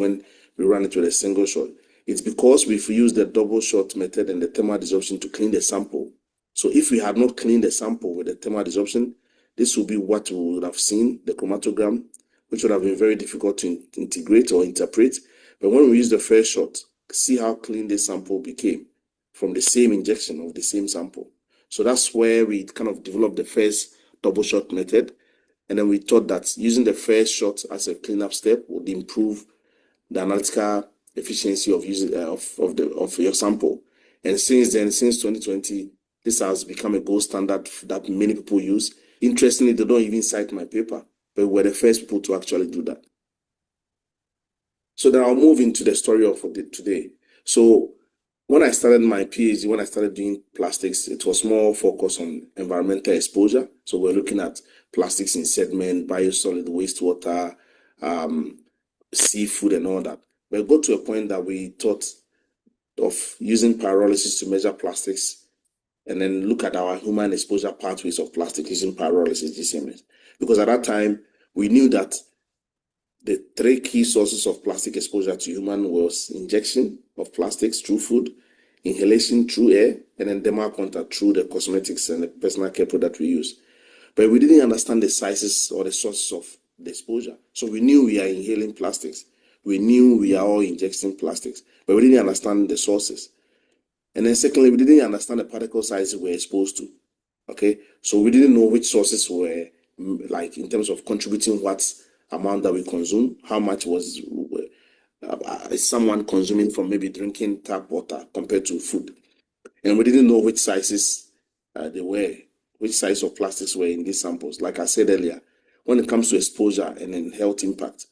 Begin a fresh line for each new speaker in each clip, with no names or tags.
when we run it with a single shot. It's because we've used the double shot method and the thermal desorption to clean the sample. So if we had not cleaned the sample with the thermal desorption, this would be what we would have seen, the chromatogram, which would have been very difficult to integrate or interpret. But when we use the first shot, see how clean the sample became from the same injection of the same sample. So that's where we kind of developed the first double shot method. And then we thought that using the first shot as a cleanup step would improve the analytical efficiency of using of your sample. And since then, since 2020, this has become a gold standard that many people use. Interestingly, they don't even cite my paper, but we're the first people to actually do that. So then I'll move into the story of today. So when I started my PhD, when I started doing plastics, it was more focused on environmental exposure. So we're looking at plastics in sediment, biosolid wastewater, seafood and all that. But it got to a point that we thought of using pyrolysis to measure plastics and then look at our human exposure pathways of plastic using pyrolysis GCMS. Because at that time, we knew that the three key sources of plastic exposure to human was injection of plastics through food, inhalation through air, and then dermal contact through the cosmetics and the personal care product we use. But we didn't understand the sizes or the sources of the exposure. So we knew we are inhaling plastics. We knew we are all injecting plastics, but we didn't understand the sources. And then secondly, we didn't understand the particle sizes we're exposed to. Okay, so we didn't know which sources were like in terms of contributing what amount that we consume, how much was is someone consuming from maybe drinking tap water compared to food. And we didn't know which sizes they were, which size of plastics were in these samples. Like I said earlier, when it comes to exposure and then health impact,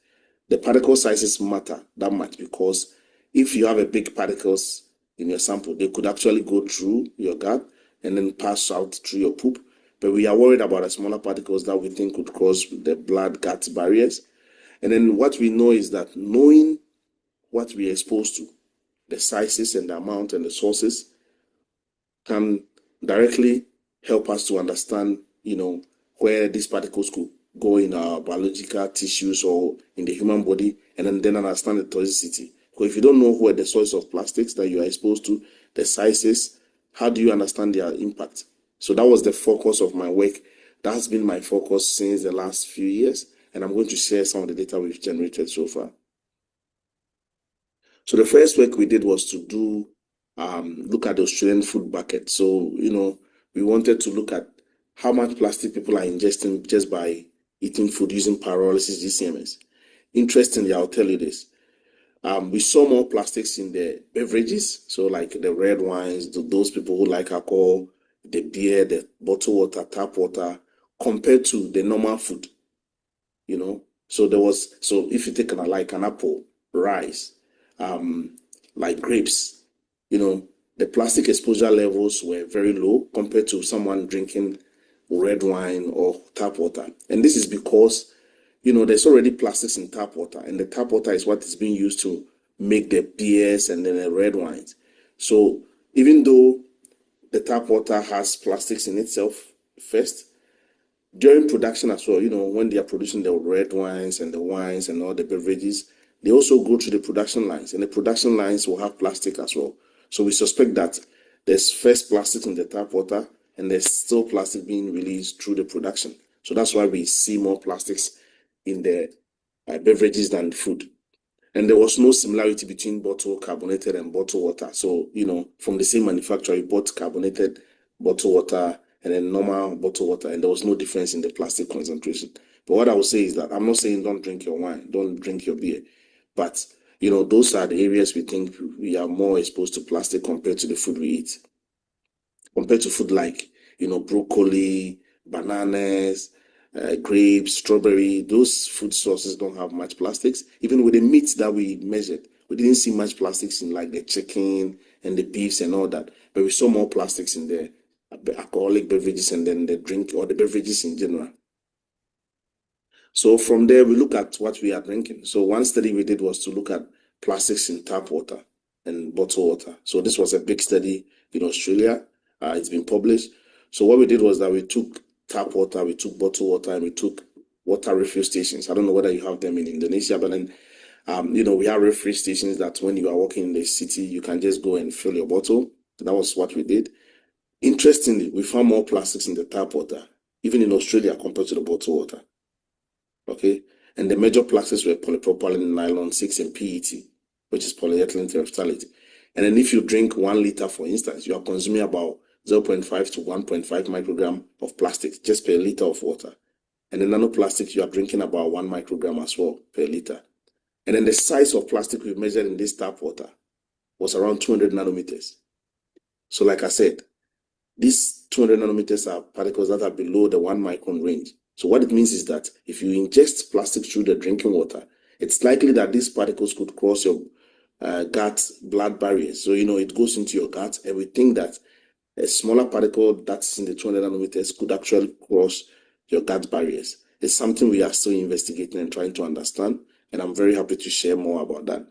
the particle sizes matter that much because if you have a big particles in your sample, they could actually go through your gut and then pass out through your poop. But we are worried about the smaller particles that we think could cross the blood-gut barriers. And then what we know is that knowing what we are exposed to, the sizes and the amount and the sources, can directly help us to understand, where these particles could go in our biological tissues or in the human body, and then understand the toxicity. Because if you don't know where the source of plastics that you are exposed to, the sizes, how do you understand their impact? So that was the focus of my work. That has been my focus since the last few years, and I'm going to share some of the data we've generated so far. So the first work we did was to do look at the Australian food bucket. So, we wanted to look at how much plastic people are ingesting just by eating food using pyrolysis GCMS. Interestingly, I'll tell you this. We saw more plastics in the beverages, so like the red wines, those people who like alcohol, the beer, the bottled water, tap water, compared to the normal food, So if you take like an apple, rice, like grapes, the plastic exposure levels were very low compared to someone drinking red wine or tap water. And this is because there's already plastics in tap water, and the tap water is what is being used to make the beers and then the red wines. So even though the tap water has plastics in itself first, during production as well, when they are producing the red wines and the wines and all the beverages, they also go through the production lines, and the production lines will have plastic as well. So we suspect that there's first plastic in the tap water, and there's still plastic being released through the production. So that's why we see more plastics in the beverages than food. And there was no similarity between bottled carbonated and bottled water. So, from the same manufacturer, you bought carbonated bottled water and then normal bottled water, and there was no difference in the plastic concentration. But what I would say is that I'm not saying don't drink your wine, don't drink your beer, but those are the areas we think we are more exposed to plastic compared to the food we eat. Compared to food like, broccoli, bananas, grapes, strawberry, those food sources don't have much plastics. Even with the meats that we measured, we didn't see much plastics in like the chicken and the beefs and all that, but we saw more plastics in the alcoholic beverages and then the drink or the beverages in general. So from there, we look at what we are drinking. So one study we did was to look at plastics in tap water and bottled water. So this was a big study in Australia. It's been published. So what we did was that we took tap water, we took bottled water, and we took water refill stations. I don't know whether you have them in Indonesia, but then We have refill stations that when you are walking in the city, you can just go and fill your bottle. That was what we did. Interestingly, we found more plastics in the tap water, even in Australia compared to the bottled water. Okay. And the major plastics were polypropylene, nylon 6, and PET, which is polyethylene terephthalate. And then if you drink 1 liter, for instance, you are consuming about 0.5 to 1.5 microgram of plastic just per liter of water. And the nanoplastics, you are drinking about 1 microgram as well per liter. And then the size of plastic we measured in this tap water was around 200 nanometers. So like I said, these 200 nanometers are particles that are below the 1 micron range. So what it means is that if you ingest plastic through the drinking water, it's likely that these particles could cross your gut blood barriers. So, it goes into your gut, and we think that a smaller particle that's in the 200 nanometers could actually cross your gut barriers. It's something we are still investigating and trying to understand, and I'm very happy to share more about that.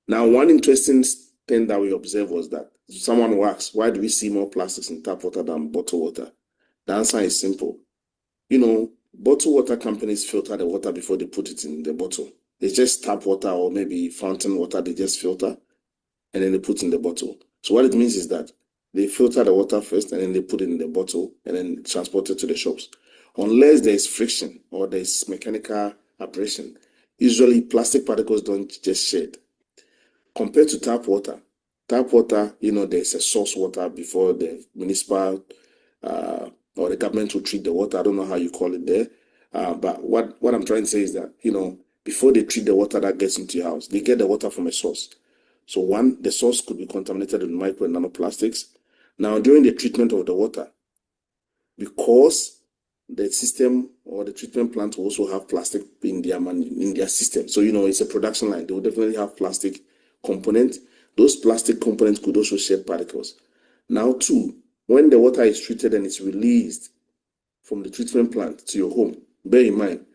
Now, one interesting thing that we observed was that someone asked, why do we see more plastics in tap water than bottled water? The answer is simple. Bottled water companies filter the water before they put it in the bottle. It's just tap water or maybe fountain water, they just filter and then they put in the bottle. So what it means is that they filter the water first and then they put it in the bottle and then transport it to the shops. Unless there is friction or there is mechanical abrasion, usually plastic particles don't just shed. Compared to tap water, there's a source water before the municipal or the government will treat the water. I don't know how you call it there. But what I'm trying to say is that, before they treat the water that gets into your house, they get the water from a source. So one, the source could be contaminated with micro and nanoplastics. Now, during the treatment of the water, because the system or the treatment plant will also have plastic in their system. So, it's a production line. They will definitely have plastic components. Those plastic components could also shed particles. Now, two, when the water is treated and it's released from the treatment plant to your home, bear in mind,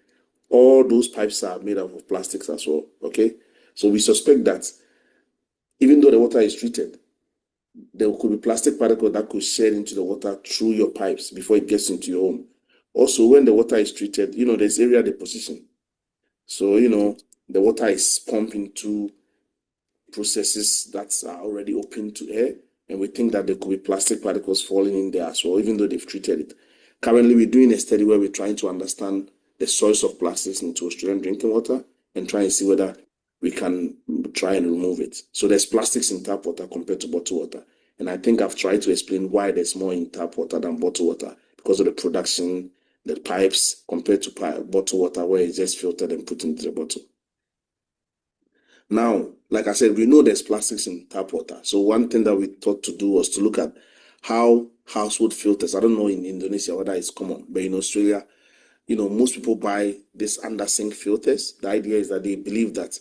all those pipes are made up of plastics as well, okay? So we suspect that even though the water is treated, there could be plastic particles that could shed into the water through your pipes before it gets into your home. Also, when the water is treated, there's area deposition. So, the water is pumped into processes that are already open to air, and we think that there could be plastic particles falling in there as well, even though they've treated it. Currently, we're doing a study where we're trying to understand the source of plastics into Australian drinking water and try and see whether we can try and remove it. So there's plastics in tap water compared to bottled water. And I think I've tried to explain why there's more in tap water than bottled water because of the production, the pipes compared to bottled water where it's just filtered and put into the bottle. Now, like I said, we know there's plastics in tap water. So one thing that we thought to do was to look at how household filters, I don't know in Indonesia whether it's common, but in Australia, most people buy this under sink filters. The idea is that they believe that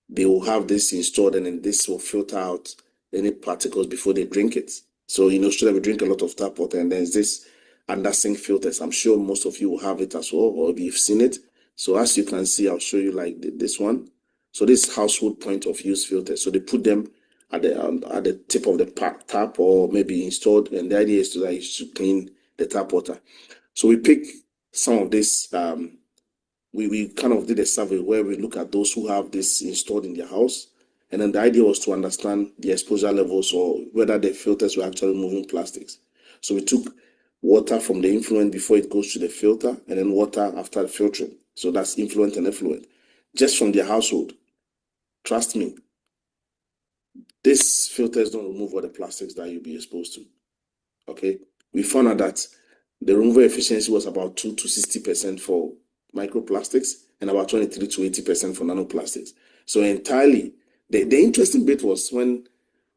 they will have this installed and then this will filter out any particles before they drink it. So in Australia, we drink a lot of tap water and there's this under sink filters. I'm sure most of you will have it as well, or you've seen it. So as you can see, I'll show you like this one. So this household point of use filters. So they put them at the tip of the tap or maybe installed, and the idea is to clean the tap water. So we pick some of this. We kind of did a survey where we look at those who have this installed in their house, and then the idea was to understand the exposure levels or whether the filters were actually removing plastics. So we took water from the influent before it goes to the filter, and then water after the filtering. So that's influent and effluent. Just from their household, trust me, these filters don't remove all the plastics that you'll be exposed to. Okay, we found out that the removal efficiency was about 2 to 60% for microplastics and about 23 to 80% for nanoplastics. So entirely, the interesting bit was when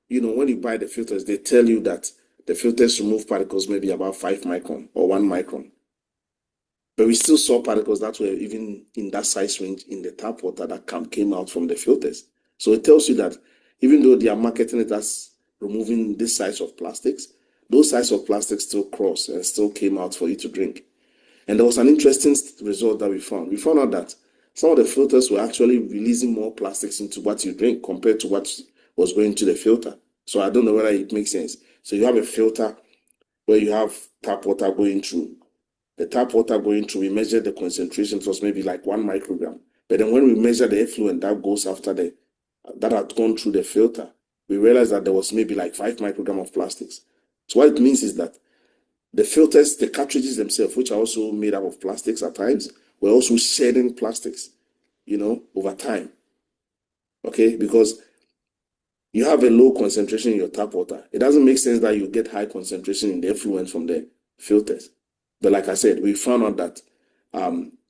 you buy the filters, they tell you that the filters remove particles maybe about 5 micron or 1 micron. But we still saw particles that were even in that size range in the tap water that came out from the filters. So it tells you that even though they are marketing it as removing this size of plastics, those size of plastics still cross and still came out for you to drink. And there was an interesting result that we found. We found out that some of the filters were actually releasing more plastics into what you drink compared to what was going to the filter. So I don't know whether it makes sense. So you have a filter where you have tap water going through. The tap water going through, we measured the concentration, it was maybe like 1 microgram. But then when we measure the effluent that goes after that had gone through the filter, we realized that there was maybe like 5 microgram of plastics. So what it means is that the filters, the cartridges themselves, which are also made up of plastics at times, were also shedding plastics, over time. Okay, because you have a low concentration in your tap water. It doesn't make sense that you get high concentration in the effluent from the filters. But like I said, we found out that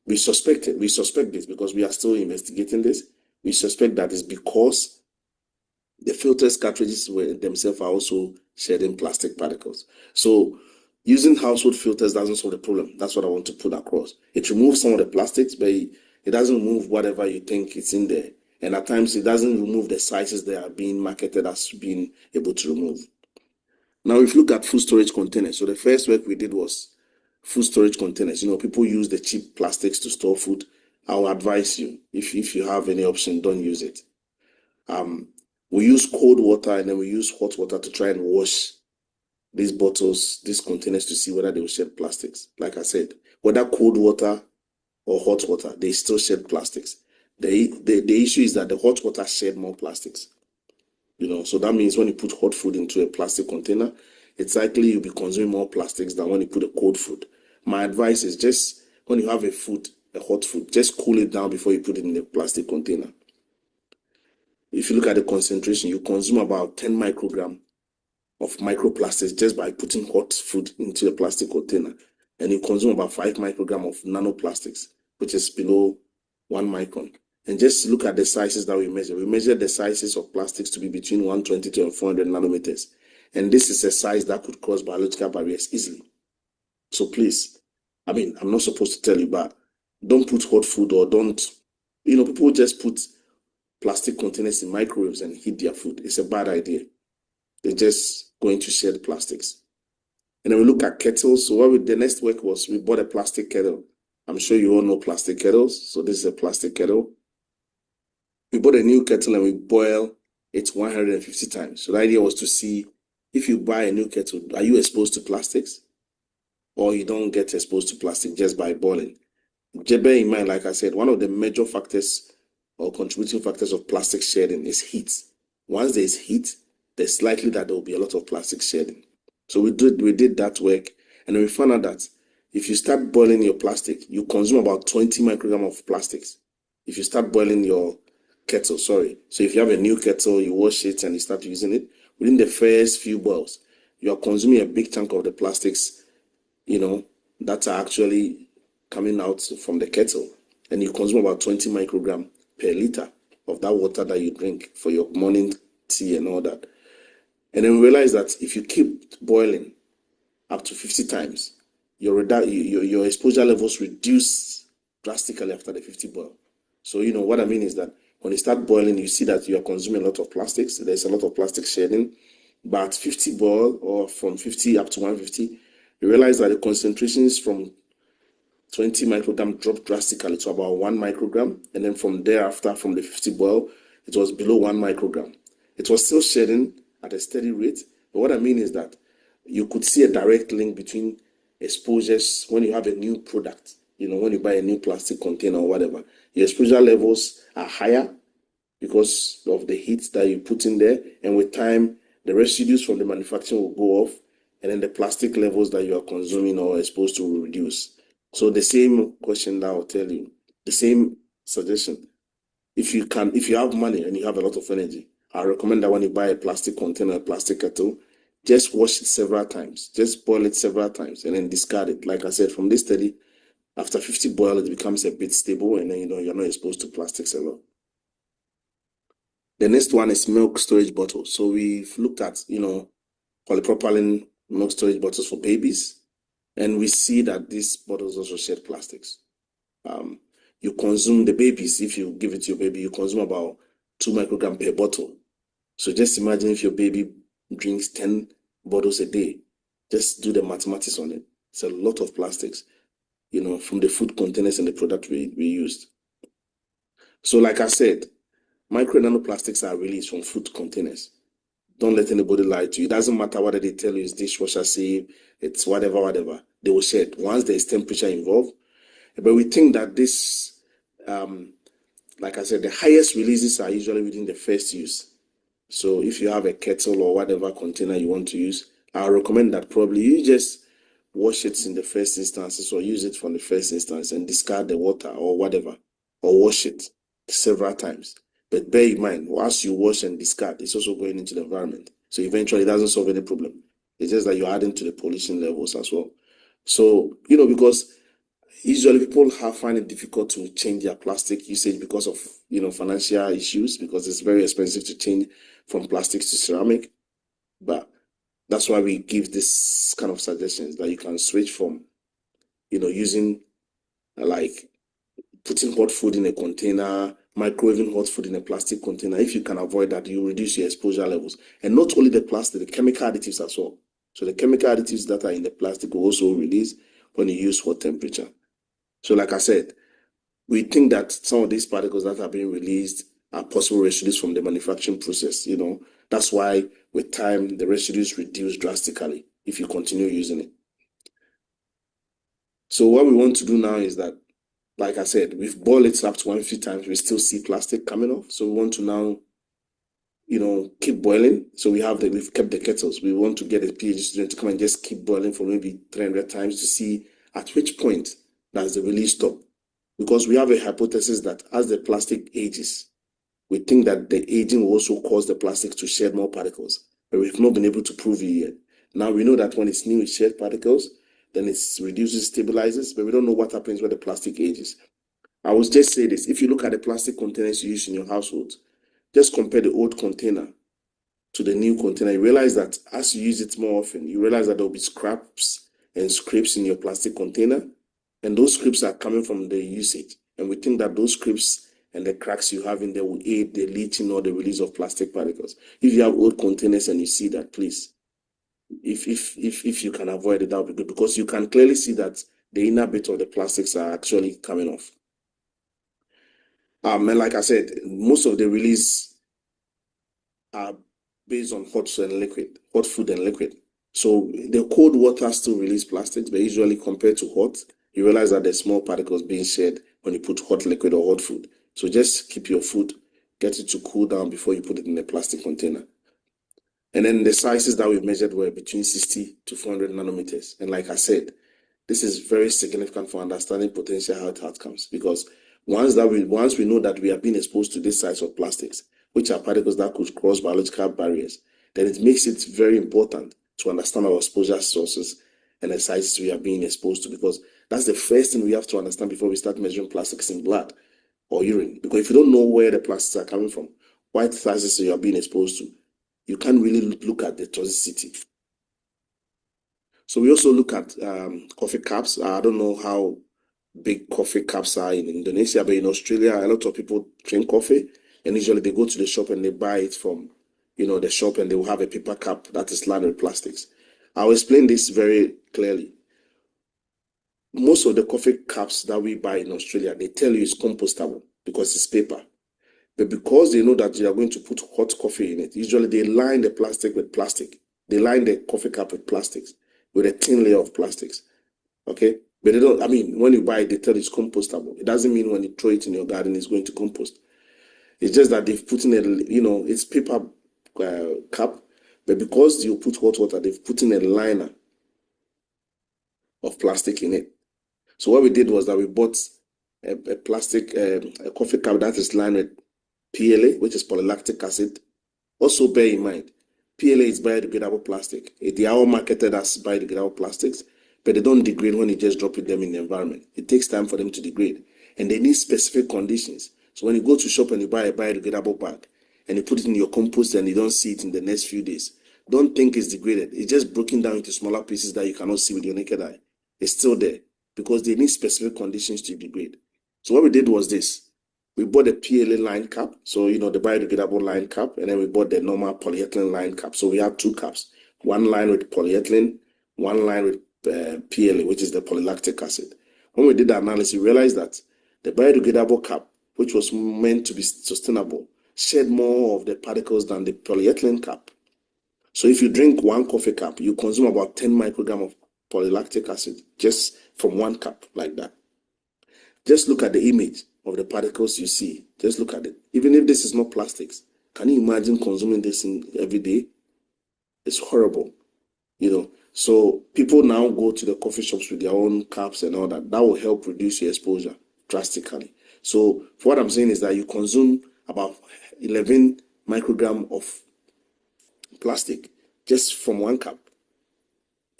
we suspect this because we are still investigating this. We suspect that it's because the filters cartridges themselves are also shedding plastic particles. So using household filters doesn't solve the problem. That's what I want to put across. It removes some of the plastics, but it doesn't remove whatever you think it's in there. And at times it doesn't remove the sizes they are being marketed as being able to remove. Now, if you look at food storage containers, so the first work we did was food storage containers. People use the cheap plastics to store food. I will advise you, if you have any option, don't use it. We use cold water and then we use hot water to try and wash these bottles, these containers, to see whether they will shed plastics. Like I said, whether cold water or hot water, they still shed plastics. The issue is that the hot water shed more plastics. So that means when you put hot food into a plastic container, it's likely you'll be consuming more plastics than when you put a cold food. My advice is just when you have a hot food, just cool it down before you put it in a plastic container. If you look at the concentration, you consume about 10 microgram of microplastics just by putting hot food into a plastic container. And you consume about 5 microgram of nanoplastics, which is below 1 micron. And just look at the sizes that we measure. We measure the sizes of plastics to be between 122 and 400 nanometers. And this is a size that could cross biological barriers easily. So please, I'm not supposed to tell you, but don't put hot food or don't, people just put plastic containers in microwaves and heat their food. It's a bad idea. They're just going to shed plastics. And then we look at kettles. So the next work was we bought a plastic kettle. I'm sure you all know plastic kettles. So this is a plastic kettle. We bought a new kettle and we boil it 150 times. So the idea was to see if you buy a new kettle, are you exposed to plastics? Or you don't get exposed to plastic just by boiling. Bear in mind, like I said, one of the major factors or contributing factors of plastic shedding is heat. Once there is heat, there's likely that there will be a lot of plastic shedding. So we did that work, and then we found out that if you start boiling your plastic, you consume about 20 microgram of plastics. If you start boiling your kettle, So if you have a new kettle, you wash it and you start using it, within the first few boils, you are consuming a big chunk of the plastics, that are actually coming out from the kettle. And you consume about 20 microgram per liter of that water that you drink for your morning tea and all that. And then we realize that if you keep boiling up to 50 times, your exposure levels reduce drastically after the 50 boil. So, what I mean is that when you start boiling, you see that you are consuming a lot of plastics. There's a lot of plastic shedding. But 50 boil, or from 50 up to 150, you realize that the concentrations from 20 microgram dropped drastically to about 1 microgram. And then from thereafter, from the 50 boil, it was below 1 microgram. It was still shedding at a steady rate. But what I mean is that you could see a direct link between exposures when you have a new product. When you buy a new plastic container or whatever, your exposure levels are higher because of the heat that you put in there. And with time, the residues from the manufacturing will go off, and then the plastic levels that you are consuming or exposed to will reduce. So the same question that I'll tell you, the same suggestion. If you have money and you have a lot of energy, I recommend that when you buy a plastic container, a plastic kettle, just wash it several times. Just boil it several times and then discard it. Like I said, from this study, after 50 boil, it becomes a bit stable, and then you're not exposed to plastics a lot. The next one is milk storage bottles. So we've looked at, polypropylene milk storage bottles for babies, and we see that these bottles also shed plastics. You consume the babies, if you give it to your baby, you consume about 2 microgram per bottle. So just imagine if your baby drinks 10 bottles a day. Just do the mathematics on it. It's a lot of plastics, from the food containers and the product we used. So like I said, micro and nanoplastics are released from food containers. Don't let anybody lie to you. It doesn't matter whether they tell you it's dishwasher safe, it's whatever. They will shed once there is temperature involved. But we think that this like I said, the highest releases are usually within the first use. So if you have a kettle or whatever container you want to use, I recommend that probably you just wash it in the first instances or use it from the first instance and discard the water or whatever, or wash it several times. But bear in mind, once you wash and discard, it's also going into the environment. So eventually it doesn't solve any problem. It's just that you're adding to the pollution levels as well. So, because usually people find it difficult to change their plastic usage because of financial issues, because it's very expensive to change from plastics to ceramic. But that's why we give this kind of suggestions that you can switch from using like putting hot food in a container, microwaving hot food in a plastic container. If you can avoid that, you reduce your exposure levels. And not only the plastic, the chemical additives as well. So the chemical additives that are in the plastic will also release when you use hot temperature. So like I said, we think that some of these particles that are being released are possible residues from the manufacturing process. That's why with time, the residues reduce drastically if you continue using it. So what we want to do now is that, like I said, we've boiled it up to 150 times, we still see plastic coming off. So we want to now, keep boiling. So we've kept the kettles. We want to get a PhD student to come and just keep boiling for maybe 300 times to see at which point does the release stop. Because we have a hypothesis that as the plastic ages, we think that the aging will also cause the plastic to shed more particles. But we've not been able to prove it yet. Now we know that when it's new, it sheds particles, then it reduces, stabilizes, but we don't know what happens when the plastic ages. I will just say this: if you look at the plastic containers you use in your household, just compare the old container to the new container. You realize that as you use it more often, you realize that there will be scraps and scrapes in your plastic container, and those scrapes are coming from the usage. And we think that those scrapes and the cracks you have in there will aid the leaching or the release of plastic particles. If you have old containers and you see that, please, if you can avoid it, that would be good, because you can clearly see that the inner bit of the plastics are actually coming off. And like I said, most of the release are based on hot food and liquid. So the cold water still release plastics, but usually compared to hot, you realize that there's small particles being shed when you put hot liquid or hot food. So just keep your food, get it to cool down before you put it in a plastic container. And then the sizes that we measured were between 60 to 400 nanometers. And like I said, this is very significant for understanding potential health outcomes, because once we know that we are being exposed to this size of plastics, which are particles that could cross biological barriers, then it makes it very important to understand our exposure sources and the sizes we are being exposed to, because that's the first thing we have to understand before we start measuring plastics in blood or urine. Because if you don't know where the plastics are coming from, what sizes you are being exposed to, you can't really look at the toxicity. So we also look at coffee cups. I don't know how big coffee cups are in Indonesia, but in Australia, a lot of people drink coffee, and usually they go to the shop and they buy it from, the shop, and they will have a paper cup that is lined with plastics. I'll explain this very clearly. Most of the coffee cups that we buy in Australia, they tell you it's compostable because it's paper. But because they know that you are going to put hot coffee in it, usually they line the plastic with plastic. They line the coffee cup with plastics, with a thin layer of plastics. Okay? But they don't, when you buy it, they tell it's compostable. It doesn't mean when you throw it in your garden, it's going to compost. It's just that they've put in it's paper cup, but because you put hot water, they've put in a liner of plastic in it. So what we did was that we bought a plastic, a coffee cup that is lined with PLA, which is polylactic acid. Also bear in mind, PLA is biodegradable plastic. They are all marketed as biodegradable plastics, but they don't degrade when you just drop them in the environment. It takes time for them to degrade, and they need specific conditions. So when you go to shop and you buy a biodegradable bag and you put it in your compost and you don't see it in the next few days, don't think it's degraded. It's just broken down into smaller pieces that you cannot see with your naked eye. It's still there because they need specific conditions to degrade. So what we did was this. We bought the PLA line cap, so the biodegradable line cap, and then we bought the normal polyethylene line cap. So we have two caps, one line with polyethylene, one line with PLA, which is the polylactic acid. When we did the analysis, we realized that the biodegradable cap, which was meant to be sustainable, shed more of the particles than the polyethylene cap. So if you drink one coffee cup, you consume about 10 micrograms of polylactic acid just from one cup like that. Just look at the image. of the particles you see. Just look at it. Even if this is not plastics, can you imagine consuming this every day? It's horrible, you know. So people now go to the coffee shops with their own cups and all that. That will help reduce your exposure drastically. So what I'm saying is that you consume about 11 microgram of plastic just from one cup.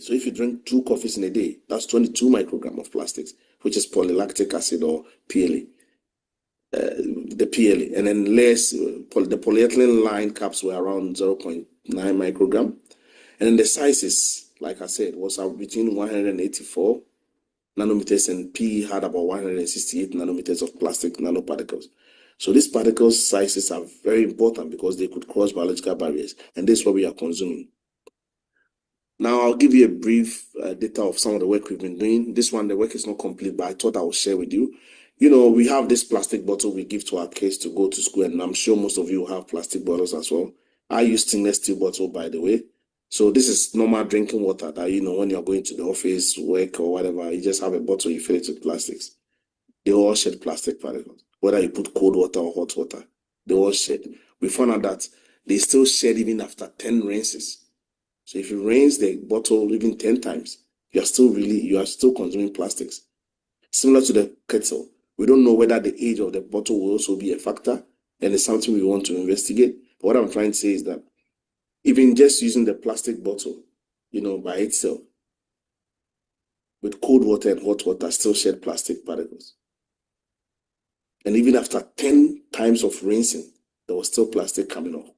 So if you drink 2 coffees in a day, that's 22 microgram of plastics, which is polylactic acid or PLA. The PLA, and then the polyethylene lined caps were around 0.9 microgram, and then the sizes, like I said, was between 184 nanometers, and PE had about 168 nanometers of plastic nanoparticles. So these particles sizes are very important because they could cross biological barriers, and this is what we are consuming. Now I'll give you a brief data of some of the work we've been doing. This one, the work is not complete, but I thought I would share with you. You know, we have this plastic bottle we give to our kids to go to school, and I'm sure most of you have plastic bottles as well. I use stainless steel bottle, by the way. So this is normal drinking water that, you know, when you're going to the office, work, or whatever, you just have a bottle, you fill it with plastics. They all shed plastic particles. Whether you put cold water or hot water, they all shed. We found out that they still shed even after 10 rinses. So if you rinse the bottle even 10 times, you are still consuming plastics. Similar to the kettle, we don't know whether the age of the bottle will also be a factor, and it's something we want to investigate. But what I'm trying to say is that even just using the plastic bottle, you know, by itself, with cold water and hot water, still shed plastic particles. And even after 10 times of rinsing, there was still plastic coming off.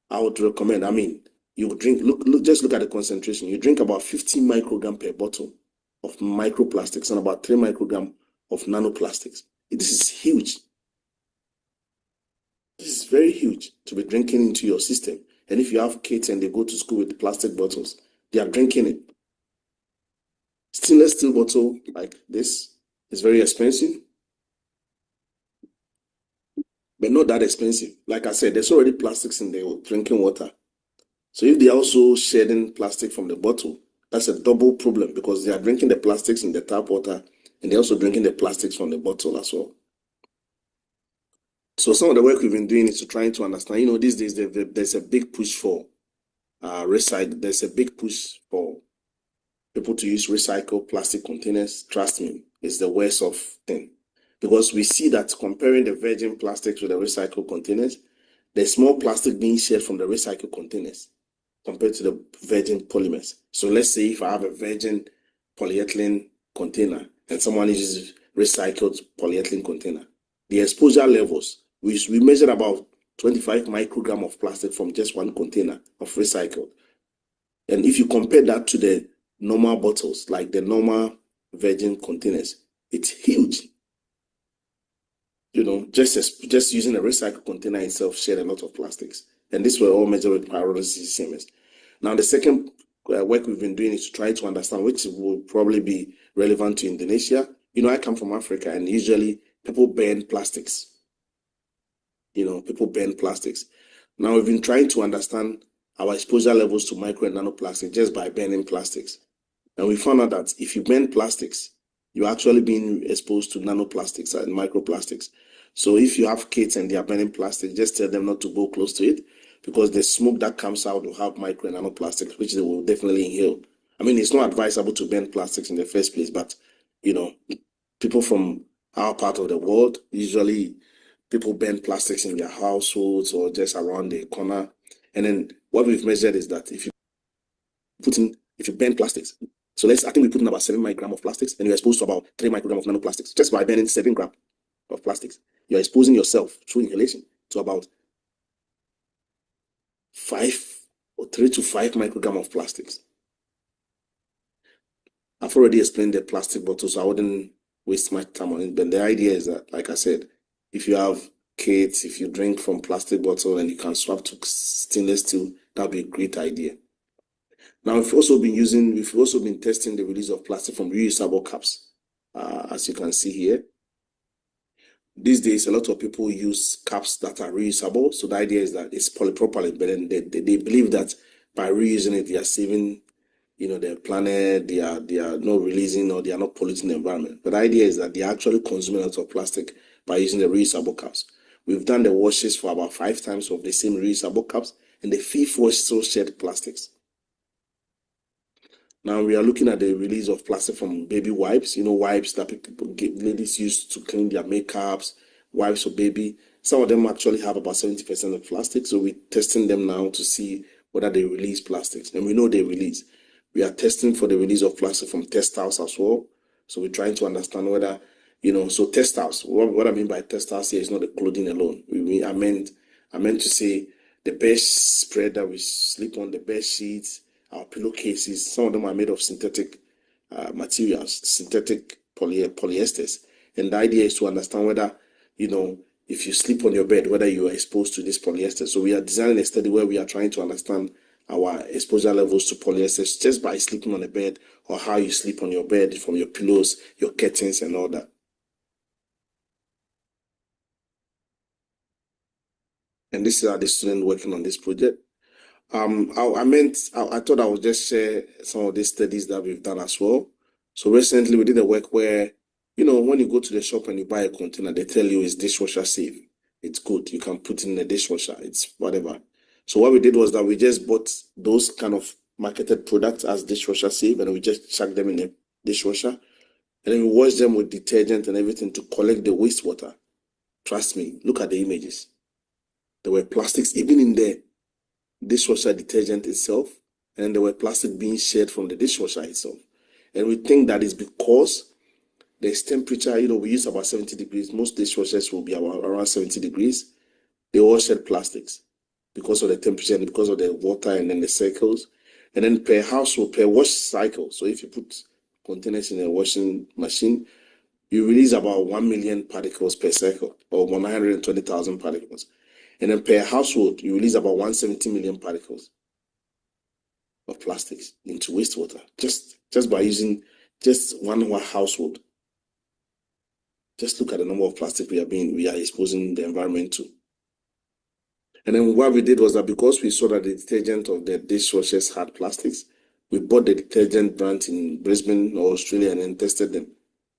I would recommend, you drink, just look at the concentration. You drink about 50 microgram per bottle of microplastics and about 3 microgram of nanoplastics. This is huge. This is very huge to be drinking into your system. And if you have kids and they go to school with plastic bottles, they are drinking it. Stainless steel bottle like this is very expensive, but not that expensive. Like I said, there's already plastics in the drinking water. So if they are also shedding plastic from the bottle, that's a double problem because they are drinking the plastics in the tap water and they're also drinking the plastics from the bottle as well. So some of the work we've been doing is to try to understand, you know, these days there's a big push for recycle. There's a big push for people to use recycled plastic containers. Trust me, it's the worst of thing. Because we see that comparing the virgin plastics with the recycled containers, there's more plastic being shed from the recycled containers compared to the virgin polymers. So let's say if I have a virgin polyethylene container and someone uses recycled polyethylene container, the exposure levels, we measured about 25 microgram of plastic from just one container of recycled. And if you compare that to the normal bottles, like the normal virgin containers, it's huge. You know, just using a recycled container itself shed a lot of plastics. And these were all measured with pyrolysis CMS. Now, the second work we've been doing is to try to understand, which will probably be relevant to Indonesia. You know, I come from Africa, and usually people burn plastics. You know, people burn plastics. Now, we've been trying to understand our exposure levels to micro and nanoplastic just by burning plastics. And we found out that if you burn plastics, you're actually being exposed to nanoplastics and microplastics. So if you have kids and they are burning plastic, just tell them not to go close to it because the smoke that comes out will have micro and nanoplastics, which they will definitely inhale. I mean, it's not advisable to burn plastics in the first place, but, you know, people from our part of the world, usually people burn plastics in their households or just around the corner. And then what we've measured is that if you burn plastics, so I think we put in about 7 microgram of plastics and you're exposed to about 3 microgram of nanoplastics. Just by burning 7 gram of plastics, you're exposing yourself through inhalation to about 3 to 5 microgram of plastics. I've already explained the plastic bottle, so I wouldn't waste my time on it. But the idea is that, like I said, if you have kids, if you drink from plastic bottle and you can swap to stainless steel, that'd be a great idea. Now, we've also been testing the release of plastic from reusable cups, as you can see here. These days, a lot of people use cups that are reusable. So the idea is that it's polypropylene, but then they believe that by reusing it, they are saving, you know, the planet. They are not releasing or they are not polluting the environment. But the idea is that they are actually consuming a lot of plastic by using the reusable cups. We've done the washes for about 5 times of the same reusable cups, and the 5th wash still shed plastics. Now we are looking at the release of plastic from baby wipes, wipes that ladies use to clean their makeups, wipes for baby. Some of them actually have about 70% of plastic, so we're testing them now to see whether they release plastics, and we know they release. We are testing for the release of plastic from textiles as well, so we're trying to understand whether, so textiles, what I mean by textiles here is not the clothing alone. I meant to say the bed spread that we sleep on, the bed sheets, our pillowcases, some of them are made of synthetic materials, synthetic polyesters. And the idea is to understand whether, if you sleep on your bed, whether you are exposed to this polyester. So we are designing a study where we are trying to understand our exposure levels to polyesters just by sleeping on a bed, or how you sleep on your bed, from your pillows, your curtains, and all that. And this is how the student working on this project. I thought I would just share some of these studies that we've done as well. So recently we did a work where, when you go to the shop and you buy a container, they tell you it's dishwasher safe. It's good. You can put it in the dishwasher. It's whatever. So what we did was that we just bought those kind of marketed products as dishwasher safe, and we just chucked them in the dishwasher. And then we washed them with detergent and everything to collect the wastewater. Trust me, look at the images. There were plastics even in the dishwasher detergent itself, and there were plastic being shed from the dishwasher itself. And we think that is because there's temperature, we use about 70 degrees. Most dishwashers will be around 70 degrees. They all shed plastics because of the temperature and because of the water and then the cycles. And then per household, per wash cycle. So if you put containers in a washing machine, you release about 1 million particles per cycle, or 120,000 particles. And then per household, you release about 170 million particles of plastics into wastewater, just by using just one household. Just look at the number of plastic we are exposing the environment to. And then what we did was that because we saw that the detergent of the dishwashers had plastics, we bought the detergent brand in Brisbane or Australia and then tested them.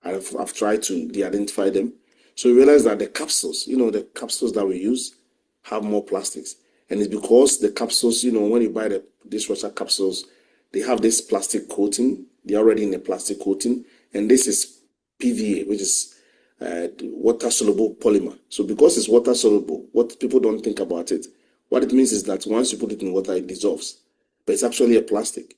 I've tried to de-identify them. So we realized that the capsules, the capsules that we use have more plastics. And it's because the capsules, when you buy the dishwasher capsules, they have this plastic coating. They're already in a plastic coating. And this is PVA, which is water-soluble polymer. So because it's water-soluble, what people don't think about it, what it means is that once you put it in water, it dissolves. But it's actually a plastic.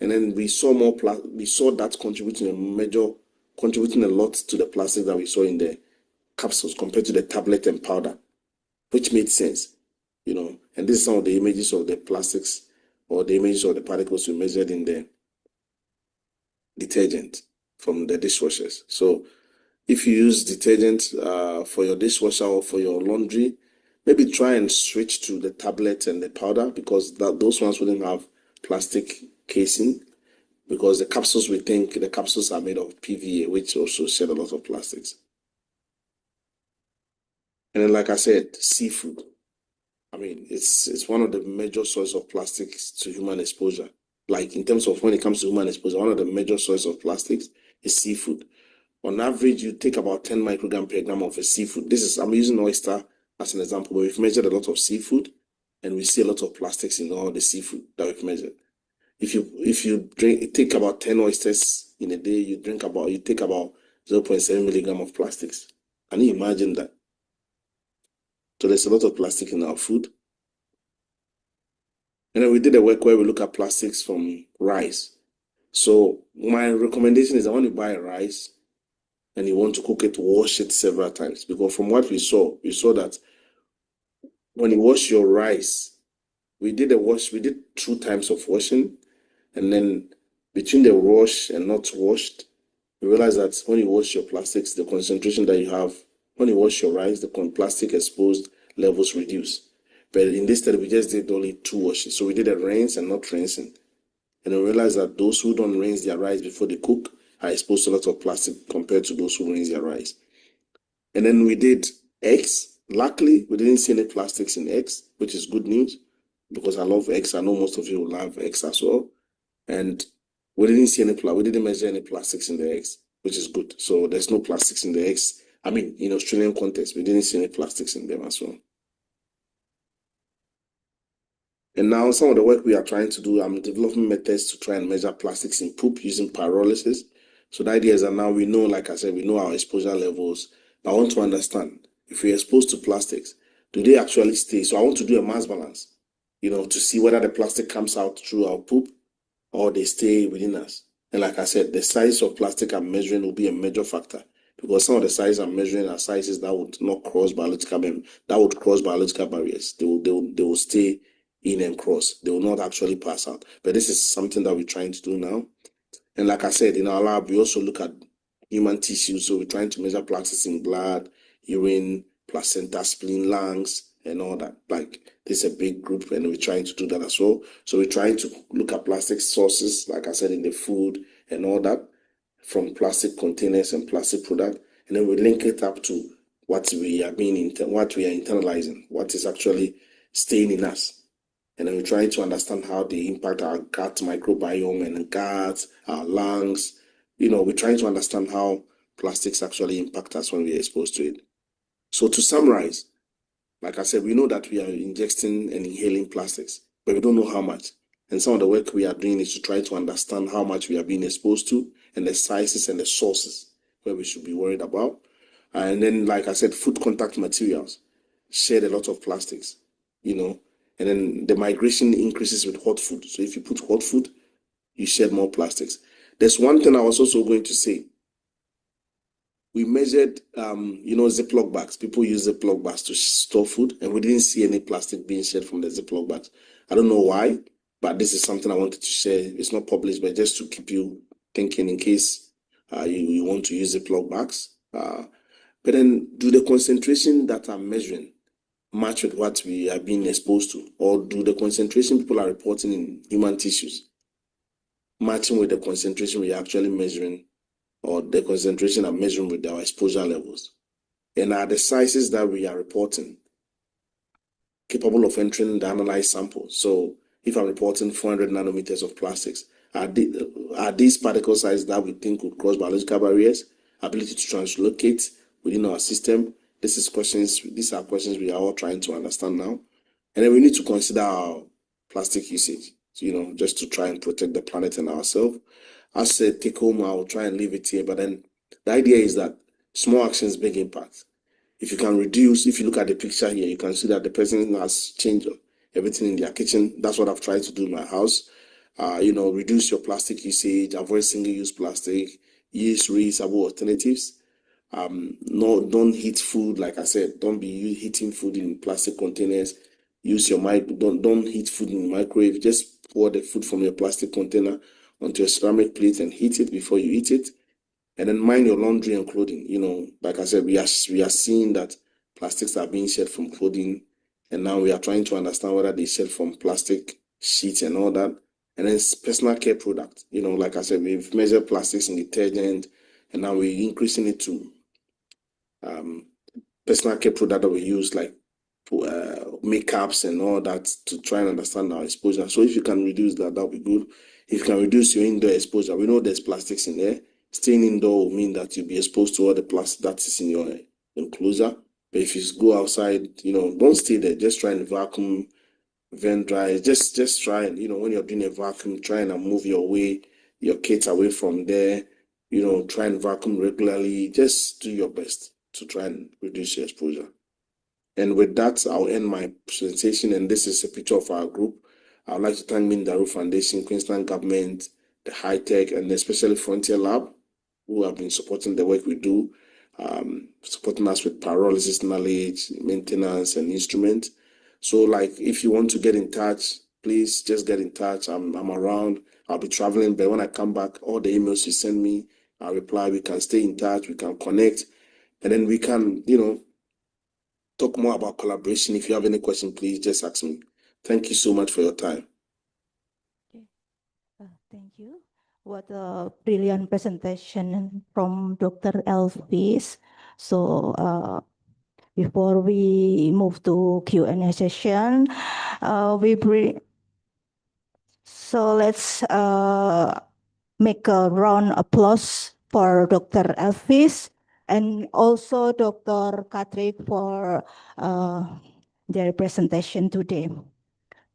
And then we saw that contributing a lot to the plastic that we saw in the capsules compared to the tablet and powder, which made sense, And this is some of the images of the plastics, or the images of the particles we measured in the detergent from the dishwashers. So if you use detergent for your dishwasher or for your laundry, maybe try and switch to the tablet and the powder, because those ones wouldn't have plastic casing, because the capsules are made of PVA, which also shed a lot of plastics. And then, like I said, seafood. It's one of the major sources of plastics to human exposure. Like in terms of when it comes to human exposure, one of the major sources of plastics is seafood. On average, you take about 10 microgram per gram of a seafood. I'm using oyster as an example, but we've measured a lot of seafood, and we see a lot of plastics in all the seafood that we've measured. If you take about 10 oysters in a day, you take about 0.7 milligram of plastics. Can you imagine that? So there's a lot of plastic in our food. And then we did a work where we look at plastics from rice. So my recommendation is that when you buy rice and you want to cook it, wash it several times. Because from what we saw that when you wash your rice, we did 2 times of washing. And then between the wash and not washed, we realized that when you wash your plastics, the concentration that you have, when you wash your rice, the plastic exposed levels reduce. But in this study, we just did only 2 washes. So we did a rinse and not rinsing. And we realized that those who don't rinse their rice before they cook are exposed to a lot of plastic compared to those who rinse their rice. And then we did eggs. Luckily, we didn't see any plastics in eggs, which is good news, because I love eggs. I know most of you will love eggs as well. And we didn't measure any plastics in the eggs, which is good. So there's no plastics in the eggs I mean, in Australian context, we didn't see any plastics in them as well. And now some of the work we are trying to do, I'm developing methods to try and measure plastics in poop using pyrolysis. So the idea is that now we know, like I said, we know our exposure levels. But I want to understand if we're exposed to plastics, do they actually stay? So I want to do a mass balance, to see whether the plastic comes out through our poop or they stay within us. And like I said, the size of plastic I'm measuring will be a major factor because some of the sizes I'm measuring are sizes that would not cross biological barriers. They will stay in and cross. They will not actually pass out. But this is something that we're trying to do now. And like I said, in our lab, we also look at human tissue. So we're trying to measure plastics in blood, urine, placenta, spleen, lungs, and all that. Like this is a big group, and we're trying to do that as well. So we're trying to look at plastic sources, like I said, in the food and all that, from plastic containers and plastic product, and then we link it up to what we are internalizing, what is actually staying in us. And then we're trying to understand how they impact our gut microbiome and gut, our lungs. We're trying to understand how plastics actually impact us when we're exposed to it. So to summarize, like I said, we know that we are injecting and inhaling plastics, but we don't know how much. And some of the work we are doing is to try to understand how much we are being exposed to and the sizes and the sources where we should be worried about. And then, like I said, food contact materials shed a lot of plastics, and then the migration increases with hot food. So if you put hot food, you shed more plastics. There's one thing I was also going to say. We measured, Ziploc bags. People use Ziploc bags to store food, and we didn't see any plastic being shed from the Ziploc bags. I don't know why, but this is something I wanted to share. It's not published, but just to keep you thinking in case you want to use Ziploc bags. But then, do the concentration that I'm measuring match with what we are being exposed to, or do the concentration people are reporting in human tissues matching with the concentration we are actually measuring, or the concentration I'm measuring with our exposure levels? And are the sizes that we are reporting capable of entering the analyzed sample? So if I'm reporting 400 nanometers of plastics, are these particle sizes that we think would cross biological barriers, ability to translocate within our system? These are questions we are all trying to understand now. And then we need to consider our plastic usage, just to try and protect the planet and ourselves. I said, take home, I'll try and leave it here. But then the idea is that small actions, big impact. If you look at the picture here, you can see that the person has changed everything in their kitchen. That's what I've tried to do in my house. Reduce your plastic usage, avoid single-use plastic, use reusable alternatives. No, don't heat food. Like I said, don't be heating food in plastic containers. Don't heat food in the microwave. Just pour the food from your plastic container onto a ceramic plate and heat it before you eat it. And then mind your laundry and clothing. Like I said, we are seeing that plastics are being shed from clothing, and now we are trying to understand whether they shed from plastic sheets and all that. And then personal care products. Like I said, we've measured plastics in detergent, and now we're increasing it to personal care product that we use, like makeups and all that, to try and understand our exposure. So if you can reduce that, that'll be good. If you can reduce your indoor exposure, we know there's plastics in there. Staying indoor will mean that you'll be exposed to all the plastic that is in your enclosure. But if you go outside, don't stay there. Just try and vacuum, vent dry. Just try and, when you're doing a vacuum, try and move your kit away from there. Try and vacuum regularly. Just do your best to try and reduce your exposure. And with that, I'll end my presentation. And this is a picture of our group. I'd like to thank Mindaru Foundation, Queensland Government, the High Tech, and especially Frontier Lab, who have been supporting the work we do, supporting us with pyrolysis knowledge, maintenance, and instruments. So, if you want to get in touch, please just get in touch. I'm around. I'll be traveling, but when I come back, all the emails you send me, I'll reply. We can stay in touch. We can connect, and then we can, talk more about collaboration. If you have any question, please just ask me. Thank you so much for your time.
Thank you. What a brilliant presentation from Dr. Elvis. So before we move to Q&A session, so let's make a round applause for Dr. Elvis. and also Dr. Katrik for their presentation today.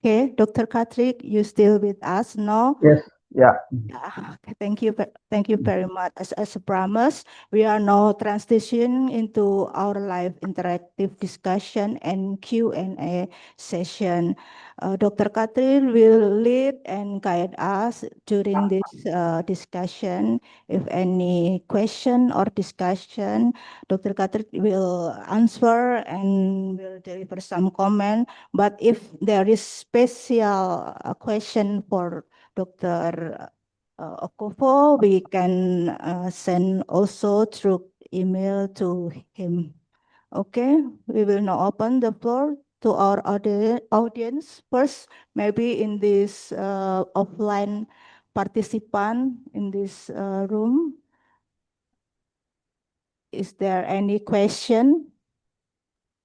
Okay, Dr. Katrik, you still with us? No?
Yes, yeah.
Okay, thank you very much. As a promise, we are now transitioning into our live interactive discussion and Q&A session. Dr. Katrin will lead and guide us during this discussion. If any question or discussion, Dr. Katrin will answer and will deliver some comment. But if there is special question for Dr. Okofo, we can send also through email to him. Okay, we will now open the floor to our audience. First, maybe in this offline participant in this room. Is there any question?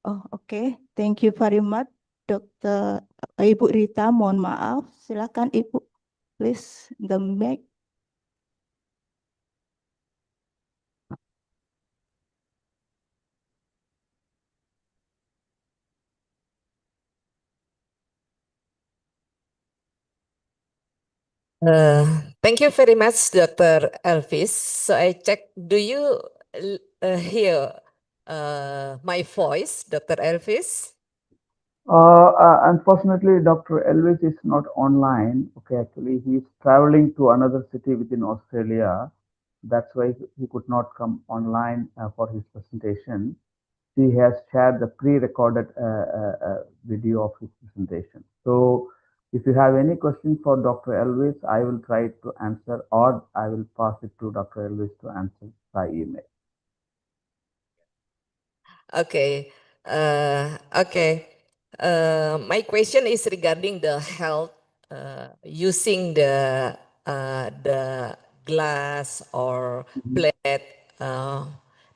Oh, okay. Thank you very much, Dr. Ibu Rita. Mohon maaf. Silakan Ibu, please the mic.
Thank you very much, Dr. Elvis. So I check, do you hear my voice, Dr. Elvis?
Unfortunately, Dr. Elvis is not online. Okay, actually, he's traveling to another city within Australia. That's why he could not come online for his presentation. He has shared the pre-recorded video of his presentation. So, if you have any question for Dr. Elvis, I will try to answer, or I will pass it to Dr. Elvis to answer by email.
Okay. Okay. My question is regarding the health using the glass or plate.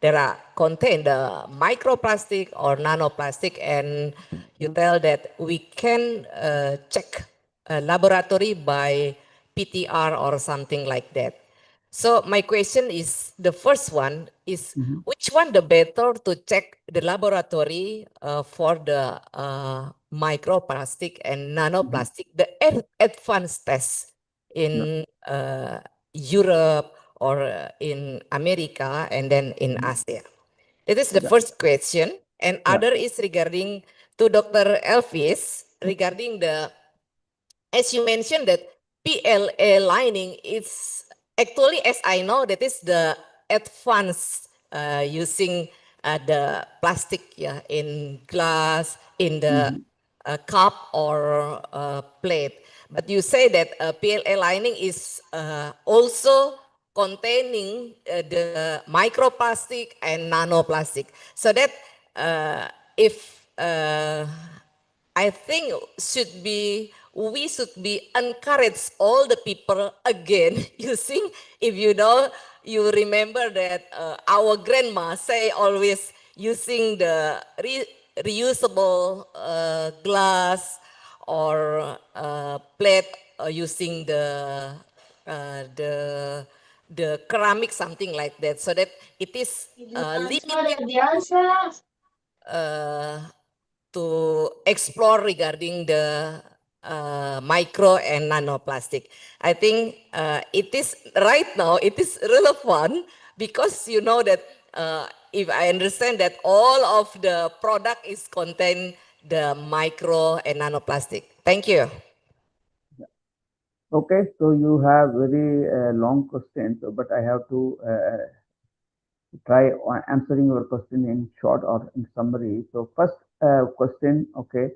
There are contain the microplastic or nanoplastic, and you tell that we can check laboratory by PTR or something like that. So my question is, the first one is, which one the better to check the laboratory for the microplastic and nanoplastic, the advanced test in Europe or in America and then in Asia? That is the first question. And other is regarding to Dr. Elvis regarding the, as you mentioned that PLA lining is actually, as I know, that is the advanced using the plastic, yeah, in glass, in the cup or plate. But you say that PLA lining is also containing the microplastic and nanoplastic. So that if I think we should be encourage all the people again using, if you know, you remember that our grandma say always using the reusable glass or plate, using the ceramic, something like that, so that it is limited to explore regarding the micro and nanoplastic. I think it is right now, it is relevant because you know that if I understand that all of the product is contain the micro and nanoplastic. Thank you.
Okay, so you have very long questions, but I have to try answering your question in short or in summary. So first question, okay.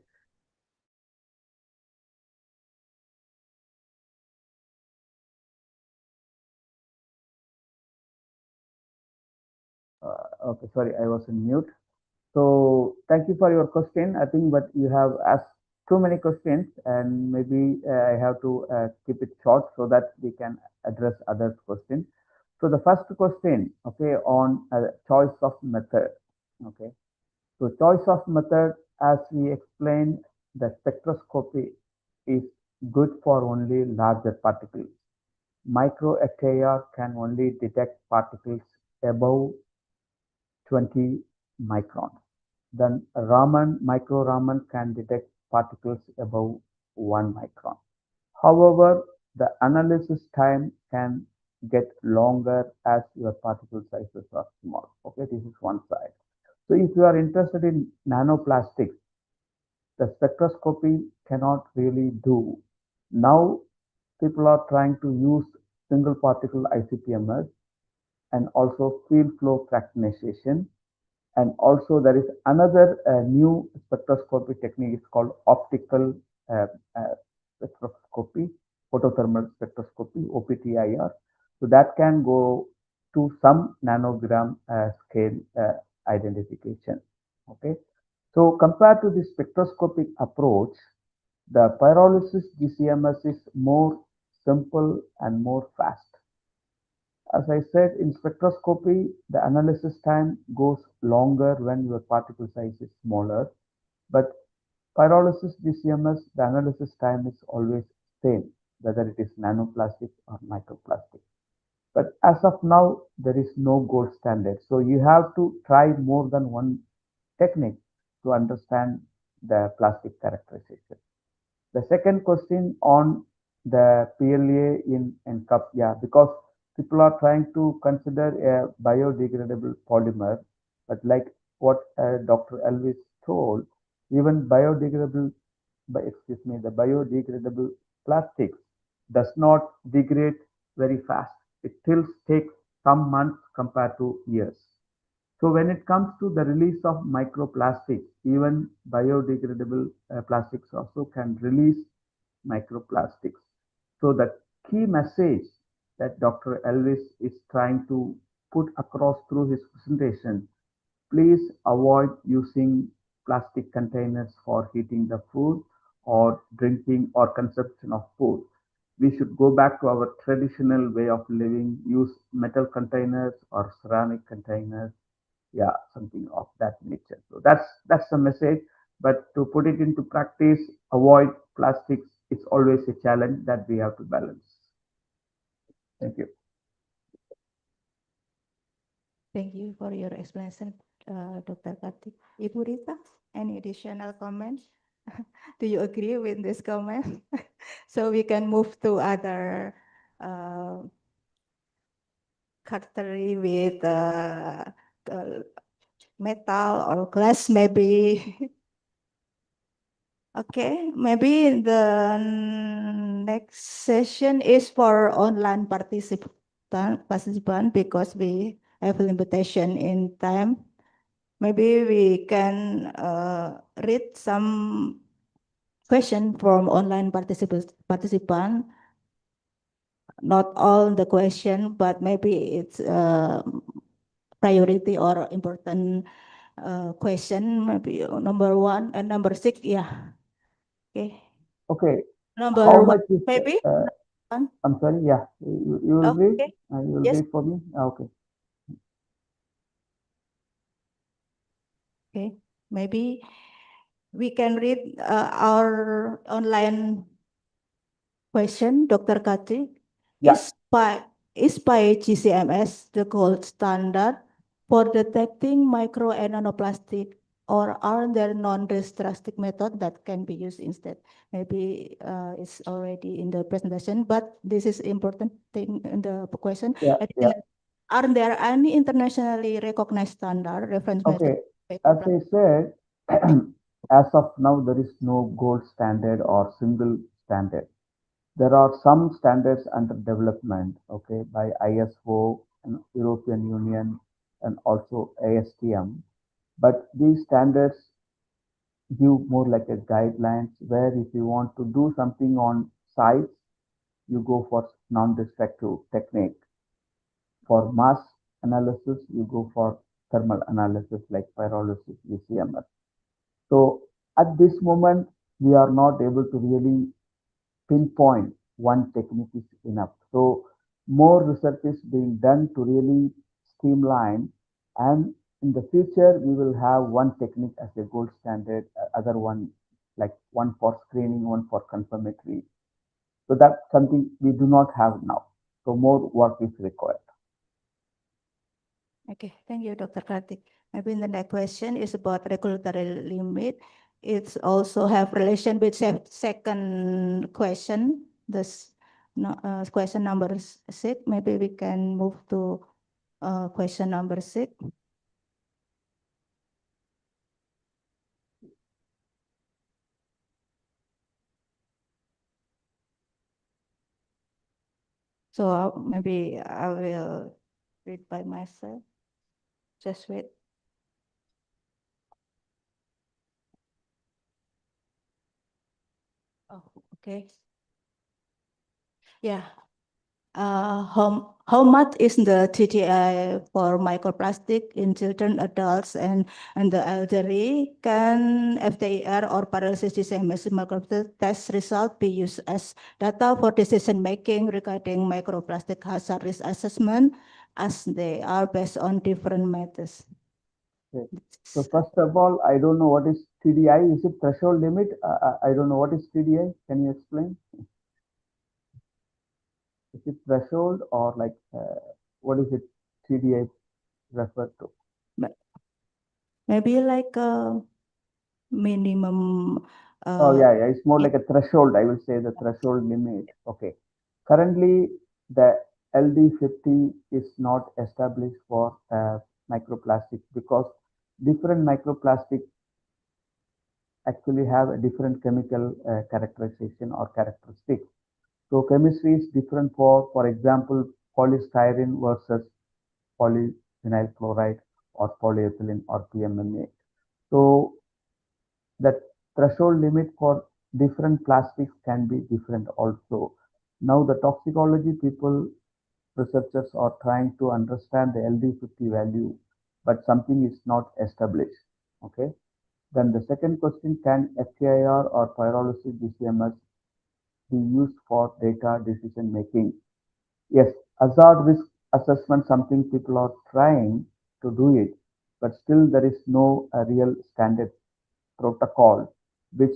Okay, sorry, I was in mute. So thank you for your question. I think, but you have asked too many questions, and maybe I have to keep it short so that we can address other questions. So the first question, okay, on choice of method, okay. So choice of method, as we explained, the spectroscopy is good for only larger particles. Micro FAR can only detect particles above 20 microns. Then Raman, micro Raman can detect particles above 1 micron. However, the analysis time can get longer as your particle sizes are small. Okay, this is one side. So if you are interested in nanoplastics, the spectroscopy cannot really do. Now people are trying to use single particle ICP-MS and also field flow fractionation. And also there is another new spectroscopy technique. It's called optical uh, uh, spectroscopy, photothermal spectroscopy, OPTIR. So that can go to some nanogram scale identification. Okay. So compared to the spectroscopic approach, the pyrolysis GCMS is more simple and more fast. As I said, in spectroscopy, the analysis time goes longer when your particle size is smaller, but pyrolysis GCMS, the analysis time is always same, whether it is nanoplastic or microplastic. But as of now, there is no gold standard. So you have to try more than one technique to understand the plastic characterization. The second question on the PLA in cup, yeah, because people are trying to consider a biodegradable polymer, but like what Dr. Elvis told, even the biodegradable plastics does not degrade very fast. It still takes some months compared to years. So when it comes to the release of microplastics, even biodegradable plastics also can release microplastics. So the key message that Dr. Elvis is trying to put across through his presentation, please avoid using plastic containers for heating the food or drinking or consumption of food. We should go back to our traditional way of living, use metal containers or ceramic containers, yeah, something of that nature. So that's the message. But to put it into practice, avoid plastics. It's always a challenge that we have to balance. Thank you.
Thank you for your explanation, Dr. Kartik. Ibu Rita, any additional comments? Do you agree with this comment? So we can move to other category with metal or glass maybe. Okay, maybe the next session is for online participant because we have limitation in time. Maybe we can read some question from online participant. Not all the question, but maybe it's priority or important question. Maybe number 1 and number 6. Yeah. Okay.
Okay.
Number
How
1,
much is?
maybe.
I'm sorry. Yeah, you will read.
Okay.
You will
Yes.
read for me. Okay.
Okay. Maybe we can read our online question, Dr. Katri.
Yeah.
Is GCMS the gold standard for detecting micro and nanoplastic, or are there non-destructive method that can be used instead? Maybe it's already in the presentation, but this is important thing in the question.
Yeah. Yeah.
Are there any internationally recognized standard reference method?
Okay. As I said, as of now, there is no gold standard or single standard. There are some standards under development, okay, by ISO and European Union and also ASTM. But these standards give more like a guidelines where if you want to do something on sites, you go for non-destructive technique. For mass analysis, you go for thermal analysis like pyrolysis, VCMS. So at this moment, we are not able to really pinpoint one technique is enough. So more research is being done to really streamline, and in the future we will have one technique as a gold standard, other one like one for screening, one for confirmatory. So that's something we do not have now. So more work is required.
Okay, thank you, Dr. Kartik. Maybe the next question is about regulatory limit. It's also have relation with second question, this question number 6. Maybe we can move to question number 6. So maybe I will read by myself. Just wait. Oh, okay. Yeah. How much is the TTI for microplastic in children, adults, and the elderly? Can FTIR or paralysis disability microplastic test result be used as data for decision making regarding microplastic hazard risk assessment, as they are based on different methods?
Okay. So first of all, I don't know what is TDI. Is it threshold limit? I don't know what is TDI. Can you explain? Is it threshold or like what is it TDI referred to?
Maybe like a minimum.
Oh yeah, yeah. It's more like a threshold. I will say the threshold limit. Okay. Currently, the LD50 is not established for microplastic because different microplastic actually have a different chemical characterization or characteristics. So chemistry is different for example, polystyrene versus polyvinyl chloride or polyethylene or PMMA. So the threshold limit for different plastics can be different also. Now the toxicology people, researchers are trying to understand the LD50 value, but something is not established. Okay. Then the second question, can FTIR or pyrolysis DCMS be used for data decision making? Yes, hazard risk assessment, something people are trying to do it, but still there is no real standard protocol which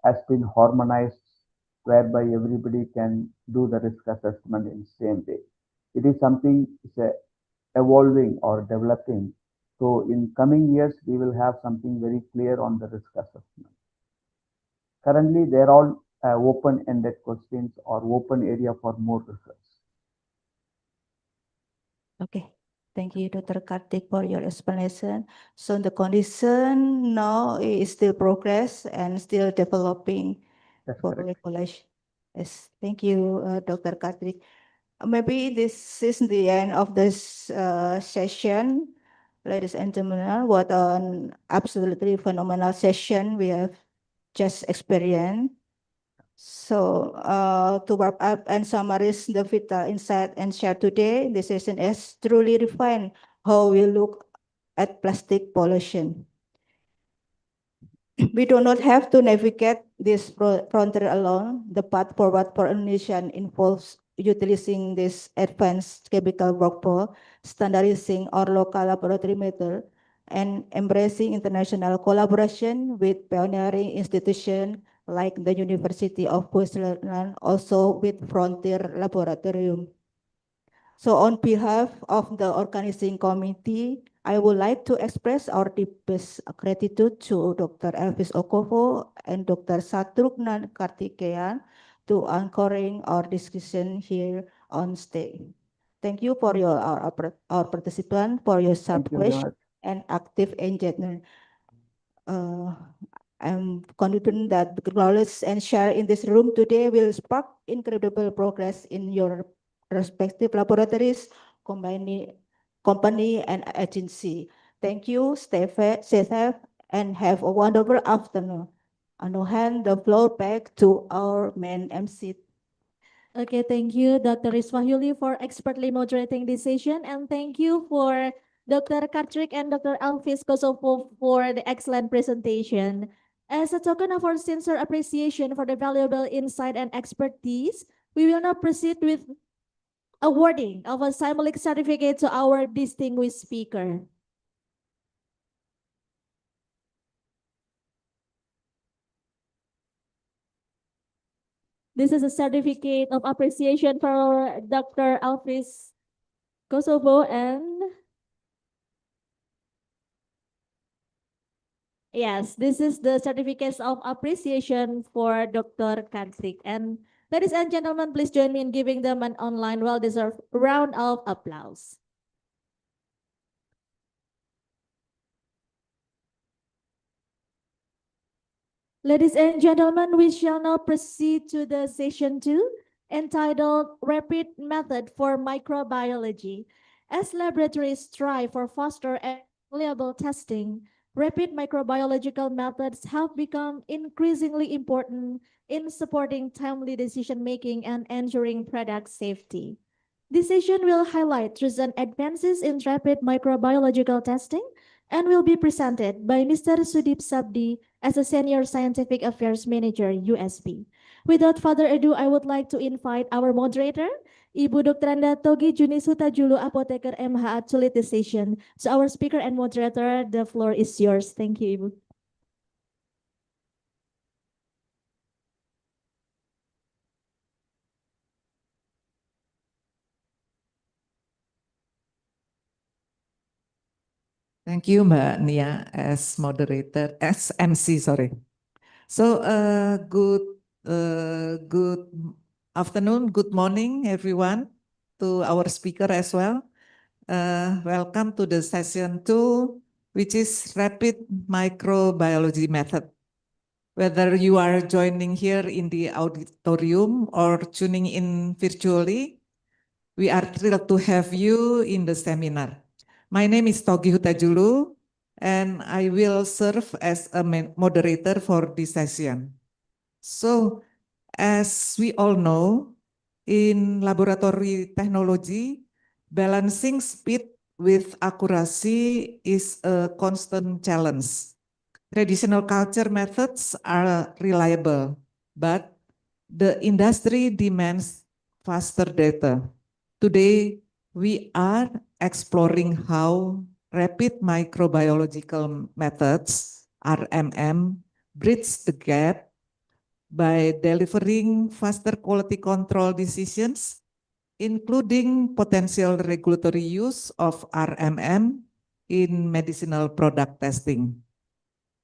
has been harmonized whereby everybody can do the risk assessment in the same way. It is something is evolving or developing. So in coming years, we will have something very clear on the risk assessment. Currently, they're all open-ended questions or open area for more research.
Okay. Thank you, Dr. Kartik, for your explanation. So the condition now is still progress and still developing
That's
for
correct.
regulation. Yes, thank you, Dr. Kartik. Maybe this is the end of this session. Ladies and gentlemen, what an absolutely phenomenal session we have just experienced. So to wrap up and summarize the vital insight and share today, the session has truly refined how we look at plastic pollution. We do not have to navigate this frontier alone. The path forward for Indonesia involves utilizing this advanced chemical workflow, standardizing our local laboratory method, and embracing international collaboration with pioneering institutions like the University of Queensland, also with Frontier Laboratorium. So on behalf of the organizing committee, I would like to express our deepest gratitude to Dr. Elvis Okovo and Dr. Satrugnan Kartikeyan to anchoring our discussion here on stage. Thank you for our participant for your
Thank you very
sub-question
much.
and active engagement. I'm confident that the knowledge and share in this room today will spark incredible progress in your respective laboratories, company, and agency. Thank you, stay safe, and have a wonderful afternoon. I now hand the floor back to our main MC.
Okay, thank you, Dr. Iswahuli, for expertly moderating this session, and thank you for Dr. Kartrik and Dr. Alvis Kosovo for the excellent presentation. As a token of our sincere appreciation for the valuable insight and expertise, we will now proceed with awarding of a symbolic certificate to our distinguished speaker. This is a certificate of appreciation for Dr. Alvis Kosovo and Yes, this is the certificates of appreciation for Dr. Kartik. And ladies and gentlemen, please join me in giving them an online well-deserved round of applause. Ladies and gentlemen, we shall now proceed to the session 2 entitled Rapid Method for Microbiology. As laboratories strive for faster and reliable testing, rapid microbiological methods have become increasingly important in supporting timely decision making and ensuring product safety. This session will highlight recent advances in rapid microbiological testing and will be presented by Mr. Sudip Sabdi as a Senior Scientific Affairs Manager, USB. Without further ado, I would like to invite our moderator, Ibu Dr. Anda Togi Junisuta Julu Apoteker MHA to lead the session. So our speaker and moderator, the floor is yours. Thank you, Ibu.
Thank you, Mbak Nia, as moderator, as MC, sorry. So, good afternoon, good morning, everyone, to our speaker as well. Welcome to the session 2, which is Rapid Microbiology Method. Whether you are joining here in the auditorium or tuning in virtually, we are thrilled to have you in the seminar. My name is Togi Hutajulu, and I will serve as a moderator for this session. So, as we all know, in laboratory technology, balancing speed with accuracy is a constant challenge. Traditional culture methods are reliable, but the industry demands faster data. Today, we are exploring how rapid microbiological methods, RMM, bridge the gap by delivering faster quality control decisions, including potential regulatory use of RMM in medicinal product testing.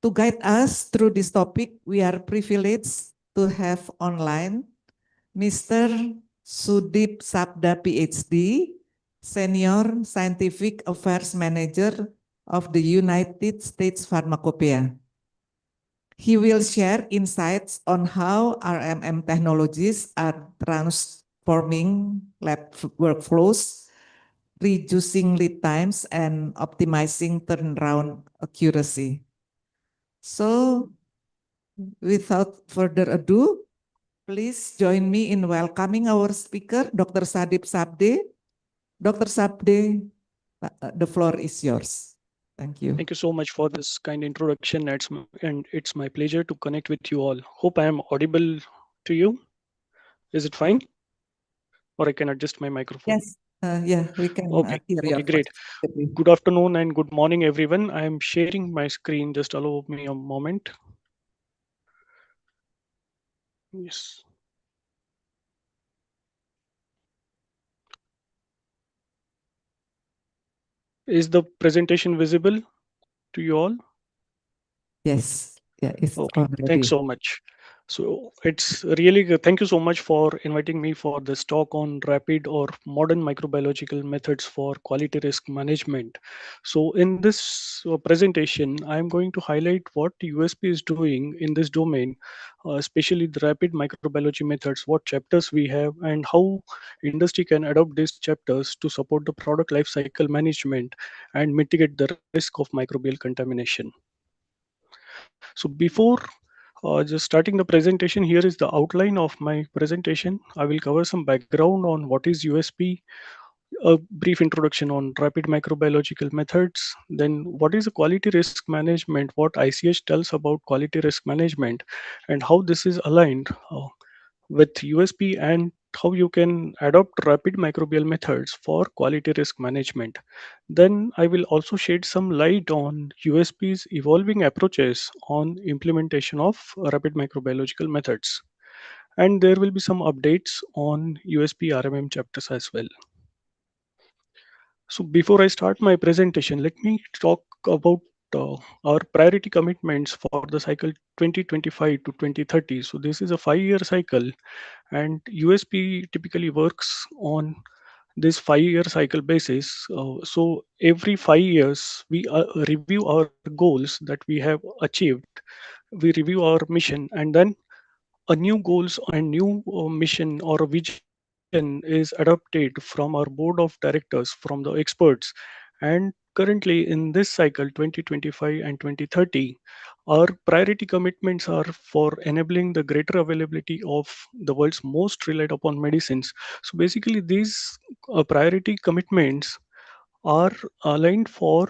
To guide us through this topic, we are privileged to have online Mr. Sudip Sabda, PhD, Senior Scientific Affairs Manager of the United States Pharmacopoeia. He will share insights on how RMM technologies are transforming lab workflows, reducing lead times, and optimizing turnaround accuracy. So, without further ado, please join me in welcoming our speaker, Dr. Sadip Sabde. Dr. Sabde, the floor is yours. Thank you.
Thank you so much for this kind introduction. And it's my pleasure to connect with you all. Hope I am audible to you. Is it fine? Or I can adjust my microphone?
Yes, yeah, we can hear your
Okay, great.
voice.
Good afternoon and good morning, everyone. I am sharing my screen. Just allow me a moment. Yes. Is the presentation visible to you all?
Yes, yeah, it's
Okay,
already.
thanks so much. So it's really good. Thank you so much for inviting me for this talk on rapid or modern microbiological methods for quality risk management. So in this presentation, I'm going to highlight what USP is doing in this domain, especially the rapid microbiology methods, what chapters we have, and how industry can adopt these chapters to support the product life cycle management and mitigate the risk of microbial contamination. So before just starting the presentation, here is the outline of my presentation. I will cover some background on what is USP, a brief introduction on rapid microbiological methods, then what is the quality risk management, what ICH tells about quality risk management, and how this is aligned with USP, and how you can adopt rapid microbial methods for quality risk management. Then I will also shed some light on USP's evolving approaches on implementation of rapid microbiological methods. And there will be some updates on USP RMM chapters as well. So before I start my presentation, let me talk about our priority commitments for the cycle 2025 to 2030. So this is a 5-year cycle, and USP typically works on this 5-year cycle basis. So every 5 years, we review our goals that we have achieved. We review our mission, and then a new goals and new mission or a vision is adopted from our board of directors, from the experts. And currently in this cycle 2025 and 2030, our priority commitments are for enabling the greater availability of the world's most relied upon medicines. So basically these priority commitments are aligned for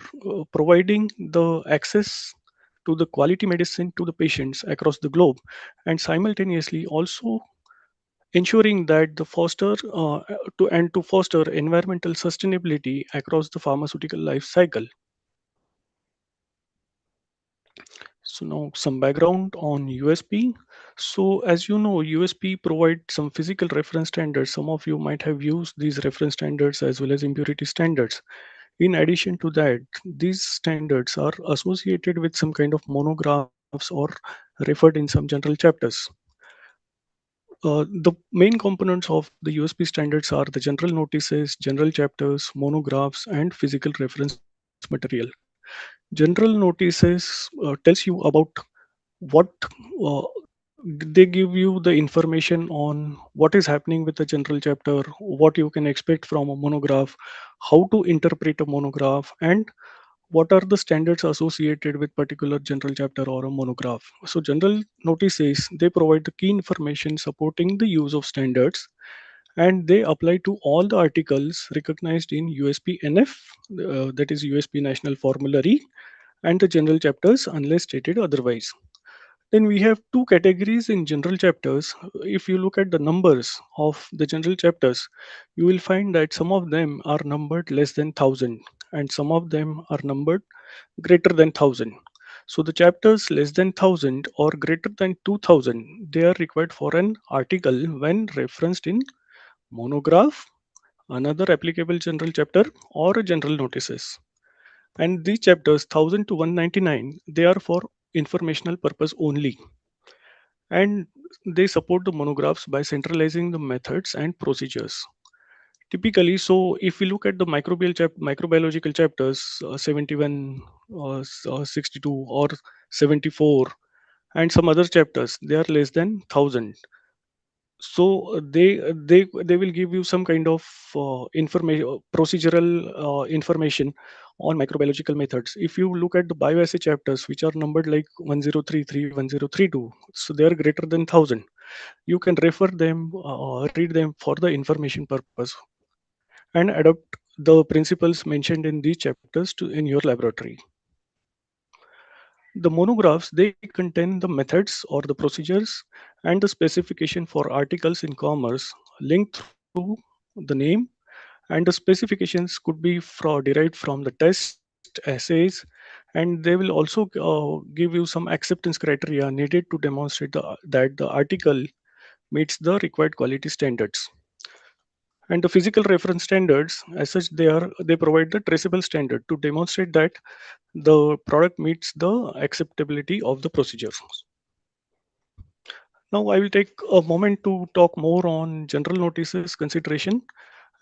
providing the access to the quality medicine to the patients across the globe, and simultaneously also ensuring that the foster to foster environmental sustainability across the pharmaceutical life cycle. So now some background on USP. So as you know, USP provides some physical reference standards. Some of you might have used these reference standards as well as impurity standards. In addition to that, these standards are associated with some kind of monographs or referred in some general chapters. The main components of the USP standards are the general notices, general chapters, monographs, and physical reference material. General notices tells you about what they give you the information on what is happening with the general chapter, what you can expect from a monograph, how to interpret a monograph, and what are the standards associated with particular general chapter or a monograph. So general notices, they provide the key information supporting the use of standards, and they apply to all the articles recognized in USP NF, that is USP National Formulary, and the general chapters unless stated otherwise. Then we have two categories in general chapters. If you look at the numbers of the general chapters, you will find that some of them are numbered less than 1000 and some of them are numbered greater than 1000. So the chapters less than 1000 or greater than 2000, they are required for an article when referenced in monograph, another applicable general chapter, or general notices. And these chapters 1000 to 199, they are for informational purpose only, and they support the monographs by centralizing the methods and procedures. Typically, so if we look at the microbiological chapters, 71 or 62 or 74, and some other chapters, they are less than 1000. So they will give you some kind of information, procedural information on microbiological methods. If you look at the bioassay chapters, which are numbered like 1033, 1032, so they are greater than 1000. You can refer them, read them for the information purpose, and adopt the principles mentioned in these chapters to in your laboratory. The monographs, they contain the methods or the procedures and the specification for articles in commerce linked through the name, and the specifications could be derived from the test assays, and they will also give you some acceptance criteria needed to demonstrate that the article meets the required quality standards. And the physical reference standards, as such, they provide the traceable standard to demonstrate that the product meets the acceptability of the procedure. Now I will take a moment to talk more on general notices consideration.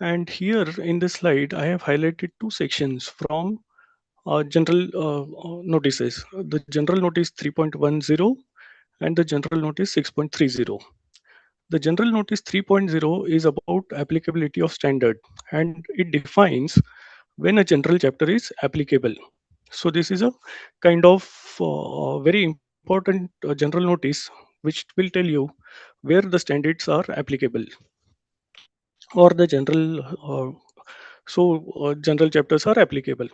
And here in this slide, I have highlighted two sections from general notices, the general notice 3.10 and the general notice 6.30. The general notice 3.0 is about applicability of standard, and it defines when a general chapter is applicable. So this is a kind of very important general notice which will tell you where the standards are applicable, or the general chapters are applicable.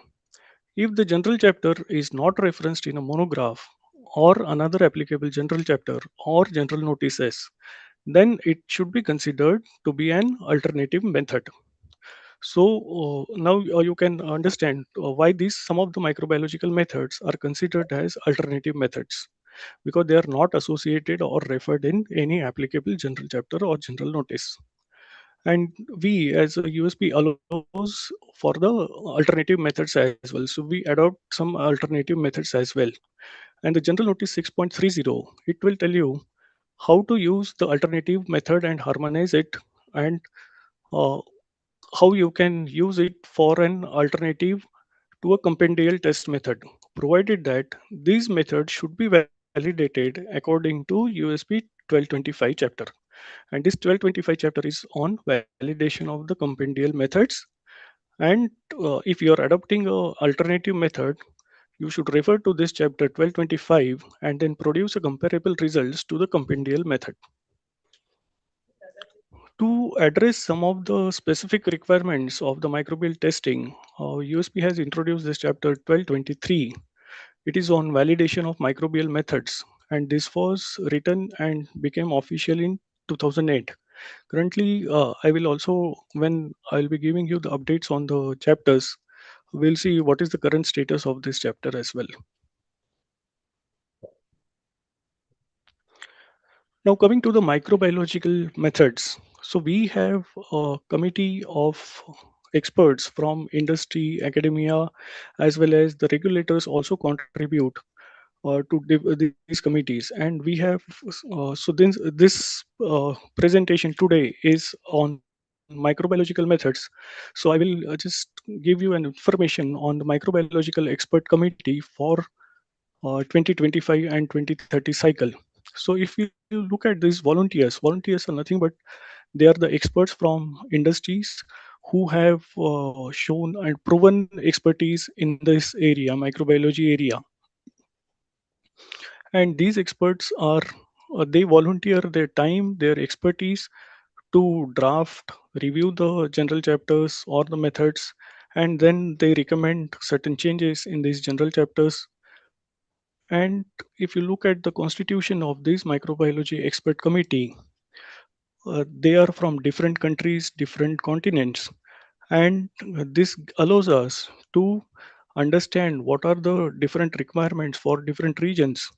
If the general chapter is not referenced in a monograph or another applicable general chapter or general notices, then it should be considered to be an alternative method. So now you can understand why these some of the microbiological methods are considered as alternative methods, because they are not associated or referred in any applicable general chapter or general notice. And we as a USP allows for the alternative methods as well. So we adopt some alternative methods as well. And the general notice 6.30, it will tell you how to use the alternative method and harmonize it, and uh, how you can use it for an alternative to a compendial test method, provided that these methods should be validated according to USP 1225 chapter. And this 1225 chapter is on validation of the compendial methods. And if you are adopting a alternative method, you should refer to this chapter 1225 and then produce a comparable results to the compendial method. To address some of the specific requirements of the microbial testing, USP has introduced this chapter 1223. It is on validation of microbial methods, and this was written and became official in 2008. Currently, I will also, when I'll be giving you the updates on the chapters, we'll see what is the current status of this chapter as well. Now, coming to the microbiological methods. So, we have a committee of experts from industry, academia, as well as the regulators also contribute to these committees. And we have, this presentation today is on microbiological methods. So, I will just give you an information on the microbiological expert committee for 2025 and 2030 cycle. So if you look at these volunteers are nothing but they are the experts from industries who have shown and proven expertise in this area, microbiology area. And these experts are, they volunteer their time, their expertise to draft, review the general chapters or the methods, and then they recommend certain changes in these general chapters. And if you look at the constitution of this microbiology expert committee, they are from different countries, different continents, and this allows us to understand what are the different requirements for different regions,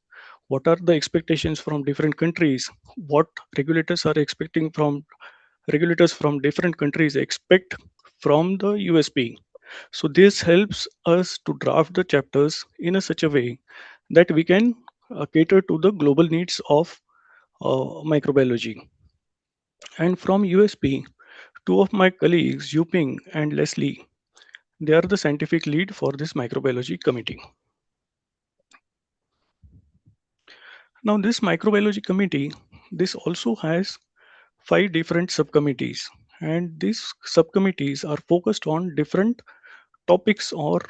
what are the expectations from different countries, what regulators are expecting from regulators from different countries expect from the USP. So this helps us to draft the chapters in a such a way that we can cater to the global needs of microbiology. And from USP, two of my colleagues, Yuping and Leslie, they are the scientific lead for this microbiology committee. Now, this microbiology committee, this also has 5 different subcommittees, and these subcommittees are focused on different topics or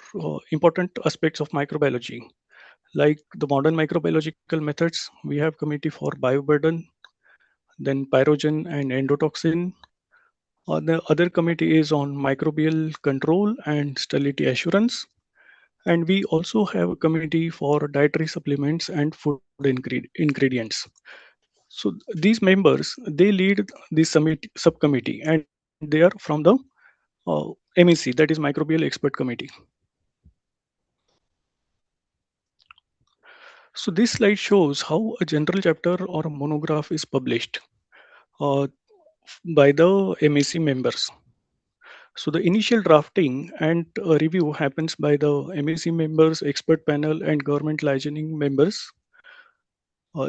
important aspects of microbiology. Like the modern microbiological methods, we have committee for bioburden, then pyrogen and endotoxin. The other committee is on microbial control and sterility assurance. And we also have a committee for dietary supplements and food ingredients. So these members, they lead this subcommittee, and they are from the MEC, that is Microbial Expert Committee. So this slide shows how a general chapter or a monograph is published uh, by the MEC members. So the initial drafting and review happens by the MEC members, expert panel, and government licensing members.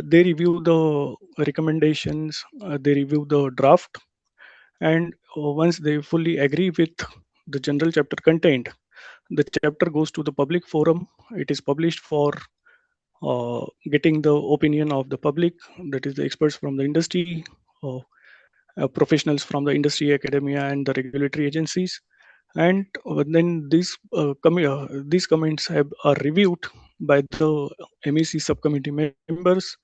They review the recommendations, they review the draft, and once they fully agree with the general chapter content, the chapter goes to the public forum. It is published for getting the opinion of the public, that is the experts from the industry, uh, professionals from the industry, academia, and the regulatory agencies. And then these comments are reviewed by the MEC subcommittee members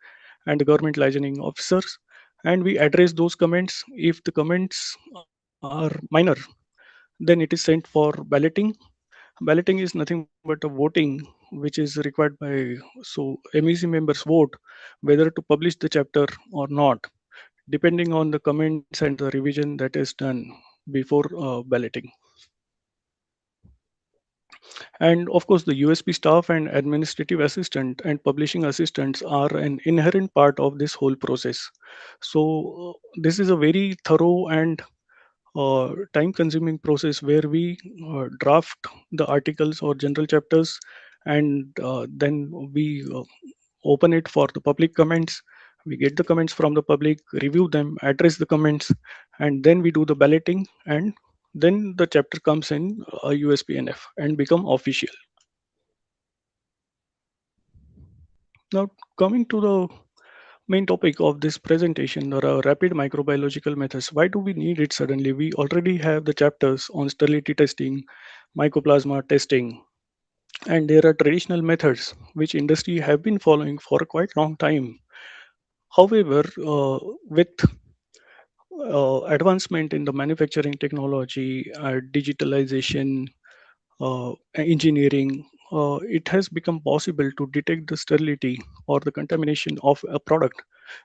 and the government licensing officers, and we address those comments. If the comments are minor, then it is sent for balloting. Balloting is nothing but a voting which is required by, so MEC members vote whether to publish the chapter or not, depending on the comments and the revision that is done before balloting. And of course, the USP staff and administrative assistant and publishing assistants are an inherent part of this whole process. So this is a very thorough and time consuming process where we draft the articles or general chapters, and then we open it for the public comments. We get the comments from the public, review them, address the comments, and then we do the balloting, and then the chapter comes in a USPNF and become official. Now, coming to the main topic of this presentation, or rapid microbiological methods. Why do we need it suddenly? We already have the chapters on sterility testing, mycoplasma testing, and there are traditional methods which industry have been following for a quite long time. However, with advancement in the manufacturing technology, digitalization, engineering, it has become possible to detect the sterility or the contamination of a product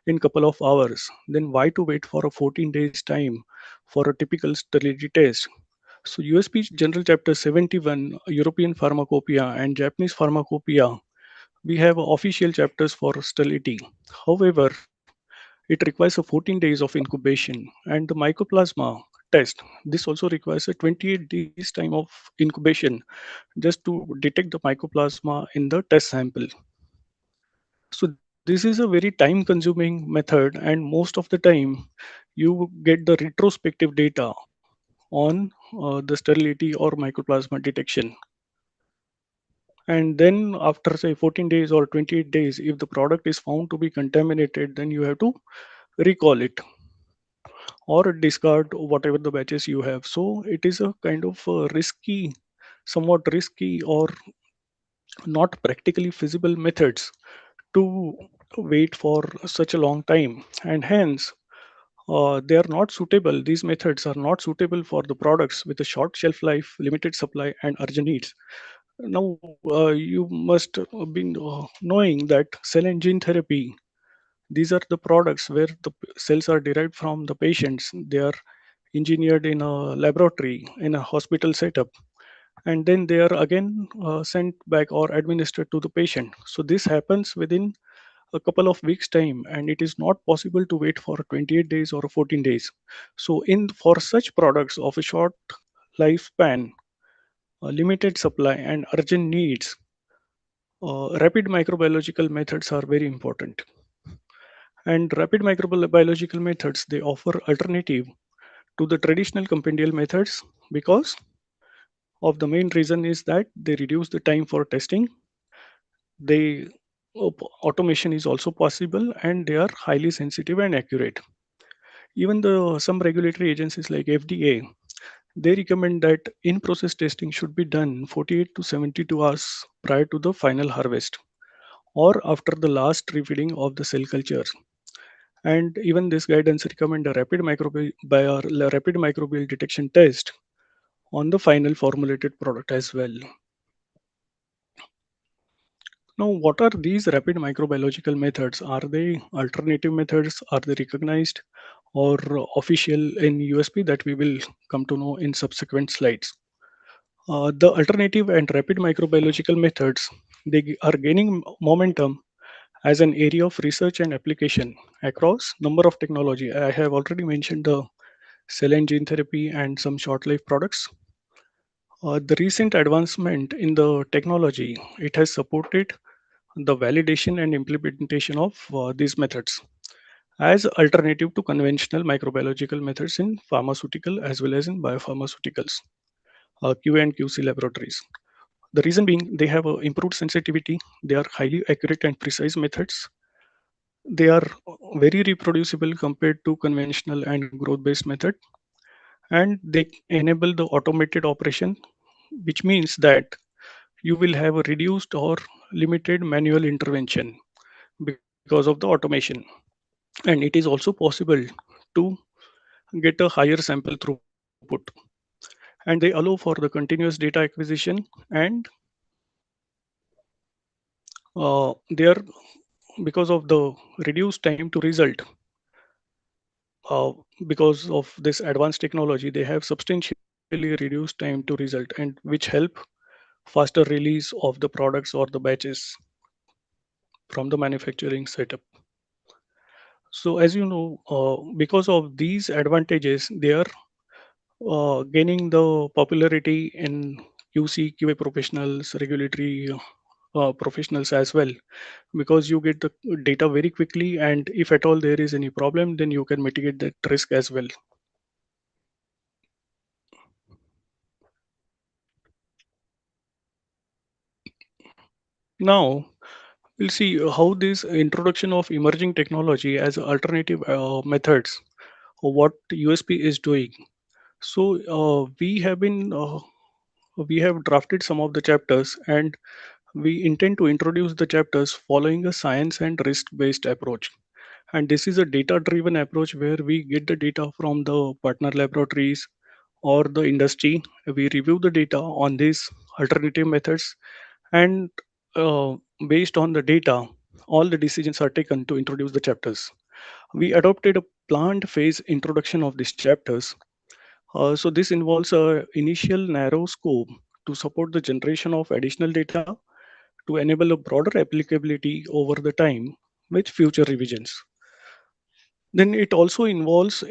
in couple of hours. Then why to wait for a 14 days time for a typical sterility test? So USP General Chapter 71, European Pharmacopoeia and Japanese Pharmacopoeia, we have official chapters for sterility. However, it requires a 14 days of incubation, and the mycoplasma test, this also requires a 28 days time of incubation just to detect the mycoplasma in the test sample. So this is a very time consuming method, and most of the time you get the retrospective data on the sterility or mycoplasma detection. And then after say 14 days or 28 days, if the product is found to be contaminated, then you have to recall it or discard whatever the batches you have. So it is a kind of risky, somewhat risky or not practically feasible methods to wait for such a long time, and hence they are not suitable. These methods are not suitable for the products with a short shelf life, limited supply, and urgent needs. Now, you must be knowing that cell and gene therapy, these are the products where the cells are derived from the patients. They are engineered in a laboratory, in a hospital setup, and then they are again sent back or administered to the patient. So this happens within a couple of weeks time, and it is not possible to wait for 28 days or 14 days. So in for such products of a short lifespan, limited supply, and urgent needs, rapid microbiological methods are very important. And rapid microbiological methods, they offer alternative to the traditional compendial methods because of the main reason is that they reduce the time for testing. They automation is also possible, and they are highly sensitive and accurate. Even the some regulatory agencies like FDA, they recommend that in-process testing should be done 48 to 72 hours prior to the final harvest or after the last refeeding of the cell culture. And even this guidance recommend a rapid microbial detection test on the final formulated product as well. Now, what are these rapid microbiological methods? Are they alternative methods? Are they recognized or official in USP? That we will come to know in subsequent slides. The alternative and rapid microbiological methods, they are gaining momentum as an area of research and application across number of technology. I have already mentioned the cell and gene therapy and some short life products. The recent advancement in the technology, it has supported the validation and implementation of these methods as alternative to conventional microbiological methods in pharmaceutical as well as in biopharmaceuticals, QA and QC laboratories. The reason being they have improved sensitivity, they are highly accurate and precise methods, they are very reproducible compared to conventional and growth-based method, and they enable the automated operation, which means that you will have a reduced or limited manual intervention because of the automation. And it is also possible to get a higher sample throughput. And they allow for the continuous data acquisition, and they are, because of the reduced time to result, uh, because of this advanced technology, they have substantially reduced time to result, and which help faster release of the products or the batches from the manufacturing setup. So as you know, because of these advantages, they are gaining the popularity in QC, QA professionals, regulatory professionals as well, because you get the data very quickly, and if at all there is any problem, then you can mitigate that risk as well. Now, we'll see how this introduction of emerging technology as alternative methods, what USP is doing. So we have drafted some of the chapters, and we intend to introduce the chapters following a science and risk-based approach. And this is a data-driven approach where we get the data from the partner laboratories or the industry. We review the data on these alternative methods, and uh, based on the data, all the decisions are taken to introduce the chapters. We adopted a planned phase introduction of these chapters. So this involves a initial narrow scope to support the generation of additional data to enable a broader applicability over the time with future revisions. Then it also involves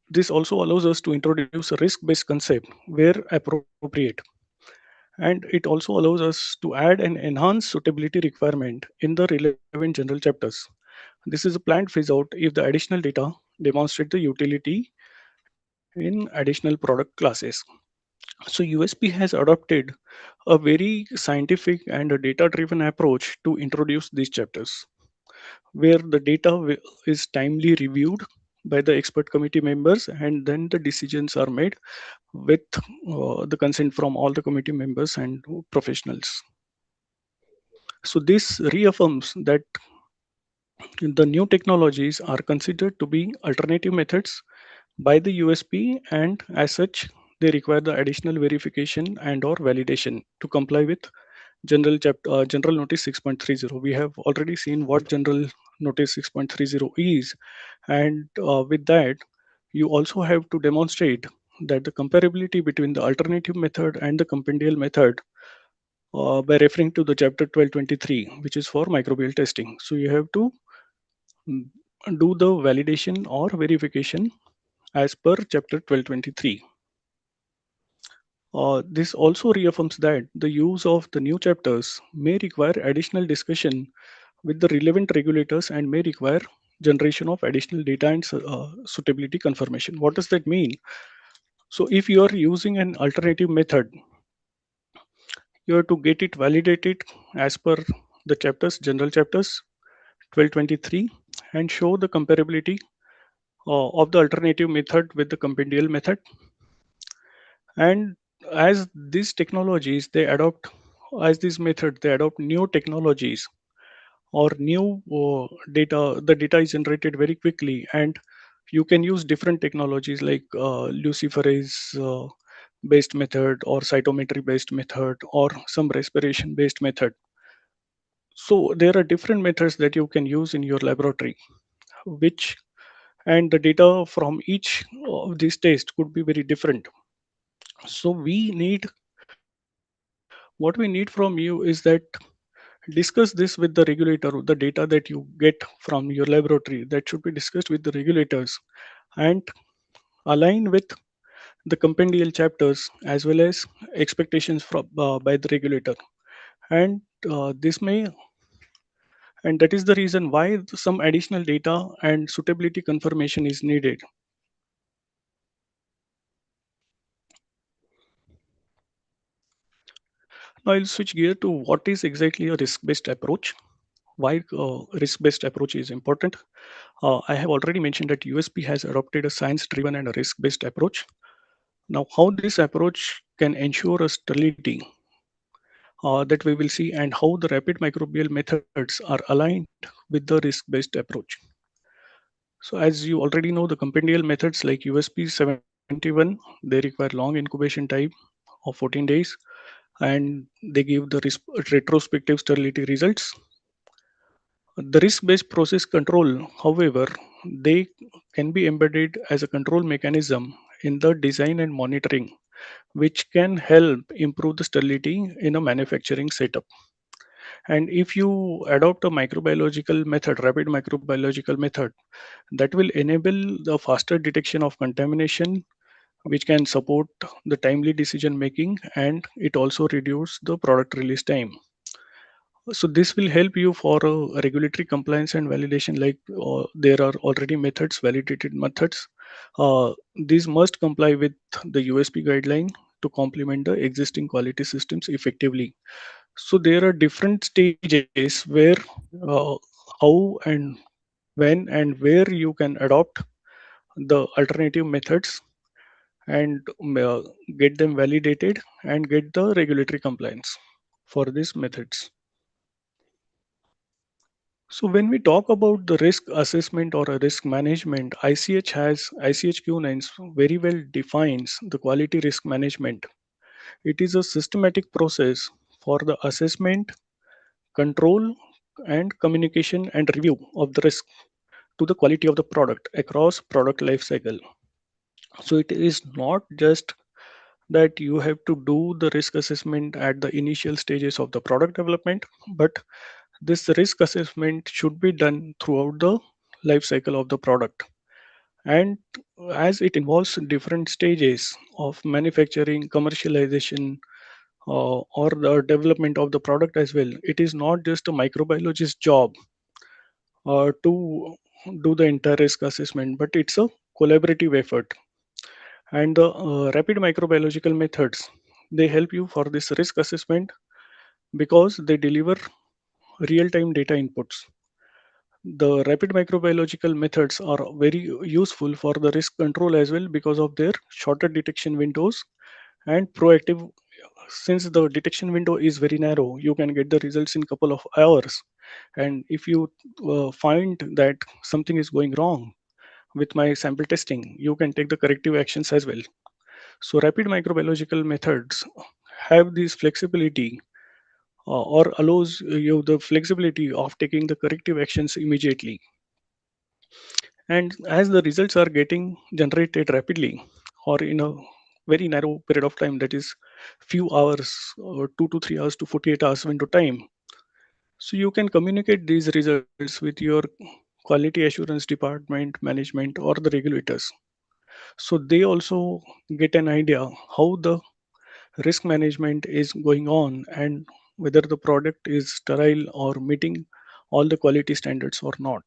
this also allows us to introduce a risk-based concept where appropriate, and it also allows us to add an enhanced suitability requirement in the relevant general chapters. This is a planned phase out if the additional data demonstrate the utility in additional product classes. So USP has adopted a very scientific and a data-driven approach to introduce these chapters, where the data is timely reviewed by the expert committee members, and then the decisions are made with the consent from all the committee members and professionals. So this reaffirms that the new technologies are considered to be alternative methods by the USP, and as such they require the additional verification and or validation to comply with general notice 6.30. We have already seen what general notice 6.30 is, and with that you also have to demonstrate that the comparability between the alternative method and the compendial method by referring to the chapter 1223, which is for microbial testing. So you have to mm, do the validation or verification as per chapter 1223. This also reaffirms that the use of the new chapters may require additional discussion with the relevant regulators and may require generation of additional data and suitability confirmation. What does that mean? So if you are using an alternative method, you have to get it validated as per the chapters, general chapters 1223, and show the comparability of the alternative method with the compendial method. And as these technologies they adopt, as this method they adopt new technologies or new data, the data is generated very quickly, and you can use different technologies like luciferase based method or cytometry based method or some respiration based method. So there are different methods that you can use in your laboratory, which, and the data from each of these tests could be very different. So what we need from you is that discuss this with the regulator. The data that you get from your laboratory, that should be discussed with the regulators and align with the compendial chapters as well as expectations from by the regulator. And this may, and that is the reason why some additional data and suitability confirmation is needed. Now I'll switch gear to what is exactly a risk-based approach. Why risk-based approach is important. I have already mentioned that USP has adopted a science-driven and a risk-based approach. Now, how this approach can ensure a stability that we will see, and how the rapid microbial methods are aligned with the risk-based approach. So, as you already know, the compendial methods like USP 71, they require long incubation time of 14 days, and they give the retrospective sterility results. The risk-based process control, however, they can be embedded as a control mechanism in the design and monitoring, which can help improve the sterility in a manufacturing setup. And if you adopt a microbiological method, rapid microbiological method, that will enable the faster detection of contamination which can support the timely decision making, and it also reduce the product release time. So this will help you for regulatory compliance and validation. Like there are already methods, validated methods. These must comply with the USP guideline to complement the existing quality systems effectively. So there are different stages where how and when and where you can adopt the alternative methods and get them validated and get the regulatory compliance for these methods. So when we talk about the risk assessment or a risk management, ICH Q9 very well defines the quality risk management. It is a systematic process for the assessment, control, and communication and review of the risk to the quality of the product across product life cycle. So it is not just that you have to do the risk assessment at the initial stages of the product development, but this risk assessment should be done throughout the life cycle of the product. And as it involves different stages of manufacturing, commercialization, or the development of the product as well, it is not just a microbiologist's job to do the entire risk assessment, but it's a collaborative effort. And the rapid microbiological methods, they help you for this risk assessment because they deliver real-time data inputs. The rapid microbiological methods are very useful for the risk control as well because of their shorter detection windows and proactive. Since the detection window is very narrow, you can get the results in couple of hours. And if you find that something is going wrong with my sample testing, you can take the corrective actions as well. So rapid microbiological methods have this flexibility or allows you the flexibility of taking the corrective actions immediately. And as the results are getting generated rapidly or in a very narrow period of time, that is few hours or 2 to 3 hours to 48 hours window time, so you can communicate these results with your quality assurance department, management, or the regulators. So they also get an idea how the risk management is going on and whether the product is sterile or meeting all the quality standards or not.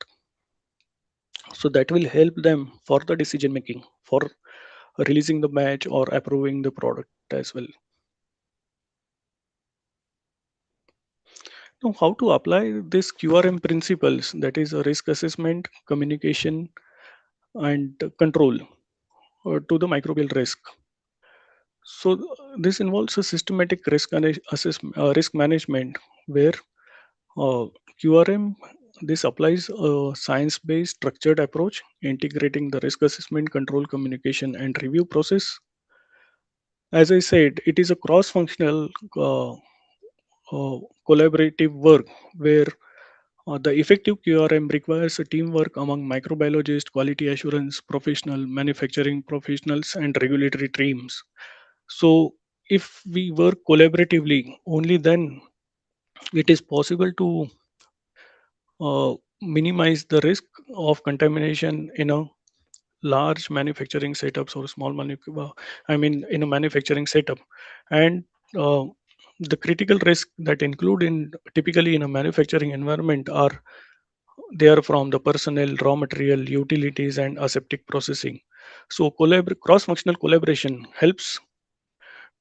So that will help them for the decision making for releasing the batch or approving the product as well. Now, how to apply this QRM principles, that is a risk assessment, communication, and control to the microbial risk. So this involves a systematic risk management where QRM, this applies a science-based structured approach integrating the risk assessment, control, communication, and review process. As I said, it is a cross-functional collaborative work where the effective QRM requires a teamwork among microbiologists, quality assurance professional, manufacturing professionals, and regulatory teams. So, if we work collaboratively, only then it is possible to minimize the risk of contamination in a large manufacturing setups or small I mean in a manufacturing setup. And uh, the critical risk that include in typically in a manufacturing environment are they are from the personnel, raw material, utilities, and aseptic processing. So cross-functional collaboration helps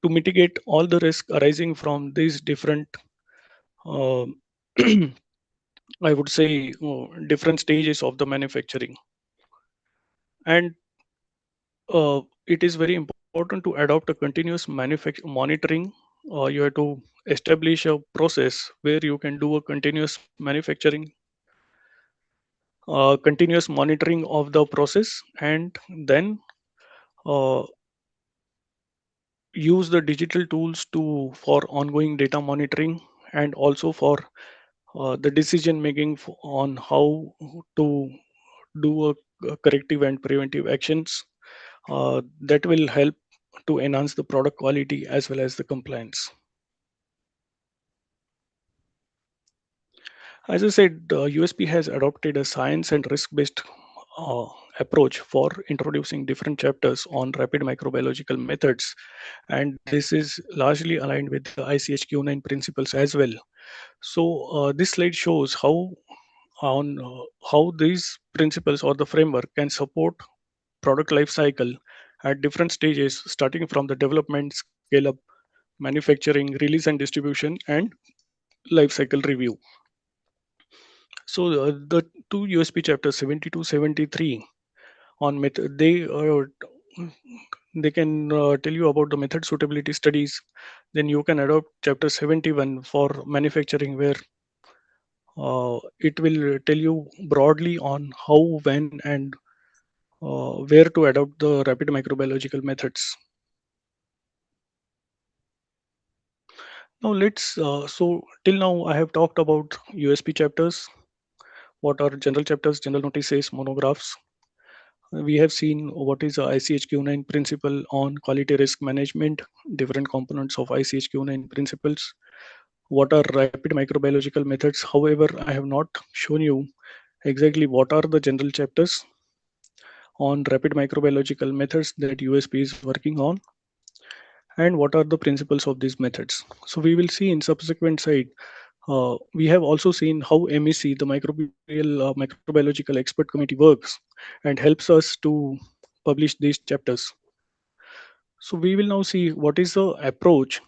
to mitigate all the risk arising from these different uh, I would say different stages of the manufacturing. And it is very important to adopt a continuous monitoring. You have to establish a process where you can do a continuous manufacturing, continuous monitoring of the process, and then uh, use the digital tools to for ongoing data monitoring and also for the decision making on how to do a corrective and preventive actions that will help to enhance the product quality as well as the compliance. As I said, USP has adopted a science and risk-based uh, approach for introducing different chapters on rapid microbiological methods, and this is largely aligned with the ICHQ9 principles as well. So this slide shows how these principles or the framework can support product life cycle at different stages, starting from the development, scale up, manufacturing, release and distribution, and life cycle review. So the two USP chapters 72, 73 on method, they can tell you about the method suitability studies. Then you can adopt chapter 71 for manufacturing, where it will tell you broadly on how, when, and where to adopt the rapid microbiological methods. Now let's so till now I have talked about USP chapters, what are general chapters, general notices, monographs. We have seen what is the ICHQ9 principle on quality risk management, different components of ICHQ9 principles, what are rapid microbiological methods. However, I have not shown you exactly what are the general chapters on rapid microbiological methods that USP is working on, and what are the principles of these methods. So we will see in subsequent slide. We have also seen how MEC, the microbiological expert committee, works and helps us to publish these chapters. So we will now see what is the approach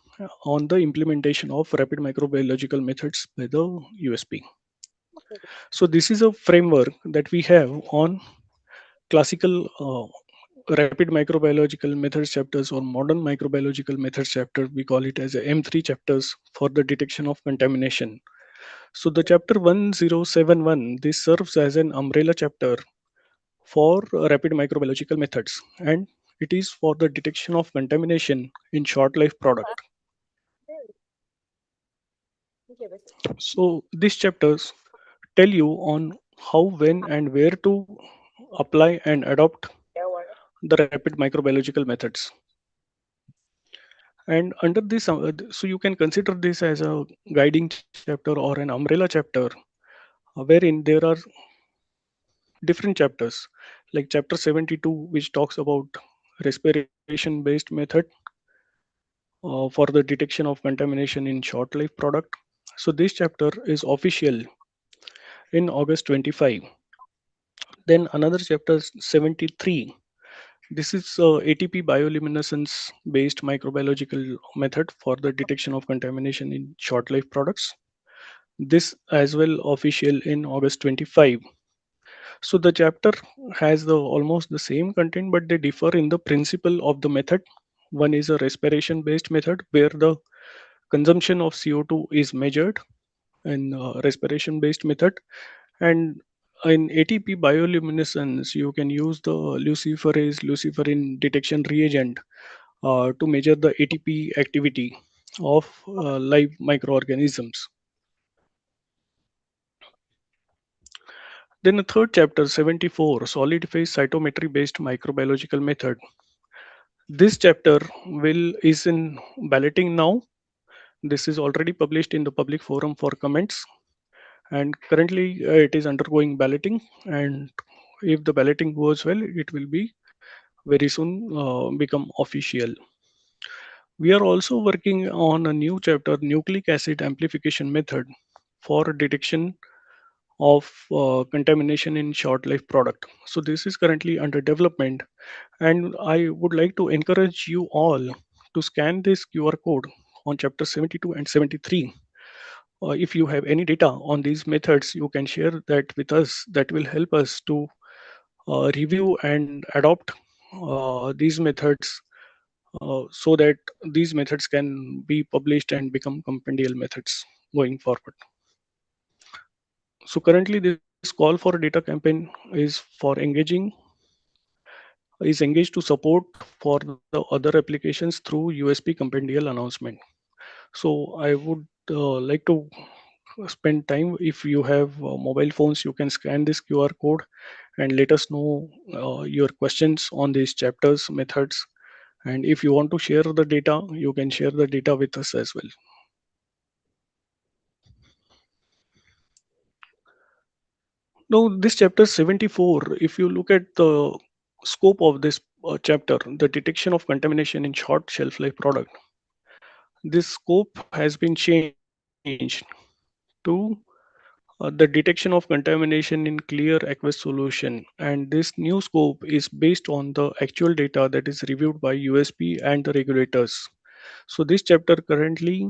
on the implementation of rapid microbiological methods by the USP. So this is a framework that we have on classical rapid microbiological methods chapters or modern microbiological methods chapter. We call it as a M3 chapters for the detection of contamination. So the chapter 1071, this serves as an umbrella chapter for rapid microbiological methods, and it is for the detection of contamination in short life product. So these chapters tell you on how, when, and where to apply and adopt the rapid microbiological methods. And under this, so you can consider this as a guiding chapter or an umbrella chapter, wherein there are different chapters, like chapter 72, which talks about respiration based method for the detection of contamination in short life product. So this chapter is official in August 25. Then another chapter 73. This is ATP bioluminescence based microbiological method for the detection of contamination in short life products. This as well official in August 25. So the chapter has the almost the same content, but they differ in the principle of the method. One is a respiration based method where the consumption of CO2 is measured in respiration based method, and in ATP bioluminescence you can use the luciferin detection reagent to measure the ATP activity of live microorganisms. Then the third chapter 74, solid phase cytometry based microbiological method. This chapter will is in balloting now. This is already published in the public forum for comments, and currently it is undergoing balloting, and if the balloting goes well, it will be very soon become official. We are also working on a new chapter, nucleic acid amplification method for detection of contamination in short life product. So this is currently under development, and I would like to encourage you all to scan this QR code on chapter 72 and 73. If you have any data on these methods, you can share that with us. That will help us to review and adopt these methods, so that these methods can be published and become compendial methods going forward. So currently this call for data campaign is for engaged to support for the other applications through USP compendial announcement. So I would like to spend time. If you have mobile phones, you can scan this QR code and let us know your questions on these chapters, methods. And if you want to share the data, you can share the data with us as well. Now, this chapter 74, if you look at the scope of this chapter, the detection of contamination in short shelf life product, this scope has been changed to the detection of contamination in clear aqueous solution. And this new scope is based on the actual data that is reviewed by USP and the regulators. So this chapter currently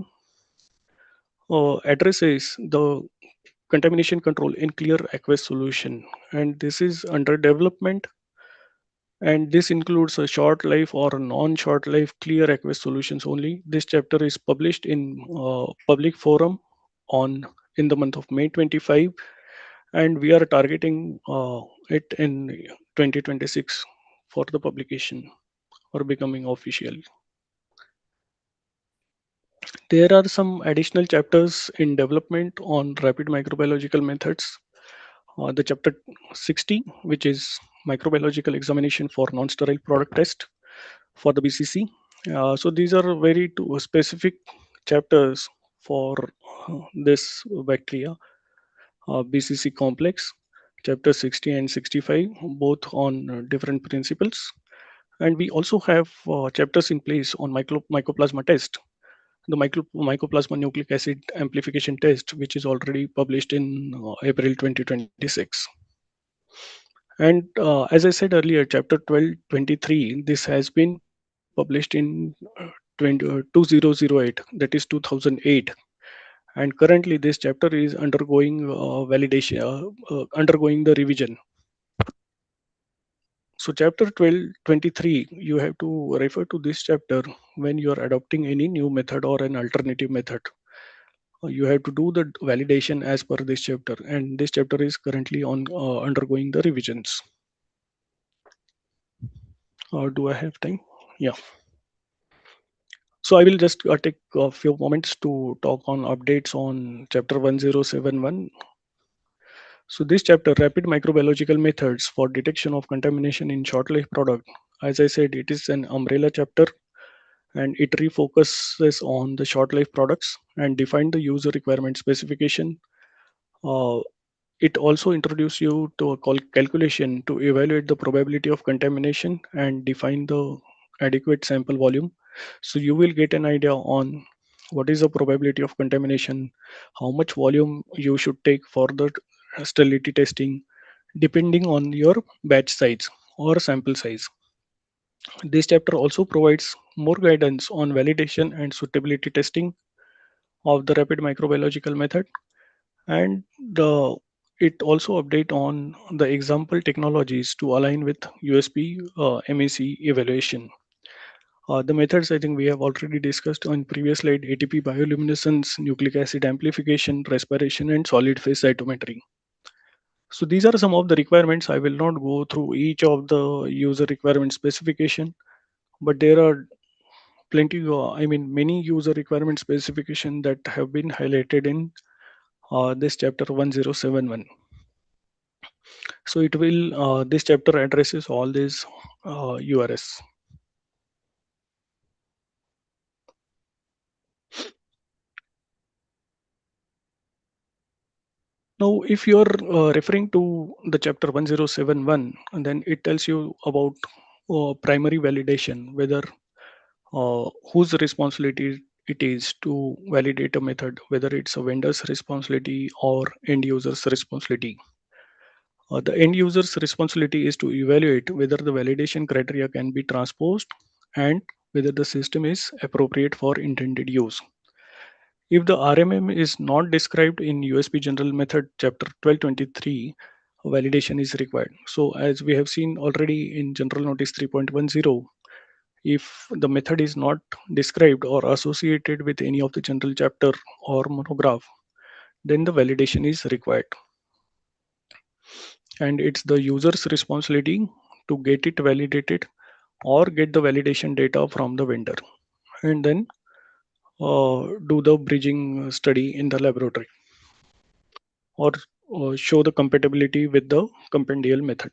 addresses the contamination control in clear aqueous solution, and this is under development, and this includes a short life or a non-short life clear aqueous solutions only. This chapter is published in public forum on in the month of May 25, and we are targeting it in 2026 for the publication or becoming official. There are some additional chapters in development on rapid microbiological methods. The chapter 60, which is microbiological examination for non-sterile product test for the BCC. So these are very two specific chapters for this bacteria, BCC complex. Chapter 60 and 65, both on different principles. And we also have chapters in place on mycoplasma test, the mycoplasma nucleic acid amplification test, which is already published in April 2026. And as I said earlier, chapter 1223, this has been published in 2008, that is 2008. And currently, this chapter is undergoing validation, undergoing the revision. So, chapter 1223, you have to refer to this chapter when you are adopting any new method or an alternative method. You have to do the validation as per this chapter, and this chapter is currently on undergoing the revisions. Do I have time? Yeah. So I will just take a few moments to talk on updates on chapter 1071. So this chapter, rapid microbiological methods for detection of contamination in short life product. As I said, it is an umbrella chapter, and it refocuses on the short life products and define the user requirement specification. Uh, it also introduces you to a calculation to evaluate the probability of contamination and define the adequate sample volume. So you will get an idea on what is the probability of contamination, how much volume you should take for the sterility testing, depending on your batch size or sample size. This chapter also provides more guidance on validation and suitability testing of the rapid microbiological method, and it also update on the example technologies to align with USP MAC evaluation. The methods I think we have already discussed on previous slide: ATP bioluminescence, nucleic acid amplification, respiration, and solid phase cytometry. So these are some of the requirements. I will not go through each of the user requirement specification, but there are plenty, many user requirement specification that have been highlighted in this chapter 1071. So it will, this chapter addresses all these URS. Now, if you are referring to the chapter 1071, then it tells you about primary validation, whether whose responsibility it is to validate a method, whether it's a vendor's responsibility or end user's responsibility. The end user's responsibility is to evaluate whether the validation criteria can be transposed and whether the system is appropriate for intended use. If the RMM is not described in USP General Method Chapter 1223, validation is required. So as we have seen already in General Notice 3.10, if the method is not described or associated with any of the general chapter or monograph, then the validation is required. And it's the user's responsibility to get it validated or get the validation data from the vendor and then do the bridging study in the laboratory or show the compatibility with the compendial method.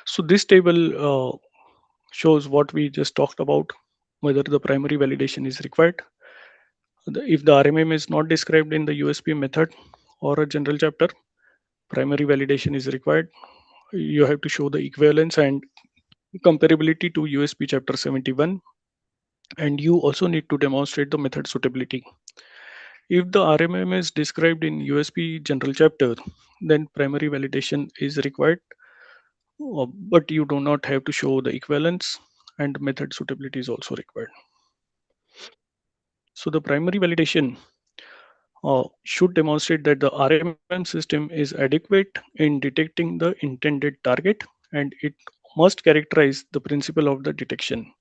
So this table shows what we just talked about, whether the primary validation is required. If the RMM is not described in the USP method or a general chapter, primary validation is required. You have to show the equivalence and comparability to USP chapter 71, and you also need to demonstrate the method suitability. If the RMM is described in USP general chapter, then primary validation is required, but you do not have to show the equivalence, and method suitability is also required. So the primary validation should demonstrate that the RMM system is adequate in detecting the intended target, and it must characterize the principle of the detection.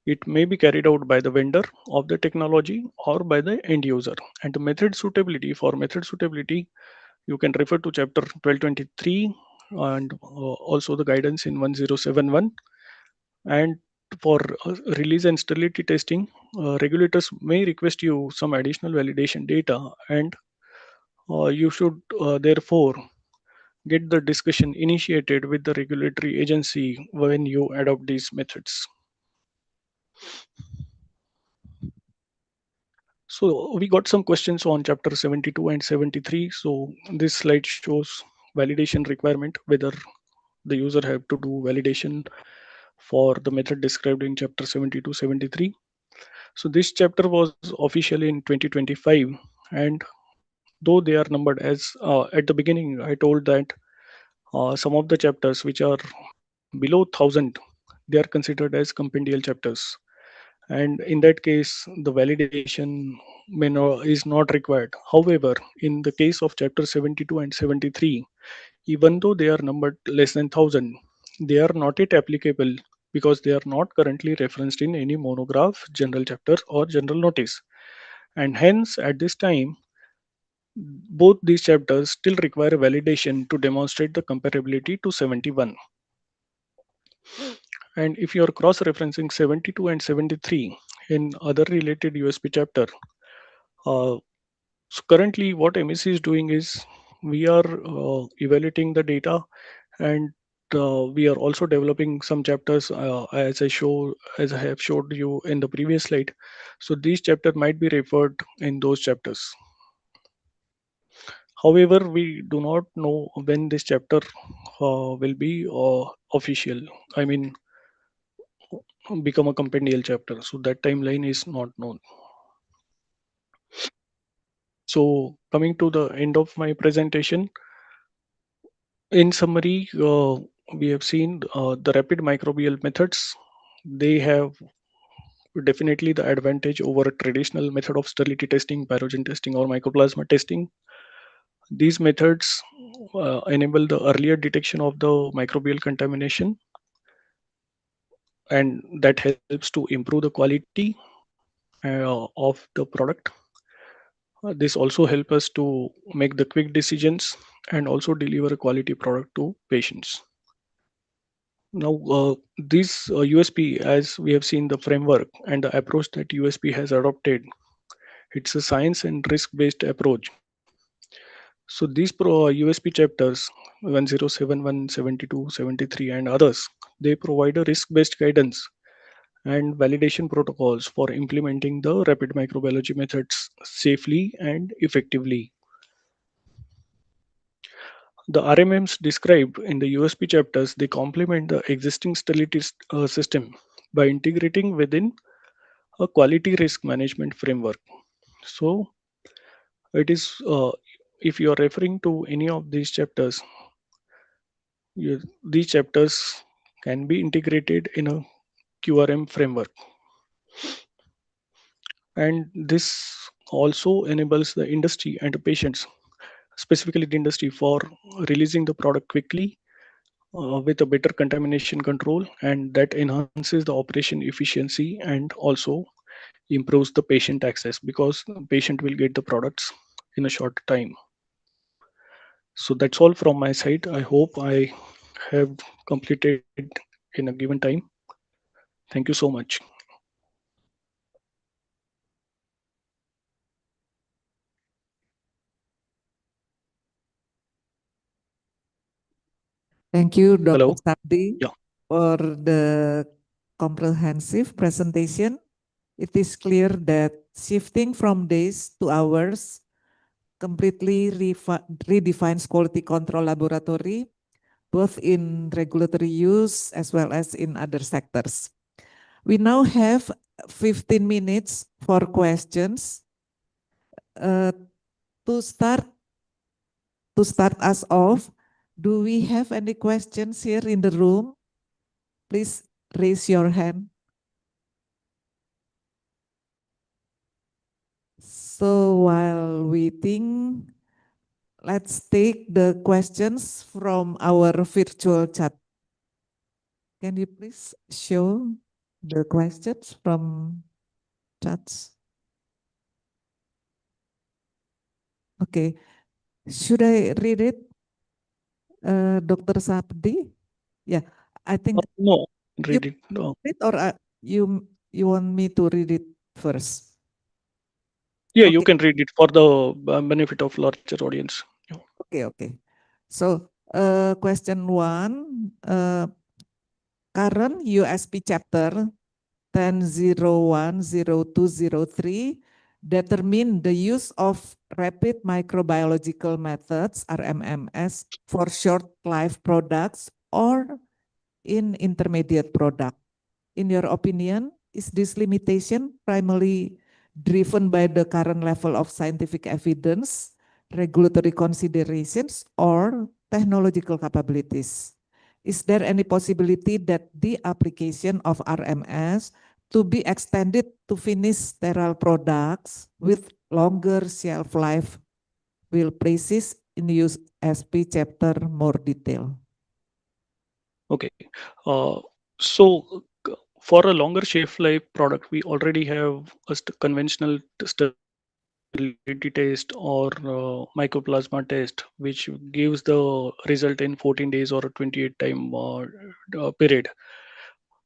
It may be carried out by the vendor of the technology or by the end user. And the method suitability, for method suitability, you can refer to chapter 1223 and also the guidance in 1071. And for release and sterility testing, regulators may request you some additional validation data, and you should therefore get the discussion initiated with the regulatory agency when you adopt these methods. So we got some questions on chapter 72 and 73. So this slide shows validation requirement, whether the user have to do validation for the method described in chapter 72, 73. So this chapter was officially in 2025, and though they are numbered as at the beginning, I told that some of the chapters which are below 1000, they are considered as compendial chapters, and in that case the validation is not required. However, in the case of chapter 72 and 73, even though they are numbered less than 1000, they are not yet applicable because they are not currently referenced in any monograph, general chapter, or general notice. And hence, at this time, both these chapters still require validation to demonstrate the comparability to 71. And if you are cross referencing 72 and 73 in other related USP chapter, so currently what MEC is doing is we are evaluating the data, and we are also developing some chapters as I have showed you in the previous slide. So these chapters might be referred in those chapters. However, we do not know when this chapter will be official. I mean, become a compendial chapter. So that timeline is not known. So coming to the end of my presentation, in summary, we have seen the rapid microbial methods. They have definitely the advantage over a traditional method of sterility testing, pyrogen testing, or mycoplasma testing. These methods enable the earlier detection of the microbial contamination, and that helps to improve the quality of the product. This also helps us to make the quick decisions and also deliver a quality product to patients. Now, this USP, as we have seen the framework and the approach that USP has adopted, it's a science and risk-based approach. So these USP chapters 1071, 72, 73, and others, they provide a risk-based guidance and validation protocols for implementing the rapid microbiology methods safely and effectively. The RMMs described in the USP chapters, they complement the existing sterility system by integrating within a quality risk management framework. So it is, if you are referring to any of these chapters, these chapters can be integrated in a QRM framework. And this also enables the industry and the patients, specifically the industry, for releasing the product quickly with a better contamination control, and that enhances the operation efficiency and also improves the patient access because the patient will get the products in a short time. So that's all from my side. I hope I have completed in a given time. Thank you so much.
Thank you,
Hello.
Dr. Sabdi,
Yeah.
for the comprehensive presentation. it is clear that shifting from days to hours completely redefines quality control laboratory, both in regulatory use as well as in other sectors. We now have 15 minutes for questions. Uh, to start us off, do we have any questions here in the room? Please raise your hand. So while waiting, let's take the questions from our virtual chat. Can you please show the questions from chats? Okay, should I read it, Dr. Sapdi? Yeah, I think
No,
you
read it. No.
read or you want me to read it first?
Yeah, you
Okay,
can read it for the benefit of larger audience. Yeah.
okay. So, question one, current USP chapter 10.01.02.03 determine the use of rapid microbiological methods RMMS for short life products or in intermediate product. In your opinion, is this limitation primarily driven by the current level of scientific evidence, regulatory considerations, or technological capabilities? Is there any possibility that the application of RMS to be extended to finished sterile products with longer shelf life will places in USP chapter more detail?
Okay. So for a longer shelf life product, we already have a conventional sterility test or mycoplasma test, which gives the result in 14 days or a 28 time period.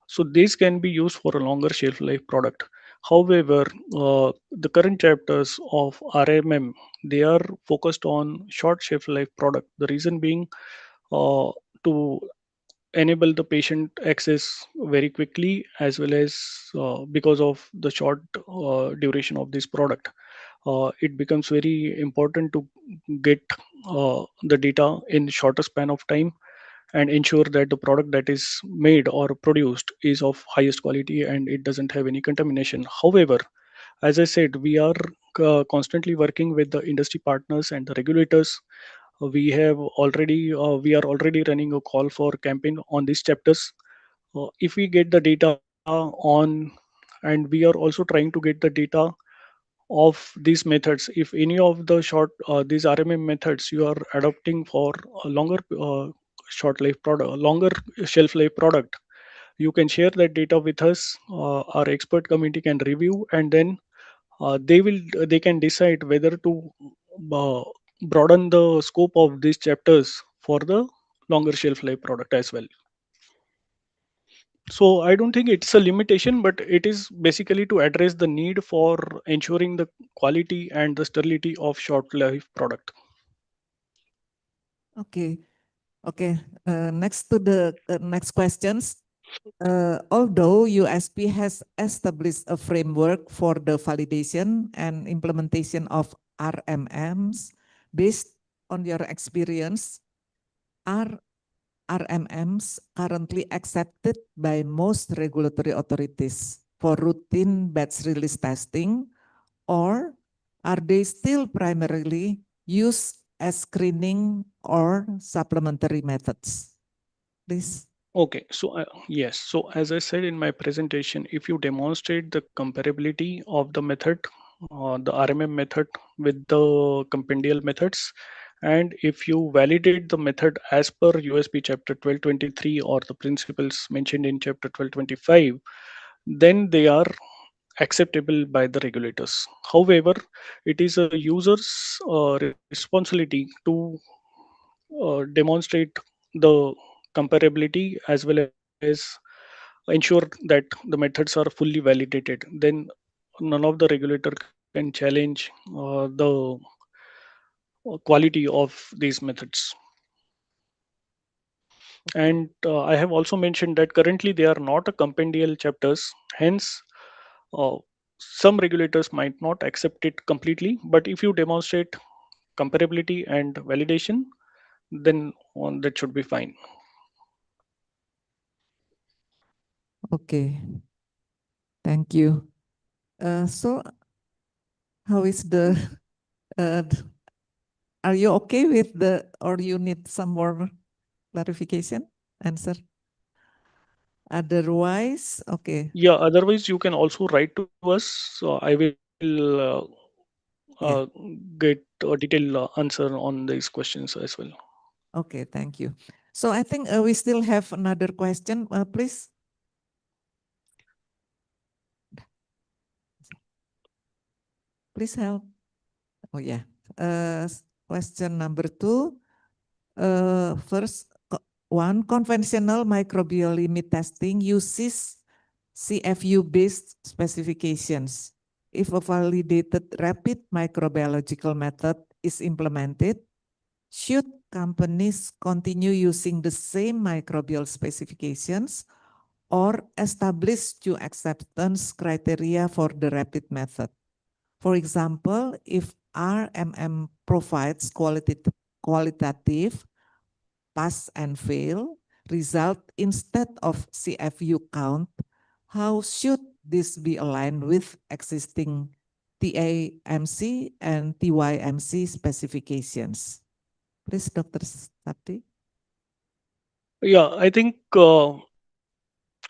So these can be used for a longer shelf life product. However, the current chapters of RMM, they are focused on short shelf life product. The reason being to enable the patient access very quickly, as well as because of the short duration of this product, it becomes very important to get the data in shorter span of time and ensure that the product that is made or produced is of highest quality and it doesn't have any contamination. However, as I said, we are constantly working with the industry partners and the regulators. We are already running a call for campaign on these chapters. If we get the data on, and we are also trying to get the data of these methods, if any of the these RMM methods you are adopting for a longer short life product, a longer shelf life product, you can share that data with us. Our expert committee can review, and then they can decide whether to uh, broaden the scope of these chapters for the longer shelf life product as well. So I don't think it's a limitation, but it is basically to address the need for ensuring the quality and the sterility of short life product.
Okay. Next to the next questions. Although USP has established a framework for the validation and implementation of RMMs, based on your experience, are RMMs currently accepted by most regulatory authorities for routine batch release testing, or are they still primarily used as screening or supplementary methods? Please.
Okay, so yes, so as I said in my presentation, if you demonstrate the comparability of the method, the RMM method with the compendial methods, and if you validate the method as per USP chapter 1223 or the principles mentioned in chapter 1225, then they are acceptable by the regulators. However, it is a user's responsibility to demonstrate the comparability as well as ensure that the methods are fully validated. Then none of the regulator can challenge the quality of these methods. And I have also mentioned that currently they are not a compendial chapters. Hence, some regulators might not accept it completely, but if you demonstrate comparability and validation, then that should be fine.
Okay, thank you. So how is the, uh, are you okay with the, or you need some more clarification, answer? Otherwise, okay,
Yeah, otherwise you can also write to us. So I will
yeah,
get a detailed answer on these questions as well.
okay, thank you. So I think we still have another question, please. Please help. Oh yeah, question number 2. First, one, conventional microbial limit testing uses CFU-based specifications. If a validated rapid microbiological method is implemented, should companies continue using the same microbial specifications or establish new acceptance criteria for the rapid method? For example, if RMM provides qualitative pass and fail result instead of CFU count, how should this be aligned with existing TAMC and TYMC specifications? Please, Dr. Sakti.
Yeah, I think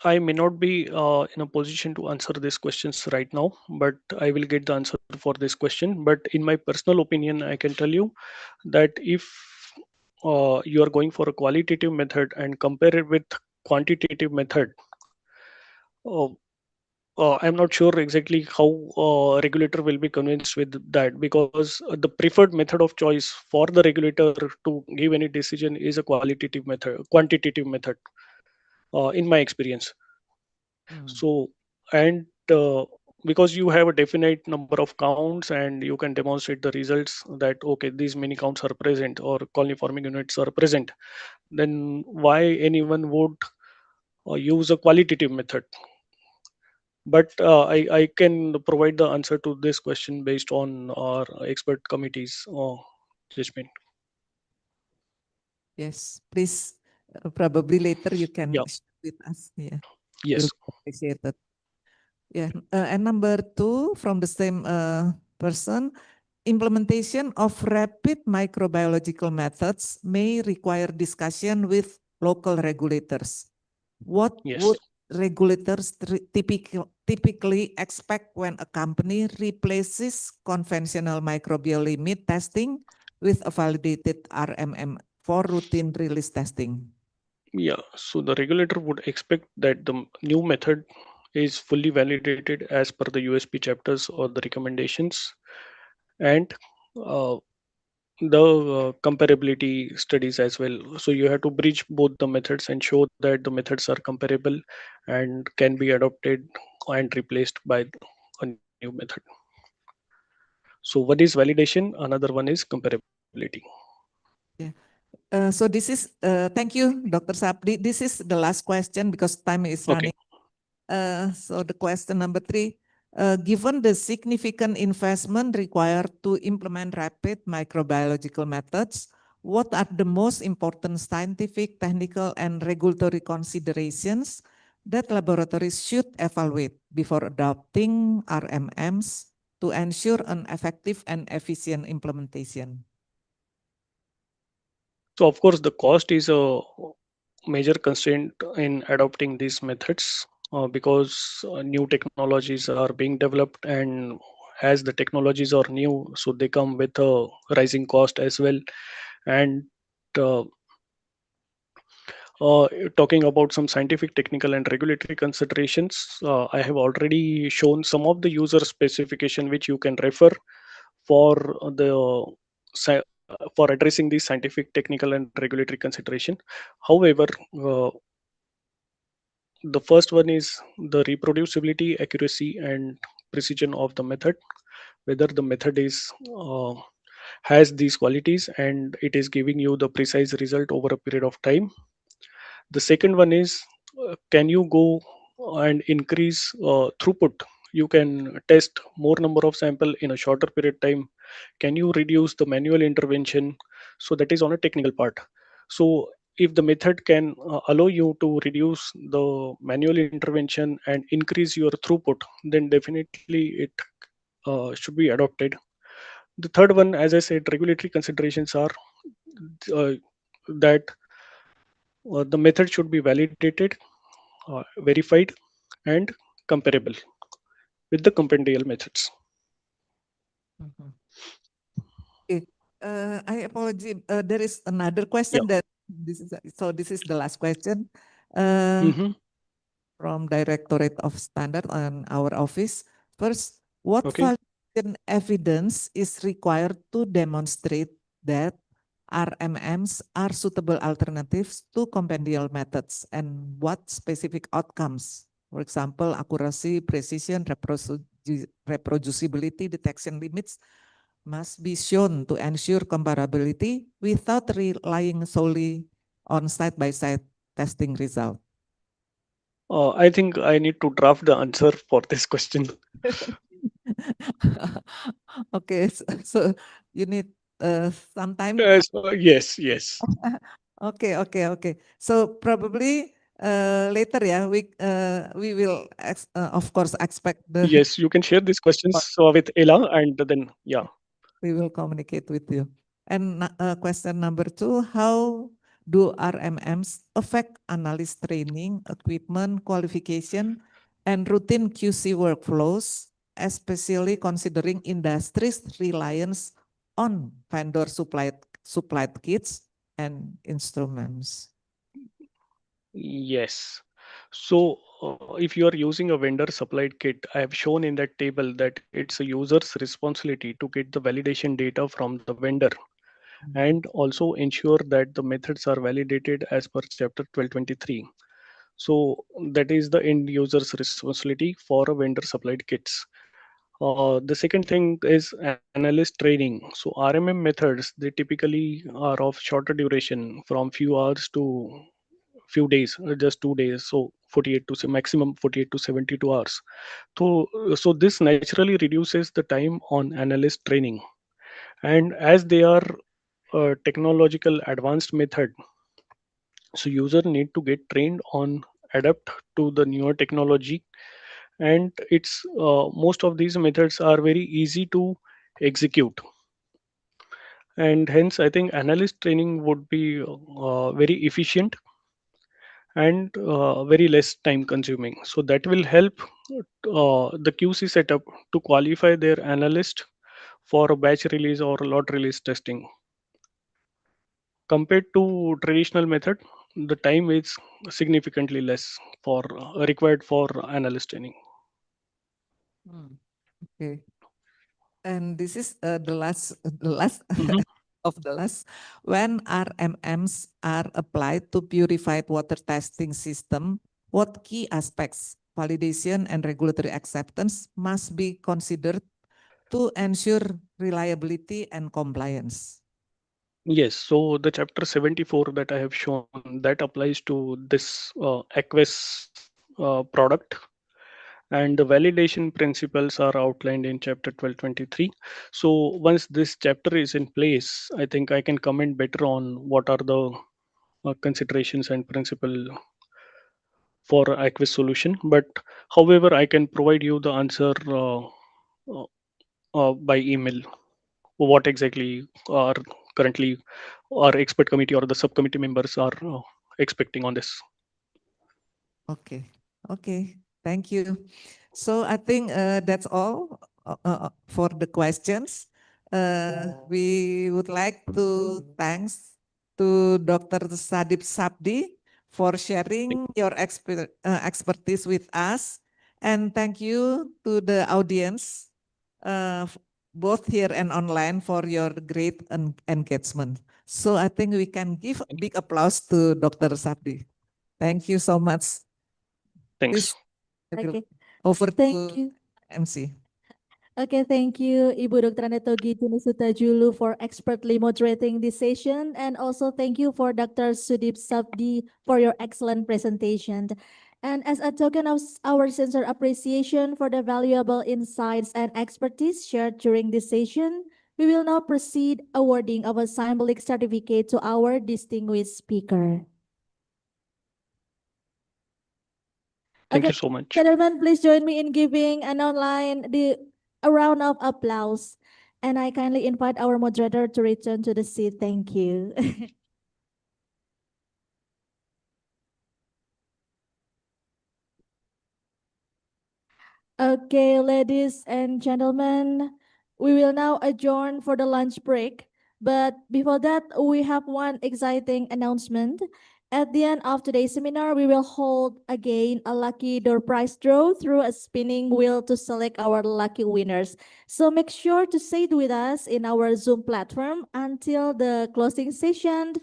I may not be in a position to answer these questions right now, but I will get the answer for this question. But in my personal opinion, I can tell you that if you are going for a qualitative method and compare it with quantitative method, uh, I'm not sure exactly how regulator will be convinced with that, because the preferred method of choice for the regulator to give any decision is a quantitative method, in my experience.
Mm.
So, and because you have a definite number of counts and you can demonstrate the results that okay, these many counts are present or colony forming units are present, then why anyone would use a qualitative method? But I can provide the answer to this question based on our expert committee's judgment.
Yes, please. Probably later you can
Yeah.
share with us. Yeah, will
Yes.
be appreciated. Yeah, and number 2 from the same person, implementation of rapid microbiological methods may require discussion with local regulators. What
Yes.
would regulators typically expect when a company replaces conventional microbial limit testing with a validated RMM for routine release testing?
Yeah. So the regulator would expect that the new method is fully validated as per the USP chapters or the recommendations, and uh, the comparability studies as well. So you have to bridge both the methods and show that the methods are comparable and can be adopted and replaced by a new method. So one is validation, another one is comparability.
Yeah. So this is, thank you, Dr. Sapdi. This is the last question because time is
Okay.
running. So the question number 3, given the significant investment required to implement rapid microbiological methods, what are the most important scientific, technical, and regulatory considerations that laboratories should evaluate before adopting RMMs to ensure an effective and efficient implementation?
So of course the cost is a major constraint in adopting these methods, because new technologies are being developed, and as the technologies are new, so they come with a rising cost as well. And uh, uh, talking about some scientific, technical, and regulatory considerations, I have already shown some of the user specification which you can refer for the for addressing these scientific, technical, and regulatory consideration. However, uh, the first one is the reproducibility, accuracy, and precision of the method. Whether the method is has these qualities and it is giving you the precise result over a period of time. The second one is, can you go and increase throughput you can test more number of sample in a shorter period time. Can you reduce the manual intervention? So that is on a technical part. So if the method can allow you to reduce the manual intervention and increase your throughput, then definitely it should be adopted. The third one, as I said, regulatory considerations are uh, that the method should be validated, verified, and comparable with the compendial methods.
Mhm. Okay. I apologize. There is another
Yeah.
question that this is the last question. Uh,
Hmm.
from Directorate of Standard and our office. First, what
Okay.
validation evidence is required to demonstrate that RMMs are suitable alternatives to compendial methods, and what specific outcomes? For example, accuracy, precision, reproducibility, detection limits must be shown to ensure comparability without relying solely on side-by-side testing result.
I think I need to draft the answer for this question.
Okay, so you need some time.
Yes, yes.
Okay. So probably later, yeah, we will of course expect the
Yes, you can share these questions with Ella, and then yeah.
we will communicate with you. And question number 2, how do RMMs affect analyst training, equipment, qualification, and routine QC workflows, especially considering industry's reliance on vendor supplied kits and instruments?
Yes. So if you are using a vendor supplied kit, I have shown in that table that it's a user's responsibility to get the validation data from the vendor and also ensure that the methods are validated as per chapter 1223. So that is the end user's responsibility for a vendor supplied kits. The second thing is analyst training. So RMM methods, they typically are of shorter duration from few hours to few days, just 2 days. So 48 to maximum 48 to 72 hours. So this naturally reduces the time on analyst training. And as they are technological advanced method, so user need to get trained on adapt to the newer technology, and it's most of these methods are very easy to execute, and hence I think analyst training would be very efficient and very less time consuming. So that will help the QC setup to qualify their analyst for a batch release or lot release testing. Compared to traditional method, the time is significantly less for required for analyst training.
Okay. And this is the last
Mhm.
of the last. When RMMs are applied to purified water testing system, what key aspects, validation and regulatory acceptance must be considered to ensure reliability and compliance?
Yes, so the chapter 74 that I have shown that applies to this Aquas product, and the validation principles are outlined in chapter 1223. So once this chapter is in place, I think I can comment better on what are the considerations and principle for Aquis solution. But however, I can provide you the answer uh, by email. What exactly are currently our expert committee or the subcommittee members are expecting on this.
Okay, thank you. So I think that's all for the questions. We would like to thanks to Dr. Sadip Sabdi for sharing your expertise with us. And thank you to the audience, both here and online, for your great engagement. So I think we can give a big applause to Dr. Sabdi. Thank you so much.
Thanks.
Please, I will
Okay,
over
thank
to
you.
MC.
Okay, thank you, Ibu Dr. Anetogi Tunisuta Julu for expertly moderating this session. And also thank you for Dr. Sudip Sabdi for your excellent presentation. And as a token of our sincere appreciation for the valuable insights and expertise shared during this session, we will now proceed awarding of a symbolic certificate to our distinguished speaker.
Thank
Okay,
you so much.
gentlemen, please join me in giving a round of applause. And I kindly invite our moderator to return to the seat. Thank you. Okay, ladies and gentlemen, we will now adjourn for the lunch break. But before that, we have one exciting announcement. At the end of today's seminar, we will hold again a lucky door prize draw through a spinning wheel to select our lucky winners. So make sure to stay with us in our Zoom platform until the closing session.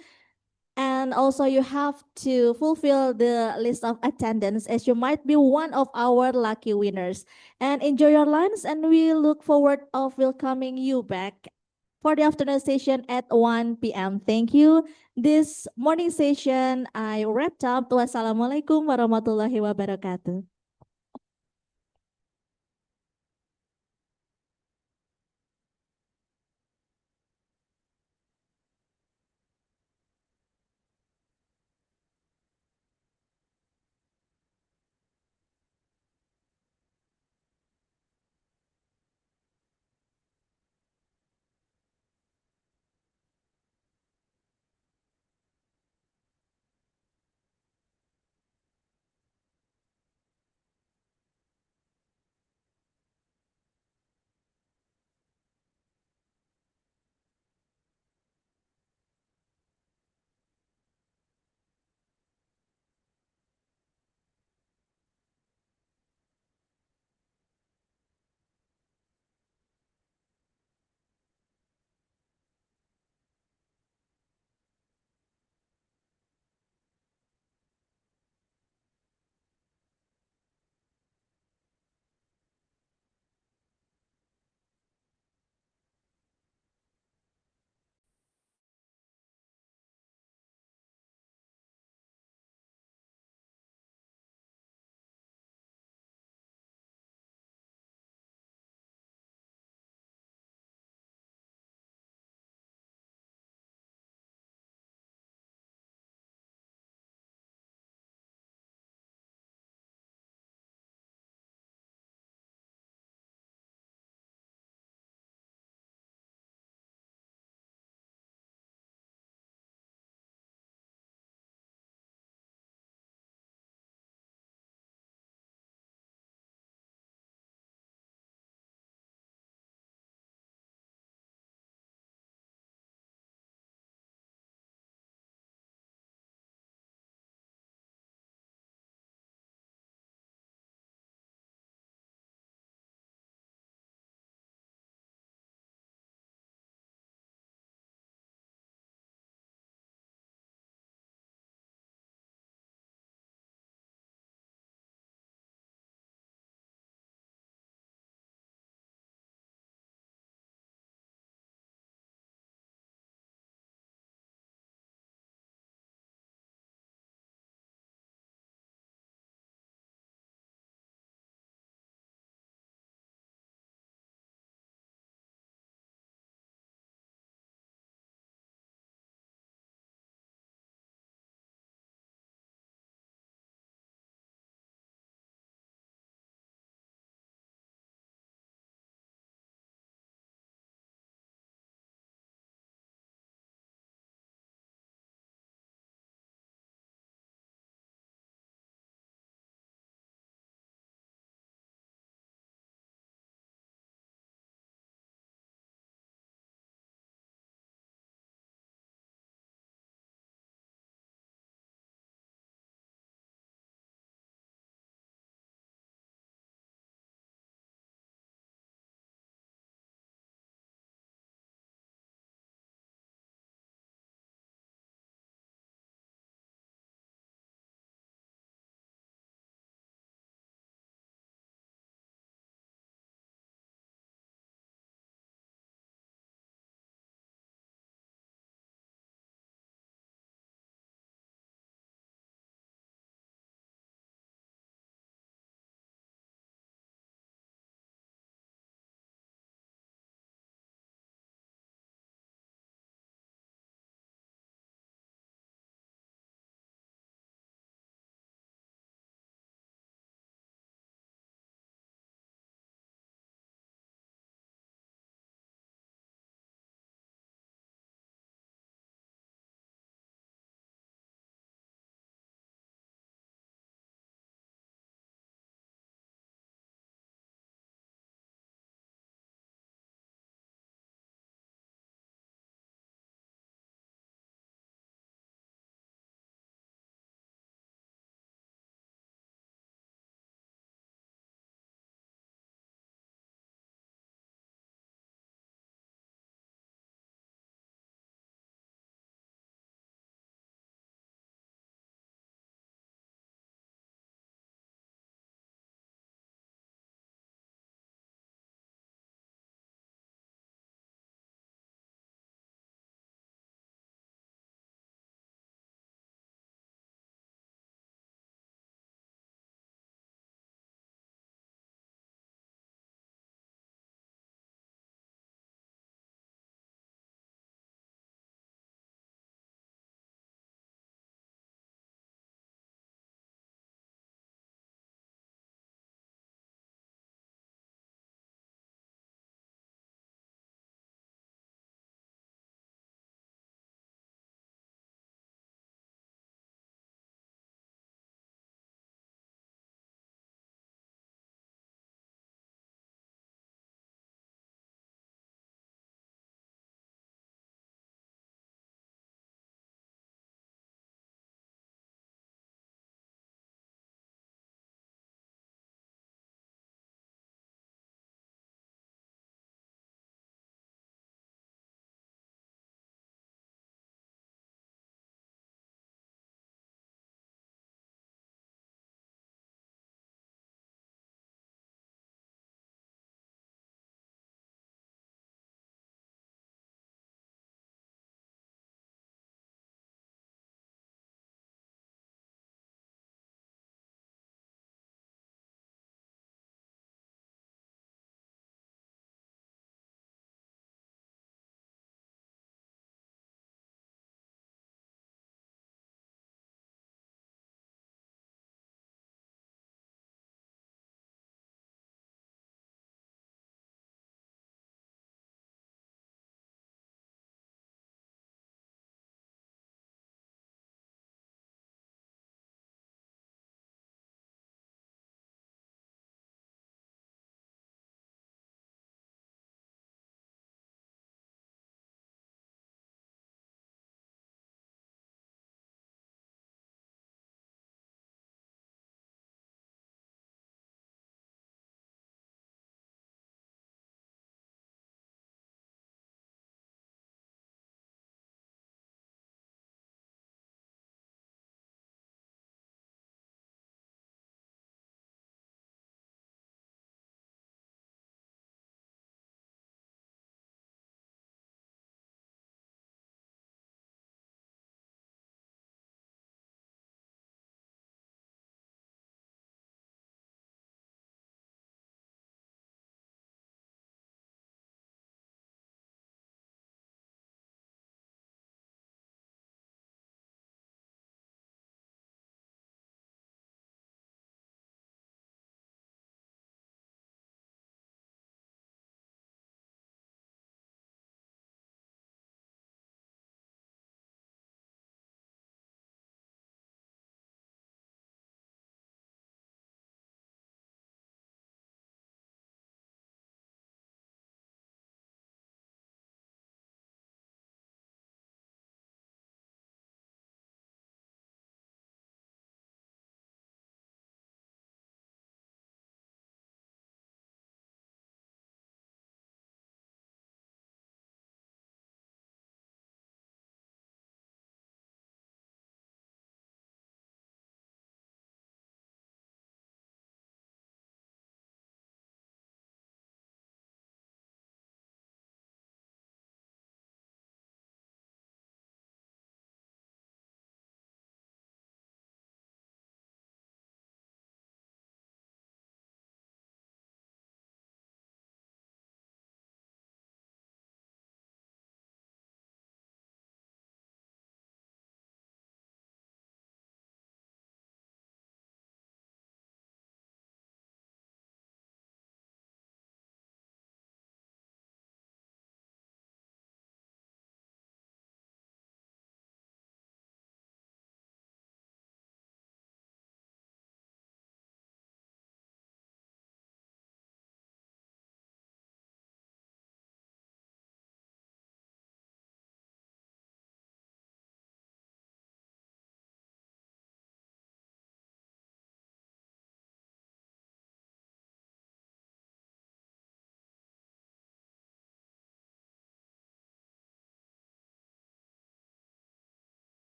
And also you have to fulfill the list of attendance as you might be one of our lucky winners. And enjoy your lunch and we look forward of welcoming you back for the afternoon session at 1 p.m. Thank you. This morning session I wrapped up. Wassalamualaikum warahmatullahi wabarakatuh.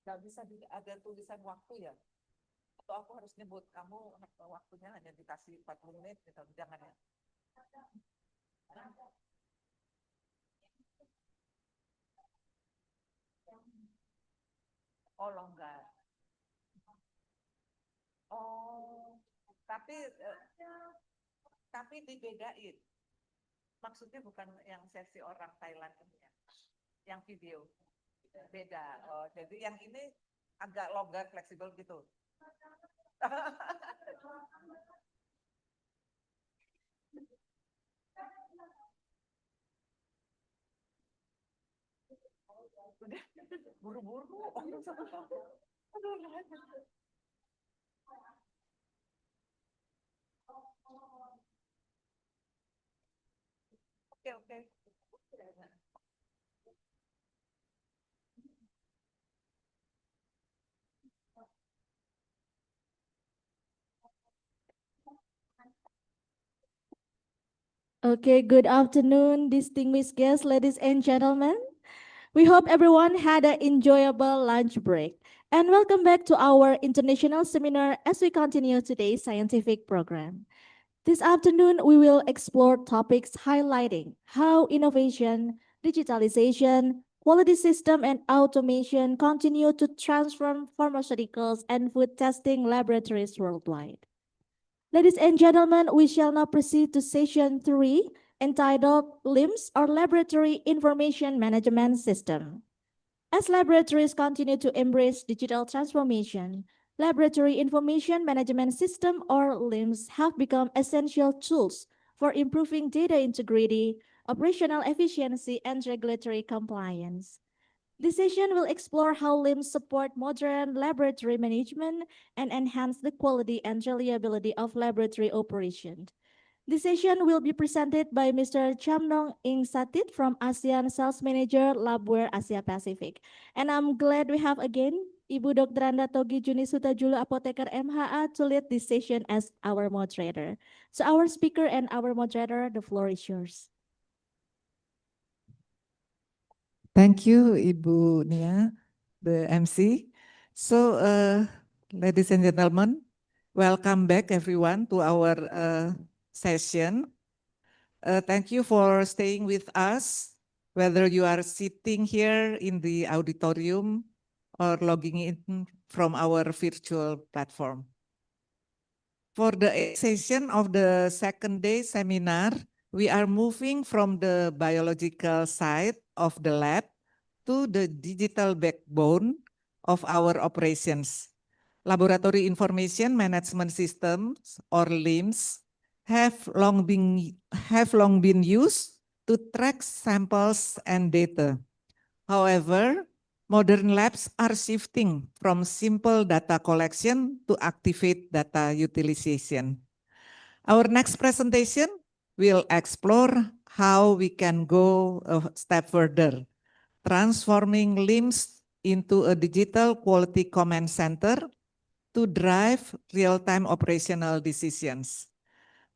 Nggak bisa ada tulisan waktu ya? Atau aku harus nyebut kamu waktunya hanya dikasih 40 menit gitu, jangan ya? Oh, longgar. Oh, tapi dibedain. Maksudnya bukan yang sesi orang Thailand ini ya, yang video. Beda. Oh, jadi yang ini agak longgar, fleksibel gitu. Buru-buru. Oke.
Okay, good afternoon, distinguished guests, ladies and gentlemen. We hope everyone had an enjoyable lunch break. And welcome back to our international seminar as we continue today's scientific program. This afternoon, we will explore topics highlighting how innovation, digitalization, quality system, and automation continue to transform pharmaceuticals and food testing laboratories worldwide. Ladies and gentlemen, we shall now proceed to session 3, entitled LIMS, or Laboratory Information Management System. As laboratories continue to embrace digital transformation, Laboratory Information Management System, or LIMS, have become essential tools for improving data integrity, operational efficiency, and regulatory compliance. This session will explore how LIMS support modern laboratory management and enhance the quality and reliability of laboratory operation. This session will be presented by Mr. Chamnong Ing Satit from ASEAN Sales Manager Labware Asia Pacific. And I'm glad we have again Ibu Dr. Anda Togi Juni Suta Julu Apoteker MHA to lead this session as our moderator. So our speaker and our moderator, the floor is yours.
Thank you, Ibu Nia, the MC. So, ladies and gentlemen, welcome back everyone to our session. Thank you for staying with us, whether you are sitting here in the auditorium or logging in from our virtual platform. For the session of the second day seminar, we are moving from the biological side of the lab to the digital backbone of our operations. Laboratory Information Management Systems, or LIMS, have long been used to track samples and data. However, modern labs are shifting from simple data collection to activate data utilization. Our next presentation will explore how we can go a step further, transforming LIMS into a digital quality command center to drive real-time operational decisions.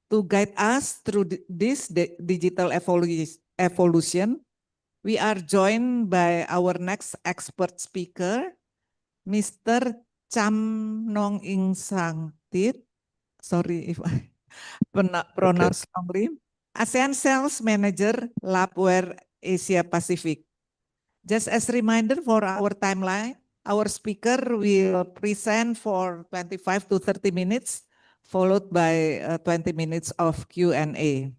To guide us through this digital evolution, we are joined by our next expert speaker, Mr. Chamnong Ing Sangtit. Sorry if I pronounce wrongly. ASEAN Sales Manager, Labware Asia Pacific. Just as a reminder for our timeline, our speaker will present for 25 to 30 minutes, followed by 20 minutes of Q&A.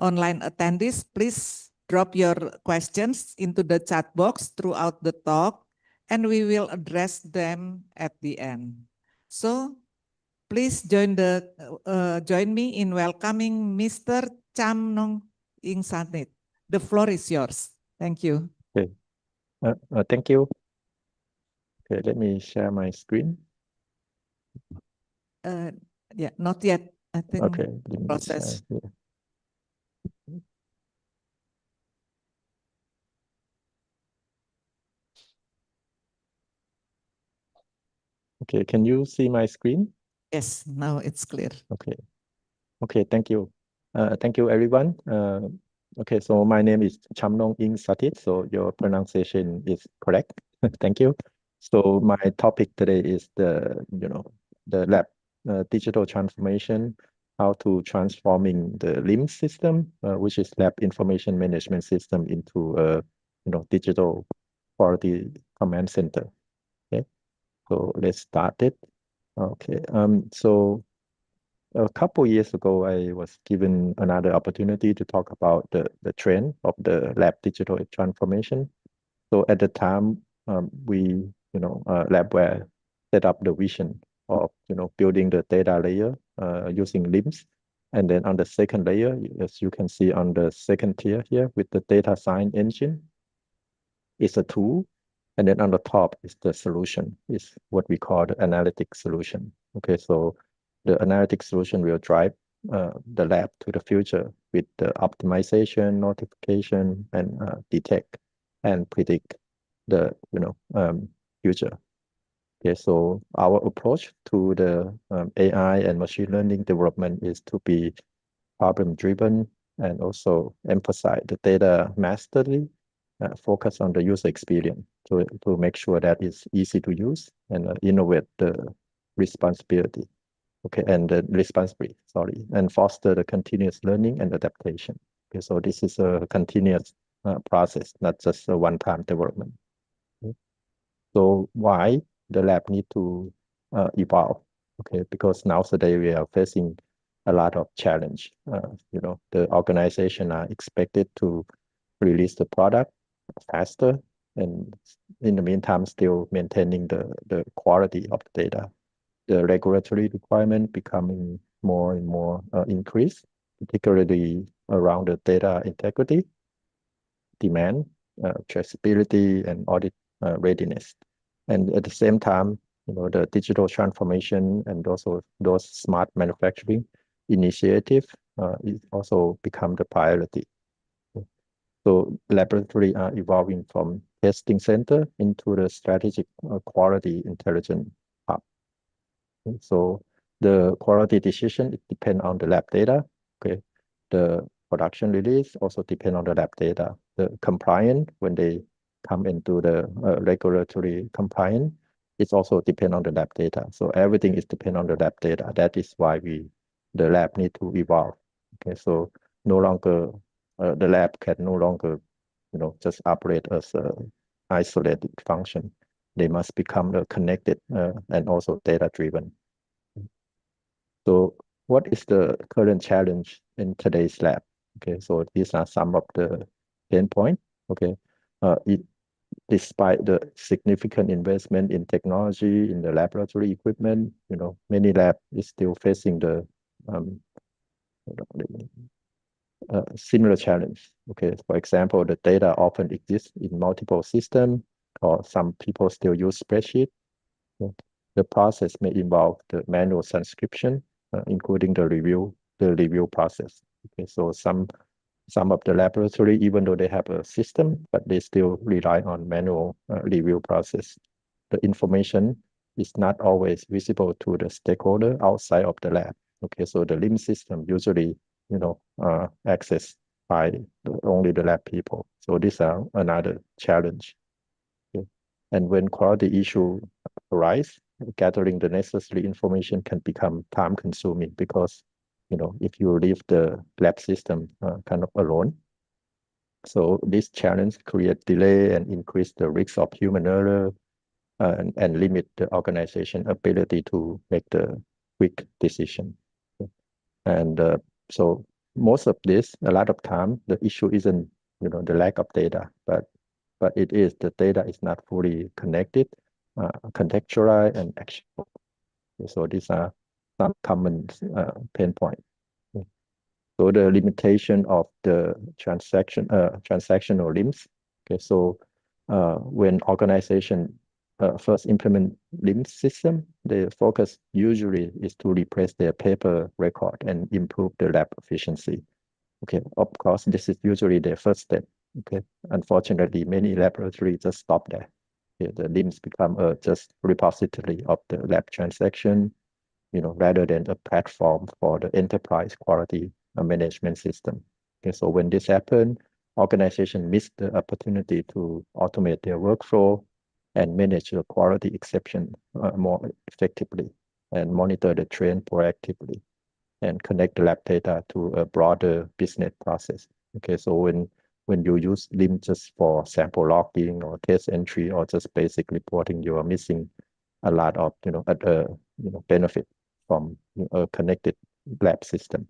Online attendees, please drop your questions into the chat box throughout the talk, and we will address them at the end. So please join me in welcoming Mr. Chamnong Ing Sangtit. The floor is yours. Thank you.
Okay. Thank you. Okay, let me share my screen.
Yeah, not yet. I think
Okay,
process.
Okay, can you see my screen?
Yes, now it's clear.
Okay. Okay, thank you. Thank you, everyone. Okay, so my name is Chamnong Ing Satit, so your pronunciation is correct. Thank you. So my topic today is the lab digital transformation, how to transforming the LIMS system, which is lab information management system, into a digital quality command center. Okay, so let's start it. Okay, so a couple years ago, I was given another opportunity to talk about the trend of the lab digital transformation. So at the time, we, labware set up the vision of, building the data layer using LIMS. And then on the second layer, as you can see on the second tier here with the data science engine, is a tool. And then on the top is the solution, is what we call the analytic solution. Okay, so the analytic solution will drive the lab to the future with the optimization, notification, and detect and predict the future. Okay, so our approach to the AI and machine learning development is to be problem driven and also emphasize the data mastery, focus on the user experience to make sure that it's easy to use and innovate the responsibility. Okay, and the responsibility, sorry, and foster the continuous learning and adaptation. Okay, so this is a continuous process, not just a one-time development. Okay. So why the lab need to evolve? Okay, because nowadays we are facing a lot of challenge. The organization are expected to release the product faster, and in the meantime, still maintaining the quality of the data. The regulatory requirement becoming more and more increased, particularly around the data integrity, demand, traceability, and audit readiness. And at the same time, the digital transformation and also those smart manufacturing initiative is also become the priority. So laboratory are evolving from testing center into the strategic quality intelligence hub. So the quality decision, it depends on the lab data. Okay, the production release also depend on the lab data. The compliant, when they come into the regulatory compliant, it's also depend on the lab data. So everything is depend on the lab data. That is why the lab need to evolve. Okay, so no longer the lab can no longer, just operate as a isolated function. They must become connected and also data driven. So what is the current challenge in today's lab? Okay, so these are some of the pain points. Okay, despite the significant investment in technology, in the laboratory equipment, many labs is still facing the similar challenge. Okay, for example, the data often exists in multiple systems, or some people still use spreadsheet. The process may involve the manual transcription, including the review process. Okay, so some of the laboratory, even though they have a system, but they still rely on manual review process. The information is not always visible to the stakeholder outside of the lab. Okay, so the LIMS system usually, accessed by only the lab people. So these are another challenge. Okay. And when quality issue arise, gathering the necessary information can become time consuming because, if you leave the lab system kind of alone. So this challenge create delay and increase the risk of human error and limit the organization ability to make the quick decision. And so most of this, a lot of time, the issue isn't, the lack of data, but it is the data is not fully connected, contextualized, and actionable. So these are some common pain points. So the limitation of the transactional LIMS. Okay, so when organization first implement LIMS system, the focus usually is to replace their paper record and improve the lab efficiency. Okay, of course, this is usually the first step. Okay, unfortunately, many laboratories just stop there. Okay, the LIMS become just repository of the lab transaction, rather than a platform for the enterprise quality management system. Okay, so when this happens, organization miss the opportunity to automate their workflow and manage the quality exception more effectively and monitor the trend proactively and connect the lab data to a broader business process. Okay, so when you use LIMS just for sample logging or test entry or just basic reporting, you are missing a lot of benefit from a connected lab system.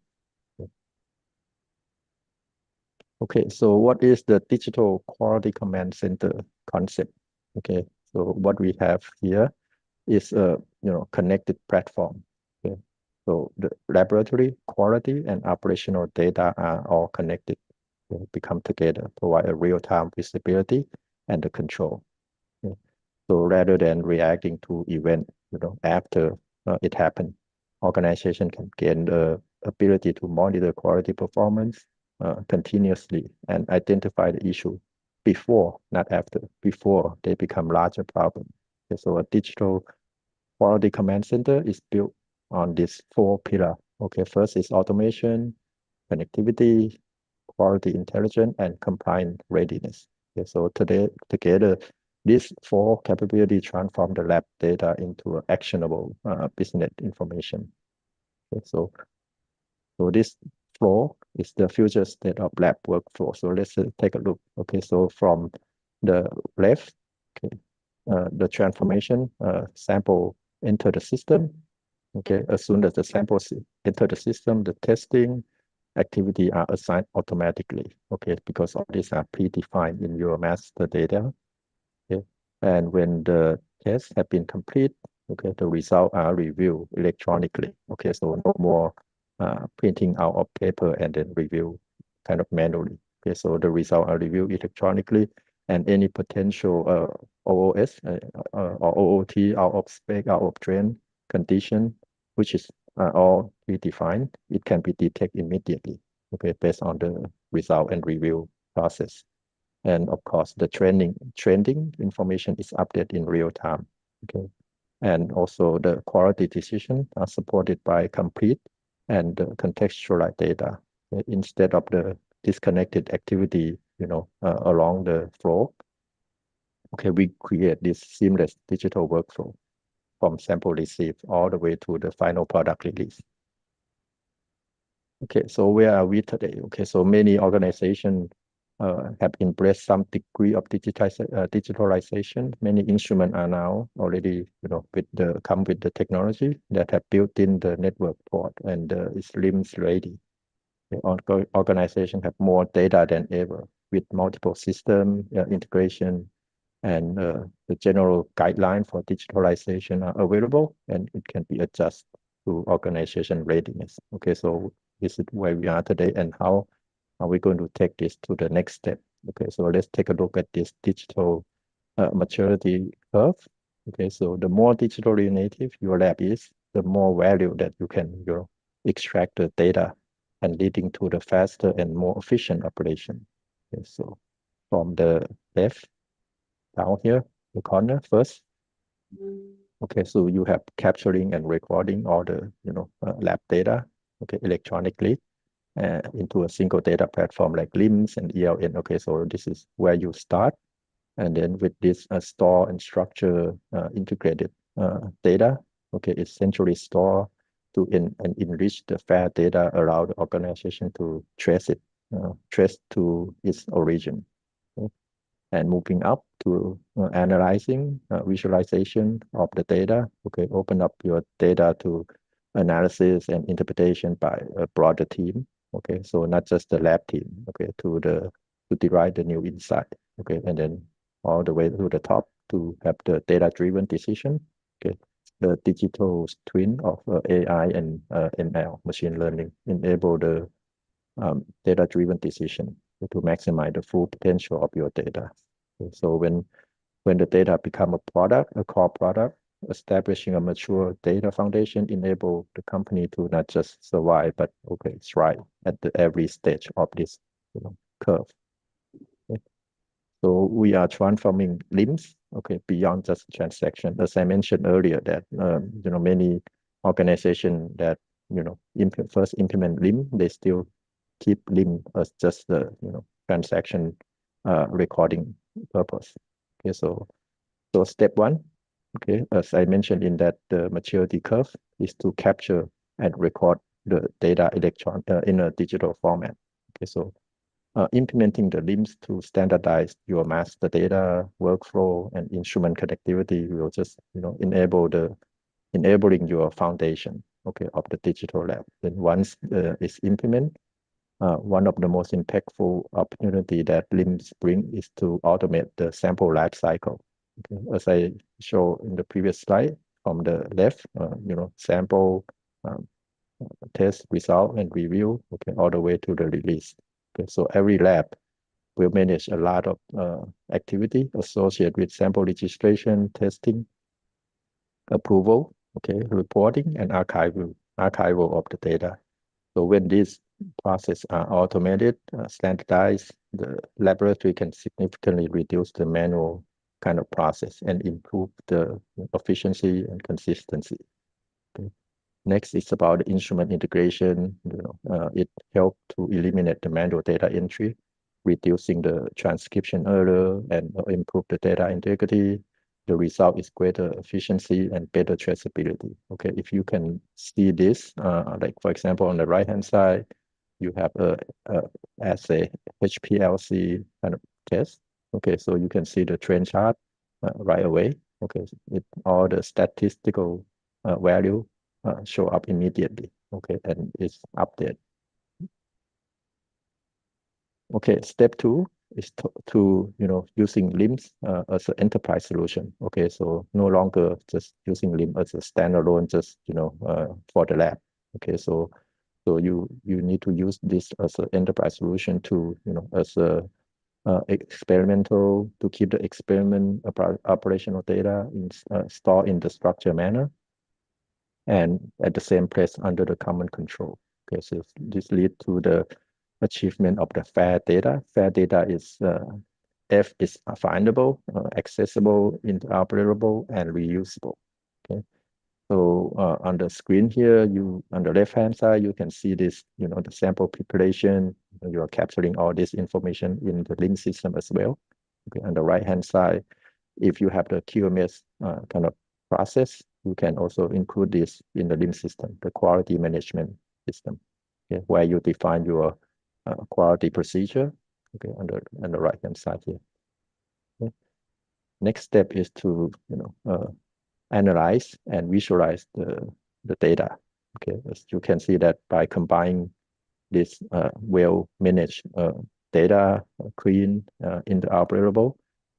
Okay, so what is the digital quality command center concept? Okay, so what we have here is a connected platform. Okay, so the laboratory quality and operational data are all connected. They become together, provide a real-time visibility and the control. Okay. So rather than reacting to event, after it happened, organization can gain the ability to monitor quality performance continuously and identify the issue before, not after, before they become larger problem. Okay, so a digital quality command center is built on these 4 pillars. Okay, first is automation, connectivity, quality intelligence, and compliance readiness. Okay, so together, these 4 capabilities transform the lab data into actionable business information. Okay, so this flow is the future state of lab workflow. So let's take a look. Okay, so from the left, okay, the transformation sample enter the system. Okay, as soon as the samples enter the system, the testing activity are assigned automatically. Okay, because all these are predefined in your master data. Okay, and when the tests have been complete, okay, the results are reviewed electronically. Okay, so no more printing out of paper and then review kind of manually. Okay, so the results are reviewed electronically, and any potential OOS or OOT out of spec, out of trend condition, which is all predefined, it can be detected immediately. Okay, based on the result and review process. And of course, the trending information is updated in real time. Okay, and also the quality decision are supported by complete and contextualized data instead of the disconnected activity, along the flow. Okay, we create this seamless digital workflow from sample receipt all the way to the final product release. Okay, so where are we today? Okay, so many organizations have embraced some degree of digitalization. Many instruments are now already, come with the technology that have built in the network port and is LIMS ready. The organization have more data than ever with multiple system integration, and the general guideline for digitalization are available, and it can be adjusted to organization readiness. Okay, so this is where we are today, and how are we going to take this to the next step? Okay, so let's take a look at this digital maturity curve. Okay, so the more digitally native your lab is, the more value that you can extract the data, and leading to the faster and more efficient operation. Okay, so from the left down here, the corner first. Okay, so you have capturing and recording all the lab data, okay, electronically into a single data platform like LIMS and ELN. Okay, so this is where you start, and then with this store and structure integrated data, okay, it's centrally stored to and enrich the fair data, allow the organization to trace to its origin. Okay. And moving up to analyzing, visualization of the data. Okay, open up your data to analysis and interpretation by a broader team. Okay, so not just the lab team. Okay, to derive the new insight. Okay, and then all the way to the top to have the data-driven decision. Okay, the digital twin of AI and ML, machine learning, enable the data-driven decision to maximize the full potential of your data. Okay, so when the data become a core product, establishing a mature data foundation enable the company to not just survive, but thrive at every stage of this curve. Okay. So we are transforming LIMS, beyond just transaction. As I mentioned earlier, that many organizations that first implement LIMS, they still keep LIM as just the transaction recording purpose. Okay, so step one, okay, as I mentioned in that the maturity curve is to capture and record the data in a digital format. Okay, so implementing the LIMS to standardize your master data workflow and instrument connectivity will just enabling your foundation, okay, of the digital lab. Then once it's implemented, one of the most impactful opportunity that LIMS bring is to automate the sample life cycle. Okay. As I show in the previous slide, from the left, sample, test, result, and review, okay, all the way to the release. Okay, so every lab will manage a lot of activity associated with sample registration, testing, approval, okay, reporting, and archival of the data. So when these processes are automated, standardized, the laboratory can significantly reduce the manual kind of process and improve the efficiency and consistency. Okay. Next is about the instrument integration. It helps to eliminate the manual data entry, reducing the transcription error and improve the data integrity. The result is greater efficiency and better traceability. Okay, if you can see this, like for example, on the right-hand side, you have as a HPLC kind of test. Okay, so you can see the trend chart right away. Okay, all the statistical value show up immediately. Okay, and it's updated. Okay, step two is to using LIMS as an enterprise solution. Okay, so no longer just using LIMS as a standalone, just for the lab. Okay, so you need to use this as an enterprise solution to as a experimental, to keep the experiment operational data stored in the structured manner and at the same place under the common control. Okay, so this leads to the achievement of the FAIR data. FAIR data is F is findable, accessible, interoperable, and reusable. Okay, so on the screen here, on the left-hand side, you can see this, the sample population. You are capturing all this information in the LIMS system as well. Okay, on the right-hand side, if you have the QMS kind of process, you can also include this in the LIMS system, the quality management system, okay, where you define your quality procedure, okay, on the right-hand side here. Okay. Next step is to analyze and visualize the data. Okay, as you can see that by combining this well-managed data, clean, interoperable,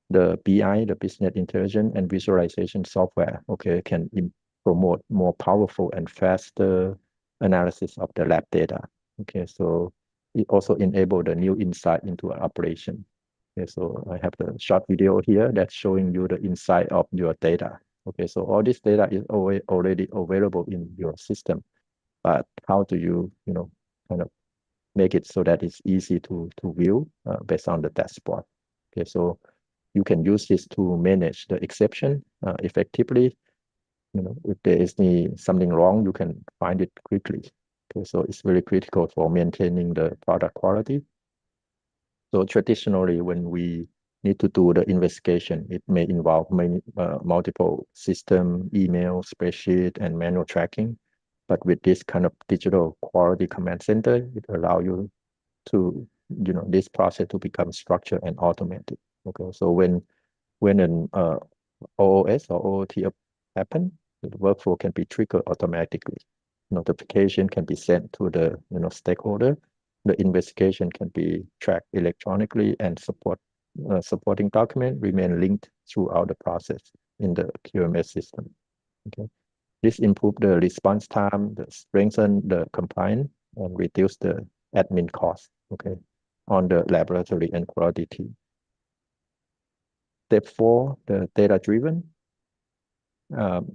the BI, the business intelligence and visualization software, okay, can promote more powerful and faster analysis of the lab data. Okay, so it also enable the new insight into an operation. Okay, so I have the short video here that's showing you the insight of your data. Okay, so all this data is already available in your system, but how do you, kind of make it so that it's easy to view based on the dashboard? Okay, so you can use this to manage the exception effectively. If there is something wrong, you can find it quickly. Okay, so it's very critical for maintaining the product quality. So traditionally, when we need to do the investigation, it may involve multiple system, email, spreadsheet, and manual tracking. But with this kind of digital quality command center, it allows you to, this process to become structured and automated. Okay, so when an OOS or OOT happen, the workflow can be triggered automatically. Notification can be sent to the stakeholder. The investigation can be tracked electronically, and supporting document remain linked throughout the process in the QMS system. Okay, this improve the response time, strengthen the compliance, and reduce the admin cost. Okay, on the laboratory and quality team. Step 4, the data-driven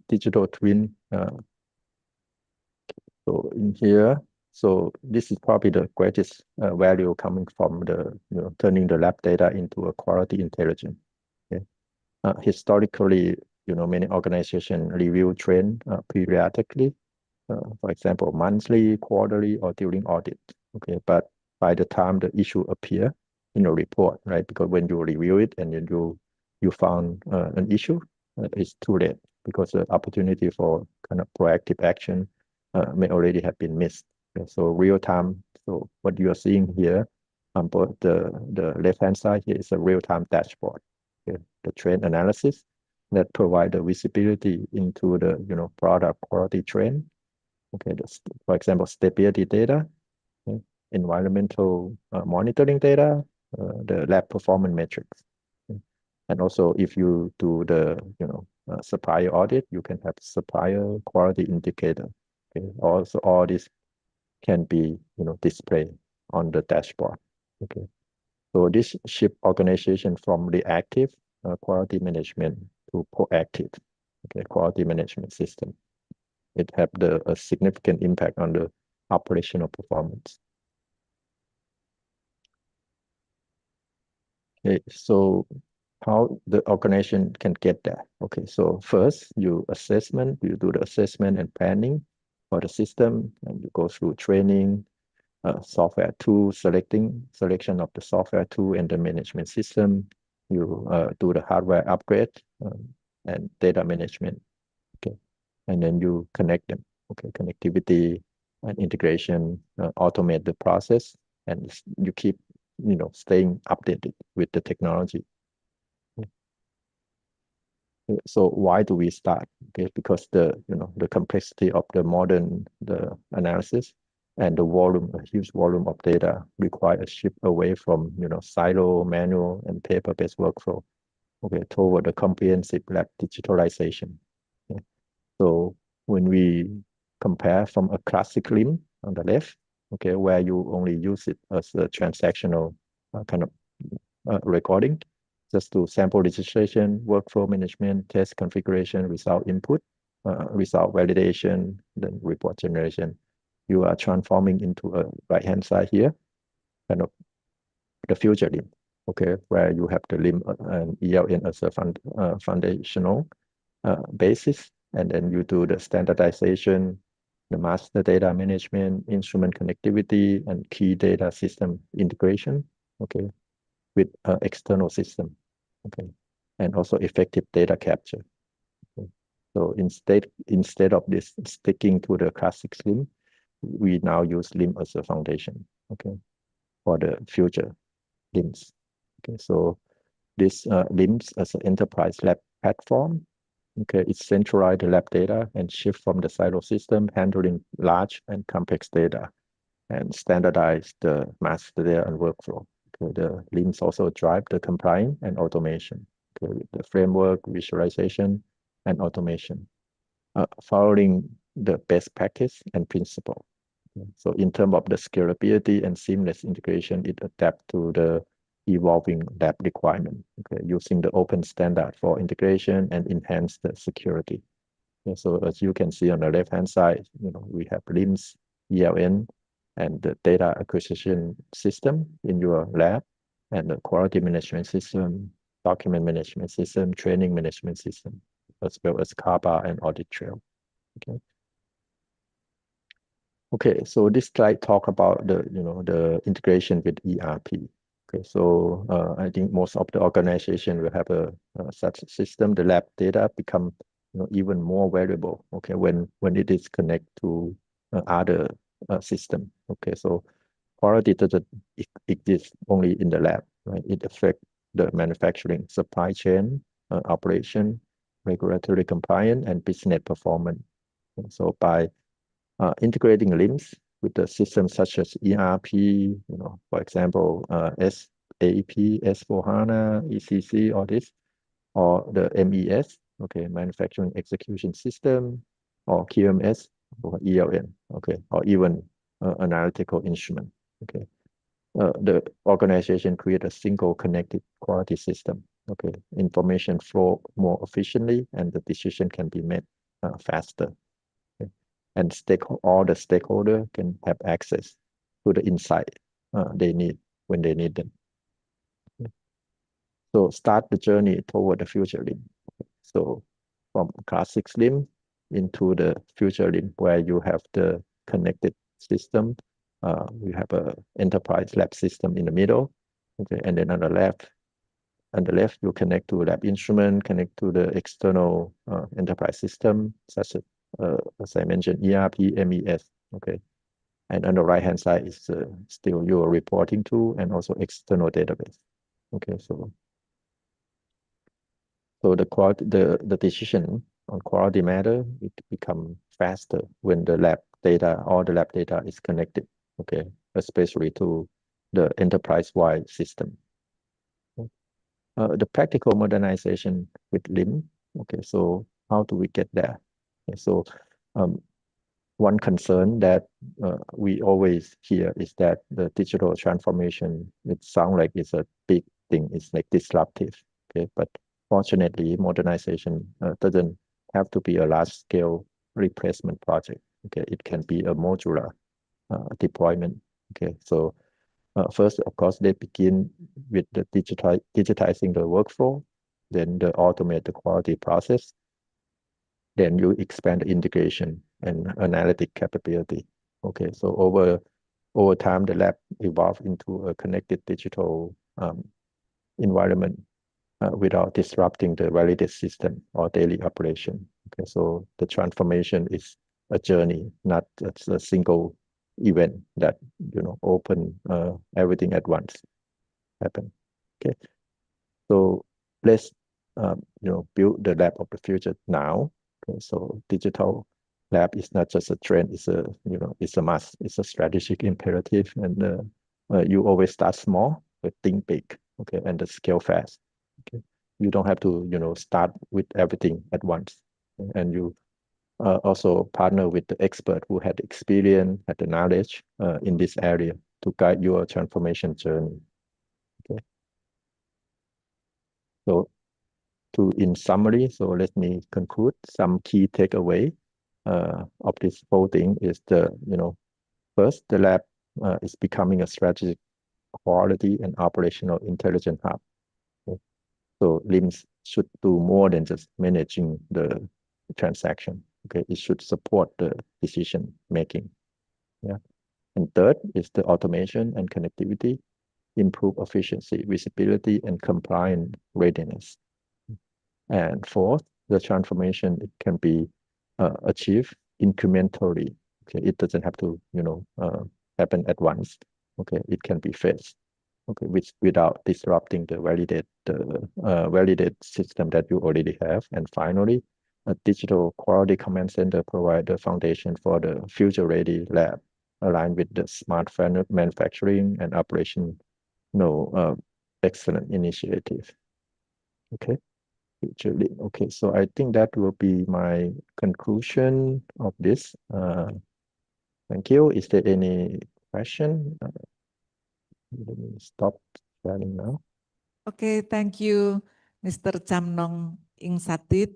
digital twin. So in here, so this is probably the greatest value coming from the turning the lab data into a quality intelligence. Okay. Historically, many organizations review trend periodically, for example, monthly, quarterly, or during audit. Okay, but by the time the issue appear in a report, right? Because when you review it and then you found an issue, it's too late because the opportunity for kind of proactive action may already have been missed. Okay, so real time. So what you are seeing here on both the left hand side here is a real time dashboard. Okay, the trend analysis that provide the visibility into the product quality trend. Okay, for example, stability data, okay, environmental monitoring data, the lab performance metrics. Okay. And also, if you do the supplier audit, you can have supplier quality indicator. Okay, also all this can be displayed on the dashboard. Okay, so this shift organization from reactive quality management to proactive quality management system. It have a significant impact on the operational performance. Okay, so how the organization can get there? Okay, so first you do the assessment and planning for the system, and you go through training, software tool, selection of the software tool and the management system. You do the hardware upgrade and data management. Okay, and then you connect them. Okay, connectivity and integration, automate the process, and you keep staying updated with the technology. So why do we start? Okay, because the complexity of the modern analysis and the volume, a huge volume of data require a shift away from silo, manual, and paper-based workflow. Okay, toward a comprehensive lab digitalization. Okay. So when we compare from a classic LIMS on the left, okay, where you only use it as a transactional kind of recording, just to sample registration, workflow management, test configuration, result input, result validation, then report generation. You are transforming into a right-hand side here, kind of the future LIMS, okay, where you have the LIMS and ELN as a foundational basis, and then you do the standardization, the master data management, instrument connectivity, and key data system integration, okay, with external system, okay, and also effective data capture. Okay. So instead of this sticking to the classic LIMS, we now use LIMS as a foundation, okay, for the future LIMS. Okay, so this LIMS as an enterprise lab platform. Okay, it centralizes the lab data and shift from the silo system handling large and complex data, and standardize the master data and workflow. Okay, the LIMS also drive the compliance and automation. Okay, with the framework, visualization, and automation, following the best practice and principle. Okay, so in terms of the scalability and seamless integration, it adapts to the evolving lab requirement, okay, using the open standard for integration and enhance the security. Okay, so as you can see on the left-hand side, we have LIMS, ELN, and the data acquisition system in your lab, and the quality management system, document management system, training management system, as well as CAPA and audit trail. Okay. Okay, so this slide talk about the integration with ERP. Okay, so I think most of the organization will have a such system. The lab data become even more valuable. Okay, when it is connected to other system. Okay, so quality doesn't exist only in the lab, right? It affects the manufacturing, supply chain, operation, regulatory compliance, and business performance. And so by integrating LIMS with the systems such as ERP, for example, SAP, S/4HANA, ECC, all this, or the MES, okay, manufacturing execution system, or QMS, or ELN, okay, or even analytical instrument, okay. The organization create a single connected quality system, okay. Information flow more efficiently, and the decision can be made faster. Okay. And all the stakeholder can have access to the insight they need when they need them. Okay. So start the journey toward the future LIMS. Okay. So from classic LIMS into the future LIMS, where you have the connected system we have a enterprise lab system in the middle. Okay, and then on the left, you connect to lab instrument, connect to the external enterprise system, such as I mentioned, ERP, MES. Okay, and on the right hand side is still your reporting tool and also external database. Okay, so the decision on quality matter, it become faster when the lab data, all the lab data is connected. Okay, especially to the enterprise-wide system. The practical modernization with LIM. Okay, so how do we get there? Okay, so one concern that we always hear is that the digital transformation, it sounds like it's a big thing, it's like disruptive. Okay, but fortunately, modernization doesn't have to be a large-scale replacement project. Okay, it can be a modular deployment. Okay, so first, of course, they begin with the digitizing the workflow, then the automate the quality process, then you expand the integration and analytic capability. Okay, so over time, the lab evolved into a connected digital environment without disrupting the validated system or daily operation. Okay, so the transformation is a journey, not a single event that open everything at once happen. Okay, so let's build the lab of the future now. Okay, so digital lab is not just a trend; it's a must. It's a strategic imperative, and you always start small, but think big. Okay, and scale fast. Okay, you don't have to start with everything at once, and you also partner with the expert who had experience, had the knowledge in this area to guide your transformation journey. Okay. So in summary, so let me conclude some key takeaway of this whole thing is first, the lab is becoming a strategic quality and operational intelligence hub. Okay. So LIMS should do more than just managing the transaction. Okay, it should support the decision making. Yeah. And third is the automation and connectivity, improve efficiency, visibility, and compliance readiness. And fourth, the transformation, it can be achieved incrementally. Okay, it doesn't have to happen at once. Okay, it can be phased. Okay, which without disrupting the validated system that you already have. And finally, a digital quality command center provide the foundation for the future-ready lab, aligned with the smart manufacturing and operation, excellent initiative. Okay, Juli. Okay, so I think that will be my conclusion of this. Thank you. Is there any question? Let me stop sharing now.
Okay, thank you, Mr. Chamnong Ingsatit,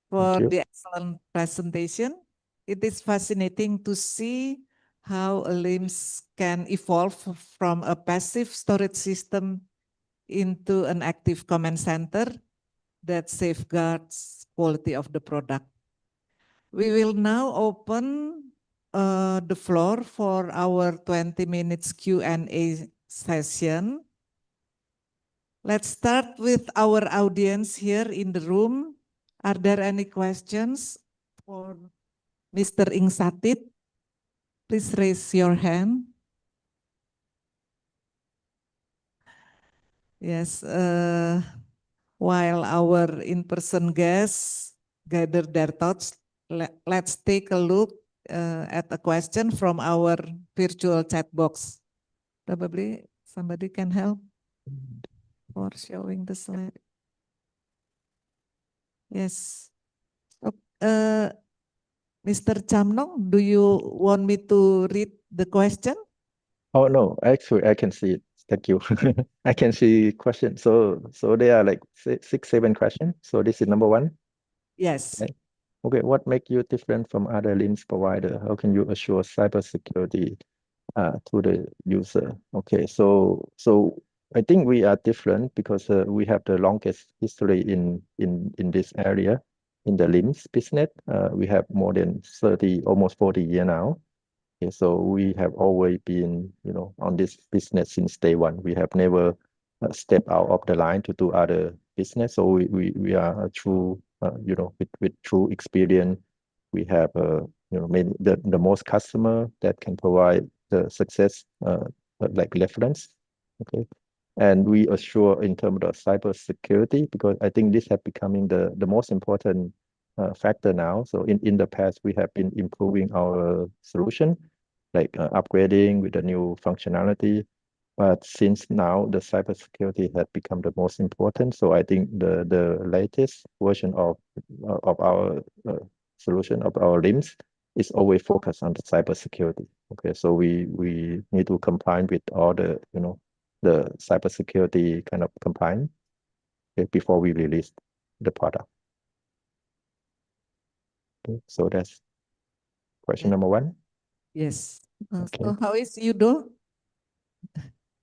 for the excellent presentation. It is fascinating to see how LIMS can evolve from a passive storage system into an active command center that safeguards quality of the product. We will now open the floor for our 20 minutes Q&A session. Let's start with our audience here in the room. Are there any questions for Mr. Ingsatit? Please raise your hand. Yes, while our in-person guests gather their thoughts, let's take a look at a question from our virtual chat box. Probably somebody can help for showing the slide. Yes. Mr. Chamnong, do you want me to read the question?
Oh no, actually I can see it. Thank you. I can see questions. So there are like 6-7 questions. So this is number one.
Yes.
Okay. What makes you different from other LIMS provider? How can you assure cybersecurity to the user? Okay. So I think we are different because we have the longest history in this area, in the LIMS business. We have more than 30, almost 40 years now. Okay, so we have always been, on this business since day one. We have never stepped out of the line to do other business. So we are a true, with true experience. We have, many, the most customer that can provide the success, like reference. Okay. And we assure in terms of cyber security, because I think this has becoming the most important factor now. So in the past, we have been improving our solution, like upgrading with the new functionality. But since now the cybersecurity has become the most important, so I think the latest version of our solution, of our LIMS, is always focused on the cybersecurity. Okay, so we need to comply with all the the cybersecurity kind of compliance, okay, before we release the product. Okay, so that's question number one.
Yes.
Okay.
So how is Yudo?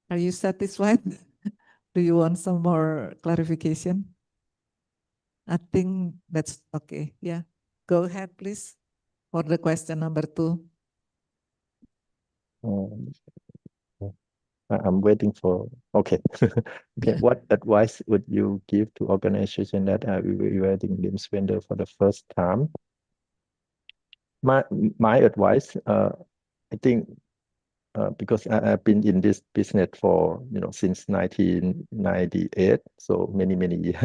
Are you satisfied? Do you want some more clarification? I think that's okay. Yeah. Go ahead, please, for the question number 2.
I'm waiting for, okay. Okay, what advice would you give to organizations that are evaluating LIMS vendor for the first time? My advice, I think, because I've been in this business for, since 1998, so many years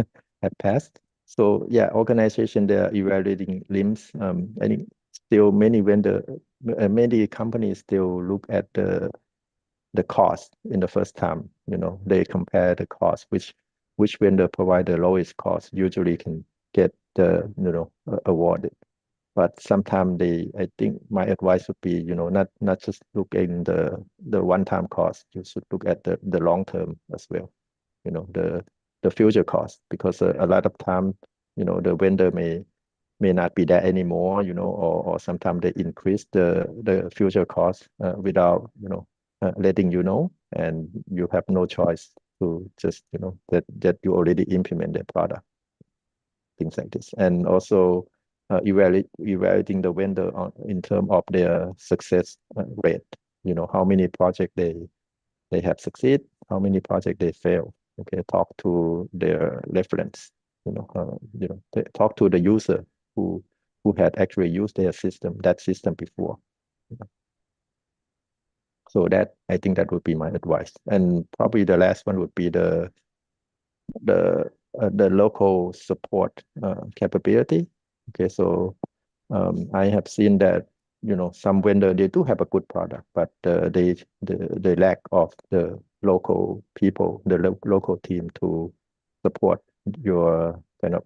have passed. So yeah, organization, they are evaluating LIMS. I think still many companies still look at the cost in the first time. They compare the cost, which vendor provide the lowest cost usually can get the awarded. But sometimes I think my advice would be, not just look in the one-time cost. You should look at the long term as well, the future cost, because a lot of time, the vendor may not be there anymore, or sometimes they increase the future cost without, letting you know, and you have no choice to just, that you already implement the product, things like this. And also evaluating the vendor in terms of their success rate, how many projects they have succeed, how many projects they fail. Okay, talk to their reference, talk to the user who had actually used that system before. So that, I think that would be my advice. And probably the last one would be the local support capability. Okay, so I have seen that, some vendor, they do have a good product, but the lack of the local people, the local team to support your kind of,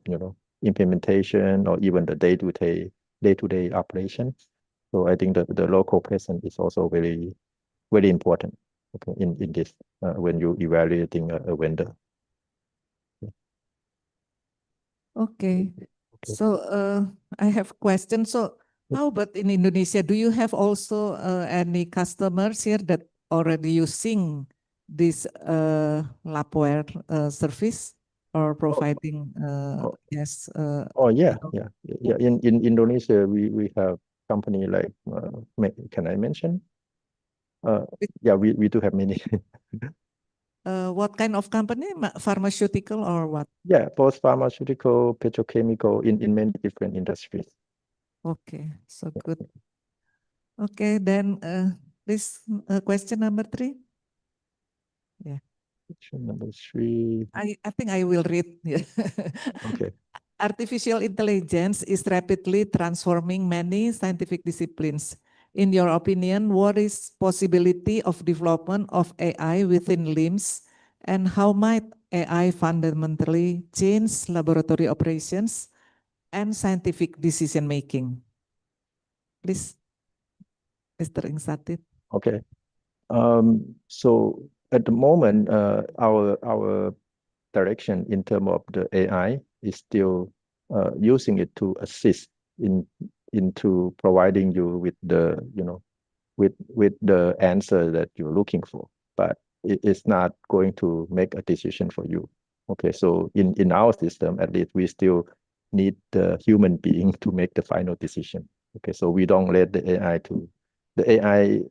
implementation, or even the day-to-day operation. So I think the local presence is also very important, okay, in this when you evaluating a vendor.
Okay.
Okay.
So I have a question. So how about in Indonesia? Do you have also any customers here that already using this Lapware service, or providing yes?
Oh yeah. In Indonesia, we have company like can I mention? Yeah, we do have many.
What kind of company? Pharmaceutical or what?
Yeah, both pharmaceutical, petrochemical, in many different industries.
Okay, so good. Okay, then please question number 3. Yeah.
Question number 3.
I think I will read.
Okay.
Artificial intelligence is rapidly transforming many scientific disciplines. In your opinion, what is possibility of development of AI within LIMS, and how might AI fundamentally change laboratory operations and scientific decision making? Please, Mr. Ingsatit.
Okay. So at the moment, our direction in terms of the AI is still using it to assist into providing you with the with the answer that you're looking for, but it's not going to make a decision for you. Okay, so in our system, at least, we still need the human being to make the final decision. Okay, so we don't let the AI to the AI,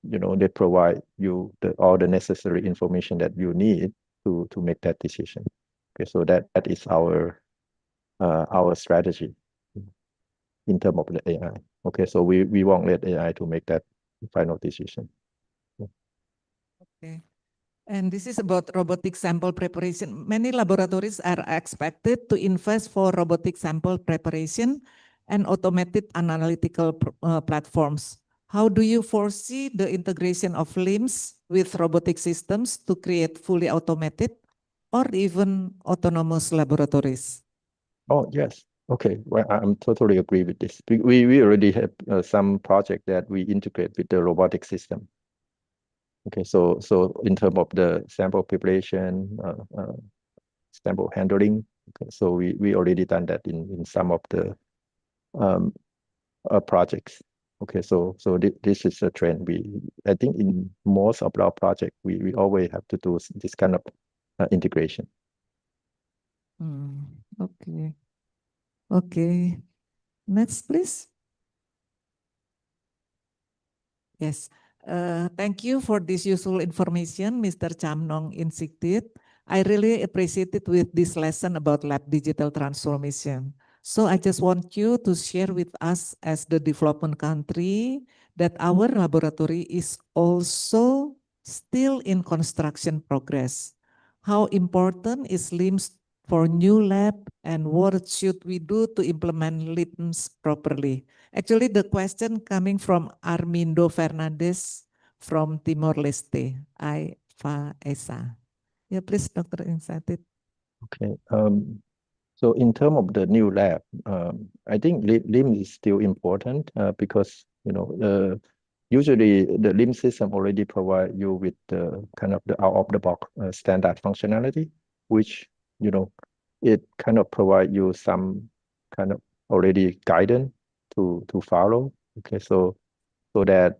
they provide you all the necessary information that you need to make that decision. Okay, so that is our strategy in terms of the AI. Okay, so we won't let AI to make that final decision.
Okay. And this is about robotic sample preparation. Many laboratories are expected to invest for robotic sample preparation and automated analytical platforms. How do you foresee the integration of LIMS with robotic systems to create fully automated or even autonomous laboratories?
Oh, yes. Okay, well, I'm totally agree with this. We already have some project that we integrate with the robotic system. Okay, so in terms of the sample preparation, sample handling, okay, so we already done that in some of the projects. Okay, so this is a trend. I think in most of our project, we always have to do this kind of integration.
Okay. Okay. Next, please. Yes. Thank you for this useful information, Mr. Chamnong Insiktit. I really appreciate it with this lesson about lab digital transformation. So I just want you to share with us as the development country that our laboratory is also still in construction progress. How important is LIMS for new lab and what should we do to implement LIMS properly? Actually, the question coming from Armindo Fernandez from Timor-Leste, Esa. Yeah, please, Dr. Insatit.
Okay. So in terms of the new lab, I think LIMS is still important because usually the LIMS system already provide you with the kind of the out of the box standard functionality, which it kind of provide you some kind of already guidance to follow. Okay, so that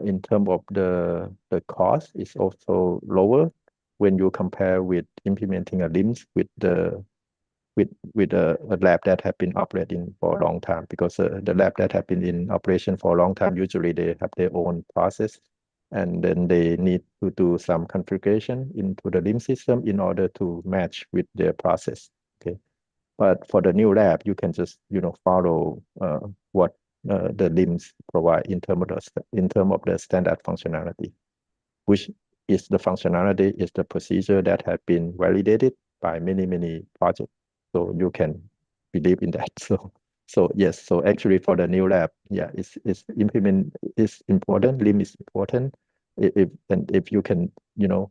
in terms of the cost is also lower when you compare with implementing a LIMS with a lab that have been operating for a long time, because the lab that have been in operation for a long time, usually they have their own process, and then they need to do some configuration into the LIMS system in order to match with their process. Okay, but for the new lab, you can just follow what the LIMS provide in terms of the standard functionality, which is the functionality is the procedure that have been validated by many projects. So you can believe in that. So yes. So actually, for the new lab, yeah, it's important. LIMS is important. If you can,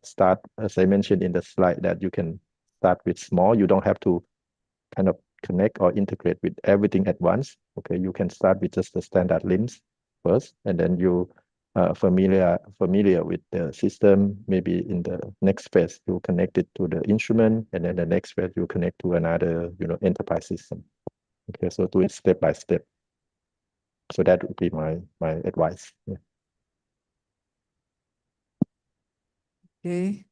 start, as I mentioned in the slide, that you can start with small. You don't have to kind of connect or integrate with everything at once. Okay, you can start with just the standard LIMS first, and then you familiar with the system. Maybe in the next phase you connect it to the instrument, and then the next phase you connect to another enterprise system. Okay, so do it step by step. So that would be my advice. Yeah.
Okay,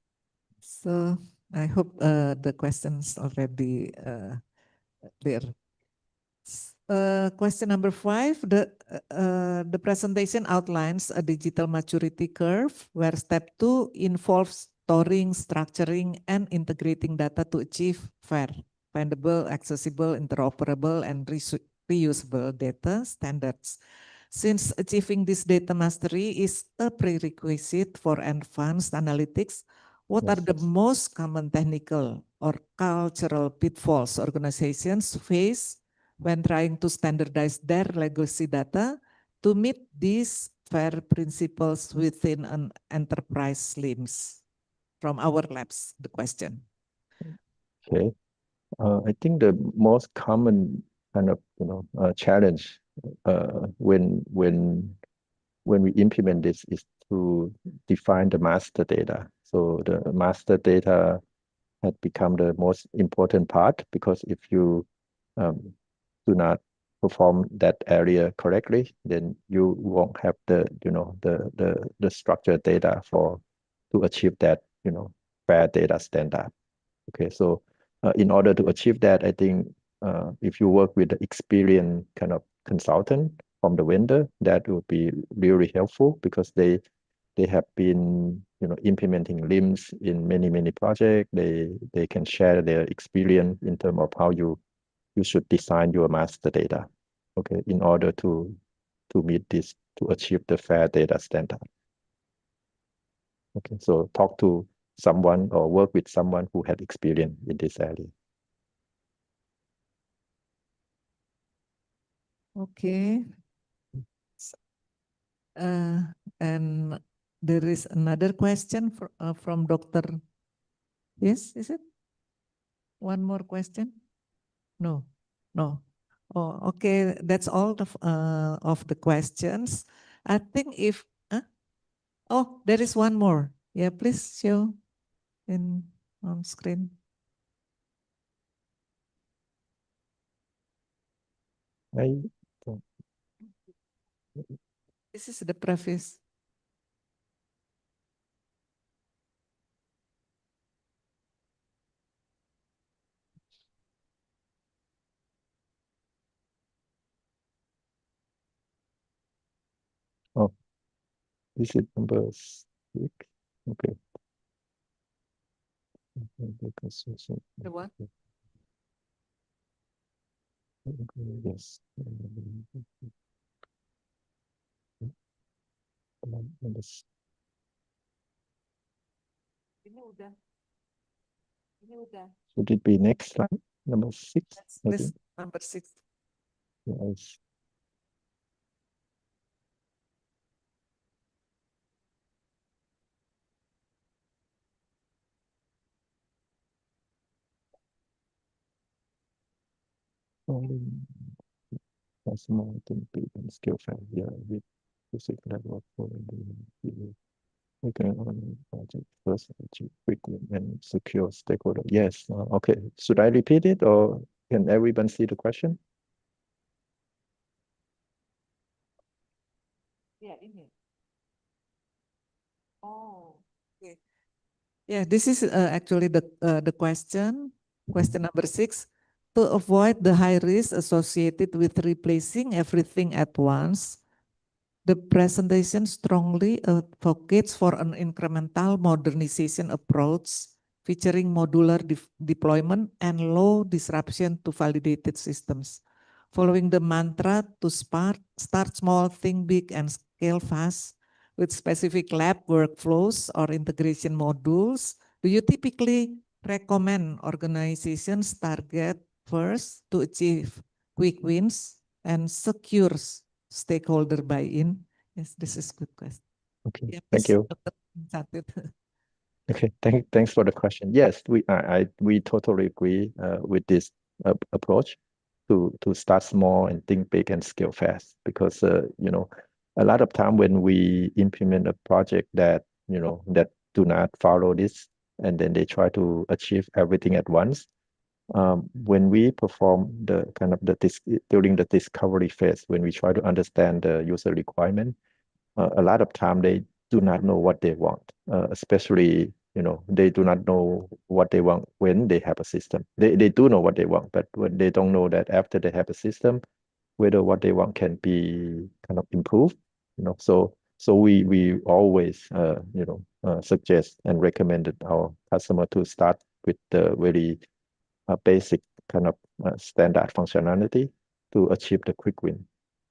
so I hope the questions already clear. Question number 5, the presentation outlines a digital maturity curve where step 2 involves storing, structuring, and integrating data to achieve fair, findable, accessible, interoperable, and reusable data standards. Since achieving this data mastery is a prerequisite for advanced analytics, what are the most common technical or cultural pitfalls organizations face when trying to standardize their legacy data to meet these FAIR principles within an enterprise LIMS? From our labs, the question.
Okay, I think the most common kind of challenge when we implement this is to define the master data. So the master data had become the most important part, because if you do not perform that area correctly, then you won't have the the structured data to achieve that fair data standard. Okay, so in order to achieve that, I think if you work with the experienced kind of consultant, from the vendor, that would be really helpful because they have been implementing LIMS in many projects. They can share their experience in terms of how you should design your master data, okay, in order to meet this, to achieve the fair data standard. Okay, so talk to someone or work with someone who had experience in this area.
Okay. And there is another question from Dr. Yes, is it? One more question? No, no. Oh, okay. That's all of the questions. I think if, oh, there is one more. Yeah, please show on screen. This is the preface.
Oh, this is number 6. Okay.
The one?
Yes.
Ini udah. Ini udah.
Should it be next slide? Number 6?
Please, number 6.
Yes. Customer identity and skill failure with basic level for the we can on project first achieve quickly and secure stakeholder. Yes. Okay. Should I repeat it or can everyone see the question?
Yeah, ini. Oh, okay. Yeah, this is actually the question number 6. To avoid the high risk associated with replacing everything at once, the presentation strongly advocates for an incremental modernization approach featuring modular deployment and low disruption to validated systems. Following the mantra to start small, think big, and scale fast with specific lab workflows or integration modules, do you typically recommend organizations target first to achieve quick wins and secures stakeholder buy-in? Yes, this is good question.
Okay,
Yeah,
thank you.
Dr.
Okay, thanks for the question. Yes, we totally agree with this approach to start small and think big and scale fast, because a lot of time when we implement a project that that do not follow this, and then they try to achieve everything at once. When we perform the kind of during the discovery phase, when we try to understand the user requirement, a lot of time they do not know what they want, especially they do not know what they want when they have a system. They do know what they want, but when they don't know that after they have a system, whether what they want can be kind of improved. So we always suggest and recommended our customer to start with the very basic kind of standard functionality to achieve the quick win.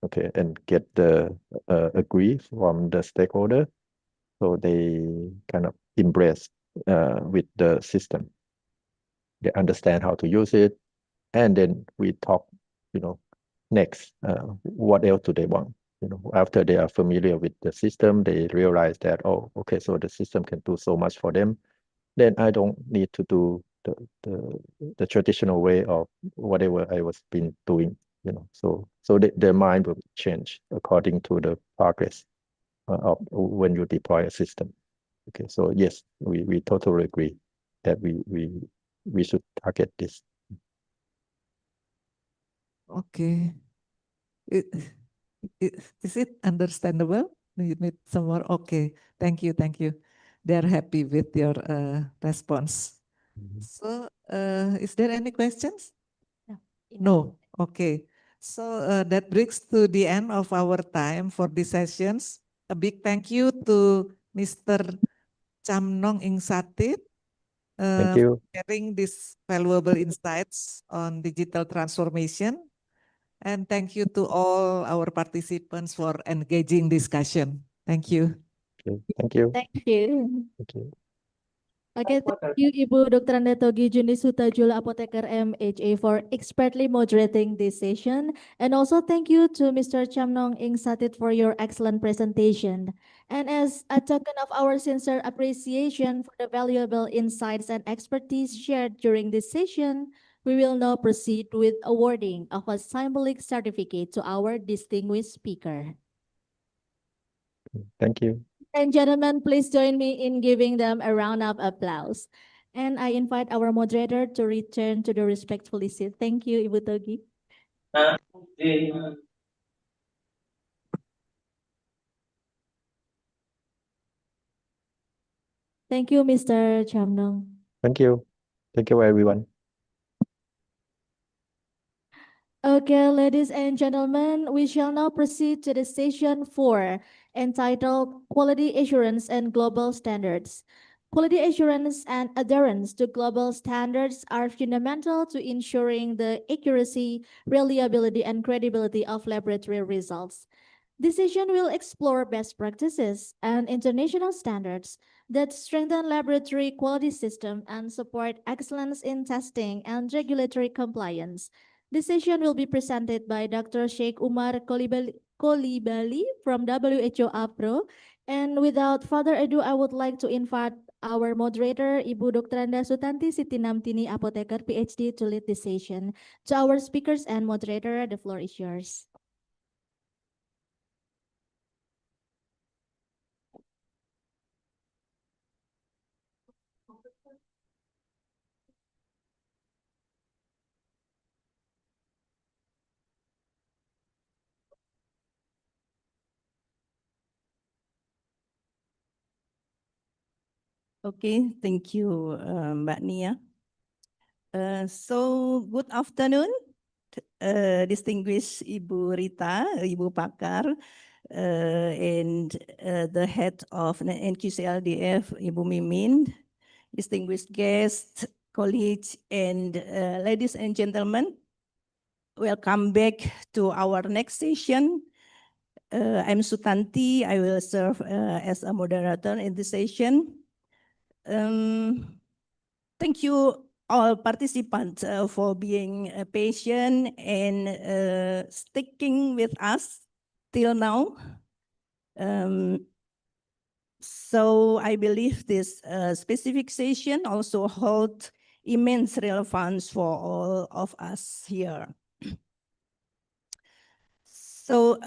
Okay, and get the agree from the stakeholder, so they kind of embrace with the system. They understand how to use it, and then we talk, next, what else do they want? After they are familiar with the system, they realize that, oh, okay, so the system can do so much for them. Then I don't need to do the traditional way of whatever I was been doing. So their mind will change according to the progress of when you deploy a system. Okay, so yes, we totally agree that we should target this.
Okay. Is it understandable? You need some more? Okay, thank you. They're happy with your response. So, is there any questions?
No.
No. Okay. So that brings to the end of our time for these sessions. A big thank you to Mr. Chamnong Ingsatit
Thank
for
you.
sharing these valuable insights on digital transformation. And thank you to all our participants for engaging discussion. Thank you.
Okay. Thank you.
Thank you.
Thank you.
Okay, thank you Ibu Dr. Andetogi Juni Sutajula Apoteker MHA for expertly moderating this session. And also thank you to Mr. Chamnong Ingsatit for your excellent presentation. And as a token of our sincere appreciation for the valuable insights and expertise shared during this session, we will now proceed with awarding of a symbolic certificate to our distinguished speaker.
Thank you.
And gentlemen, please join me in giving them a round of applause. And I invite our moderator to return to the respectful seat. Thank you, Ibu Togi. Thank you, Mr. Chamnong.
Thank you. Thank you, everyone.
Okay, ladies and gentlemen, we shall now proceed to the session 4, entitled Quality Assurance and Global Standards. Quality assurance and adherence to global standards are fundamental to ensuring the accuracy, reliability, and credibility of laboratory results. This session will explore best practices and international standards that strengthen laboratory quality system and support excellence in testing and regulatory compliance. This session will be presented by Dr. Sheikh Umar Kolibali from WHO APRO. And without further ado, I would like to invite our moderator, Ibu Dr. Anda Sutanti Siti Namtini Apoteker, PhD, to lead this session. To our speakers and moderator, the floor is yours.
Okay, thank you, Mbak Nia. So good afternoon, distinguished Ibu Rita, Ibu Pakar, and the head of NQCLDF, Ibu Mimin, distinguished guests, colleagues, and ladies and gentlemen. Welcome back to our next session. I'm Sutanti. I will serve as a moderator in this session. Thank you all participants for being patient and sticking with us till now. So I believe this specific session also holds immense relevance for all of us here. So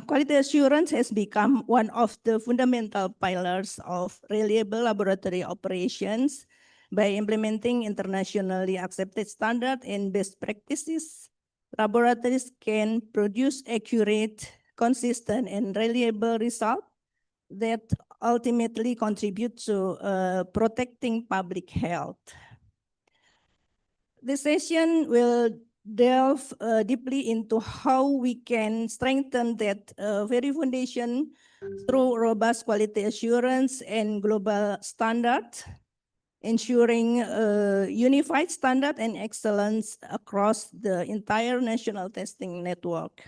quality assurance has become one of the fundamental pillars of reliable laboratory operations. By implementing internationally accepted standards and best practices, laboratories can produce accurate, consistent, and reliable results that ultimately contribute to protecting public health. This session will delve deeply into how we can strengthen that very foundation through robust quality assurance and global standards, ensuring unified standard and excellence across the entire national testing network.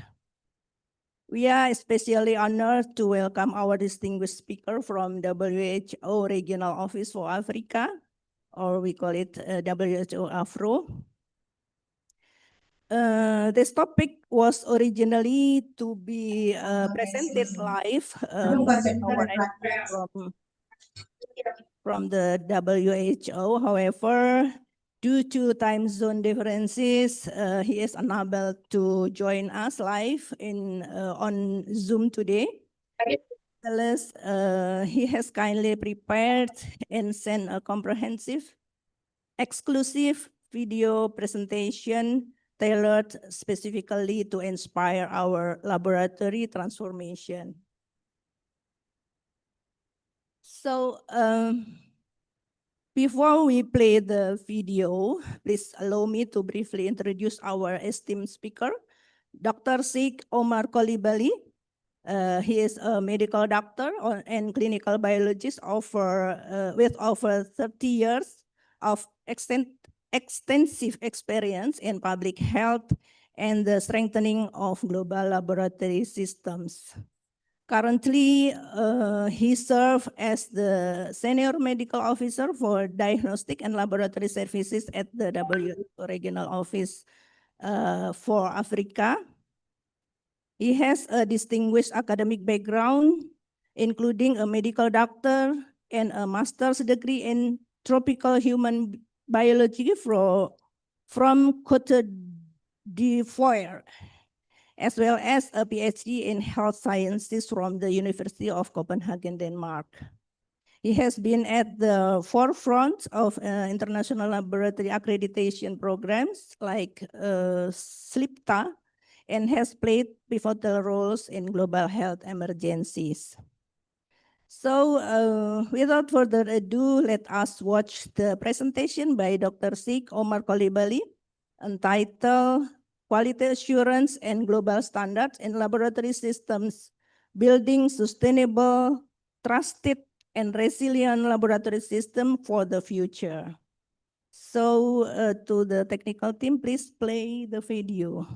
We are especially honored to welcome our distinguished speaker from WHO Regional Office for Africa, or we call it WHO AFRO. This topic was originally to be presented live from the WHO. However, due to time zone differences, he is unable to join us live on Zoom today. Nevertheless, he has kindly prepared and sent a comprehensive, exclusive video presentation tailored specifically to inspire our laboratory transformation. So before we play the video, please allow me to briefly introduce our esteemed speaker, Dr. Sheikh Omar Kolibali. He is a medical doctor and clinical biologist with over 30 years of extensive experience in public health and the strengthening of global laboratory systems. Currently, he serves as the Senior Medical Officer for Diagnostic and Laboratory Services at the WHO Regional Office for Africa. He has a distinguished academic background, including a medical doctor and a master's degree in tropical human biology from Cote d'Ivoire, as well as a PhD in health sciences from the University of Copenhagen, Denmark. He has been at the forefront of international laboratory accreditation programs like SLIPTA, and has played pivotal roles in global health emergencies. So without further ado, let us watch the presentation by Dr. Sheikh Omar Kolibali entitled Quality Assurance and Global Standards in Laboratory Systems, Building Sustainable, Trusted, and Resilient Laboratory System for the Future. So to the technical team, please play the video.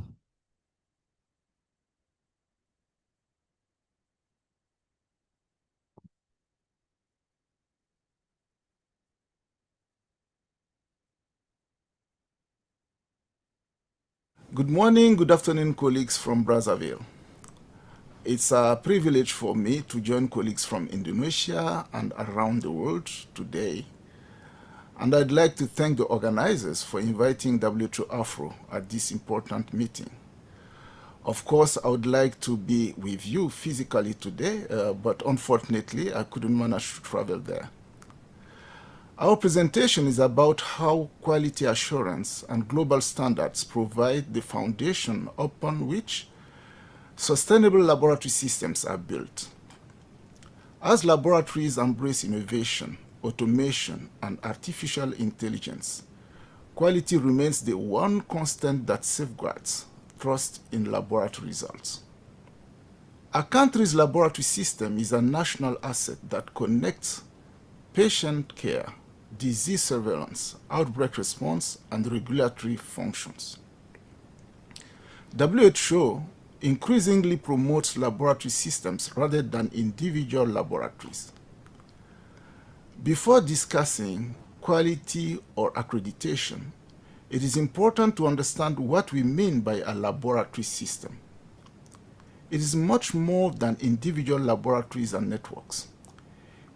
Good morning, good afternoon, colleagues from Brazzaville. It's a privilege for me to join colleagues from Indonesia and around the world today. And I'd like to thank the organizers for inviting WHO Afro at this important meeting. Of course, I would like to be with you physically today, but unfortunately, I couldn't manage to travel there. Our presentation is about how quality assurance and global standards provide the foundation upon which sustainable laboratory systems are built. As laboratories embrace innovation, automation, and artificial intelligence, quality remains the one constant that safeguards trust in laboratory results. A country's laboratory system is a national asset that connects patient care, disease surveillance, outbreak response, and regulatory functions. WHO increasingly promotes laboratory systems rather than individual laboratories. Before discussing quality or accreditation, it is important to understand what we mean by a laboratory system. It is much more than individual laboratories and networks.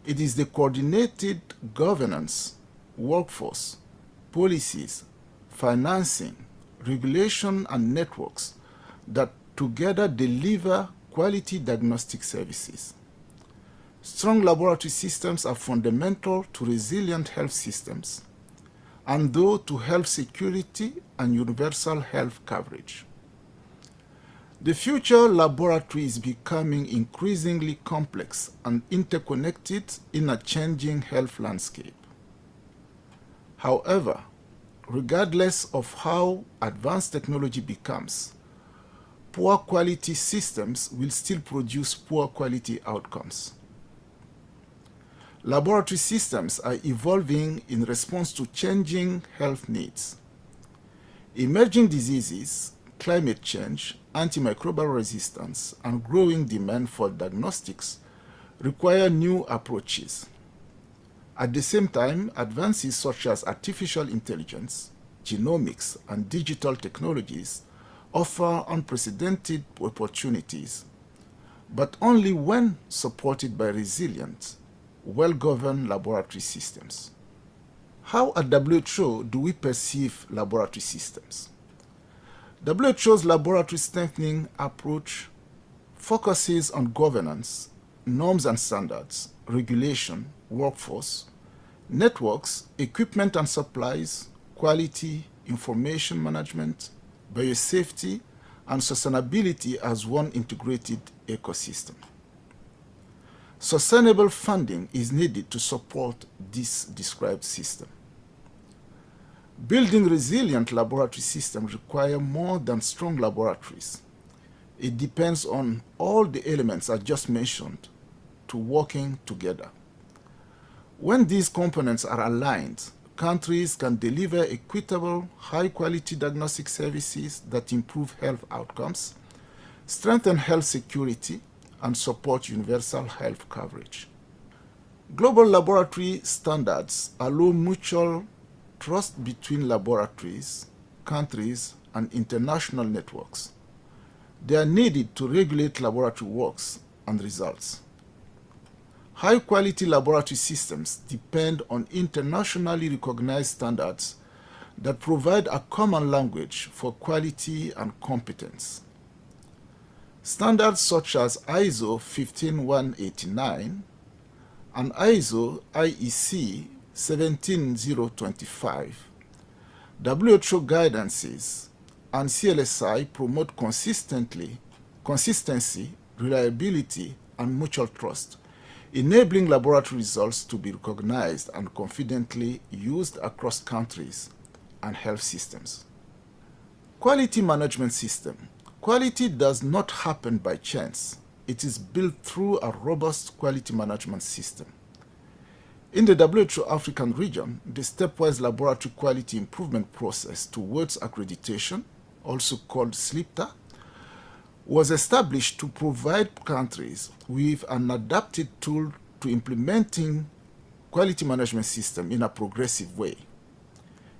It is the coordinated governance, workforce, policies, financing, regulation, and networks that together deliver quality diagnostic services. Strong laboratory systems are fundamental to resilient health systems, and though to health security and universal health coverage. The future laboratory is becoming increasingly complex and interconnected in a changing health landscape. However, regardless of how advanced technology becomes, poor quality systems will still produce poor quality outcomes. Laboratory systems are evolving in response to changing health needs. Emerging diseases, climate change, antimicrobial resistance, and growing demand for diagnostics require new approaches. At the same time, advances such as artificial intelligence, genomics, and digital technologies offer unprecedented opportunities, but only when supported by resilient, well-governed laboratory systems. How at WHO do we perceive laboratory systems? WHO's laboratory strengthening approach focuses on governance, norms and standards, regulation, workforce, networks, equipment and supplies, quality, information management, biosafety, and sustainability as one integrated ecosystem. Sustainable funding is needed to support this described system. Building resilient laboratory systems require more than strong laboratories. It depends on all the elements I just mentioned to working together. When these components are aligned, countries can deliver equitable, high-quality diagnostic services that improve health outcomes, strengthen health security, and support universal health coverage. Global laboratory standards allow mutual trust between laboratories, countries, and international networks. They are needed to regulate laboratory works and results. High-quality laboratory systems depend on internationally recognized standards that provide a common language for quality and competence. Standards such as ISO 15189 and ISO IEC 17025, WHO guidances, and CLSI promote consistency, reliability, and mutual trust, enabling laboratory results to be recognized and confidently used across countries and health systems. Quality management system. Quality does not happen by chance. It is built through a robust quality management system. In the WHO African region, the stepwise laboratory quality improvement process towards accreditation, also called SLIPTA, was established to provide countries with an adapted tool to implementing quality management system in a progressive way.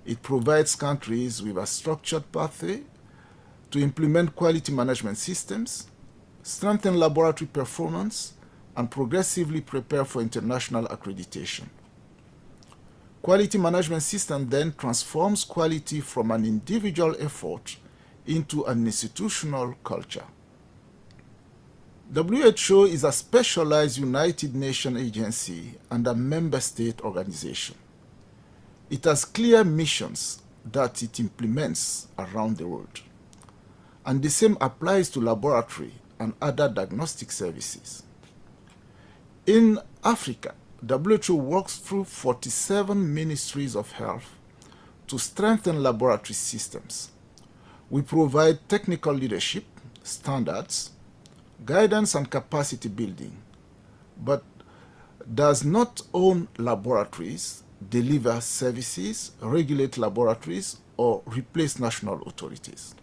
It provides countries with a structured pathway to implement quality management systems, strengthen laboratory performance, and progressively prepare for international accreditation. Quality management system then transforms quality from an individual effort into an institutional culture. WHO is a specialized United Nations agency and a member state organization. It has clear missions that it implements around the world. And the same applies to laboratory and other diagnostic services. In Africa, WHO works through 47 ministries of health to strengthen laboratory systems. We provide technical leadership, standards, guidance, and capacity building, but does not own laboratories, deliver services, regulate laboratories, or replace national authorities.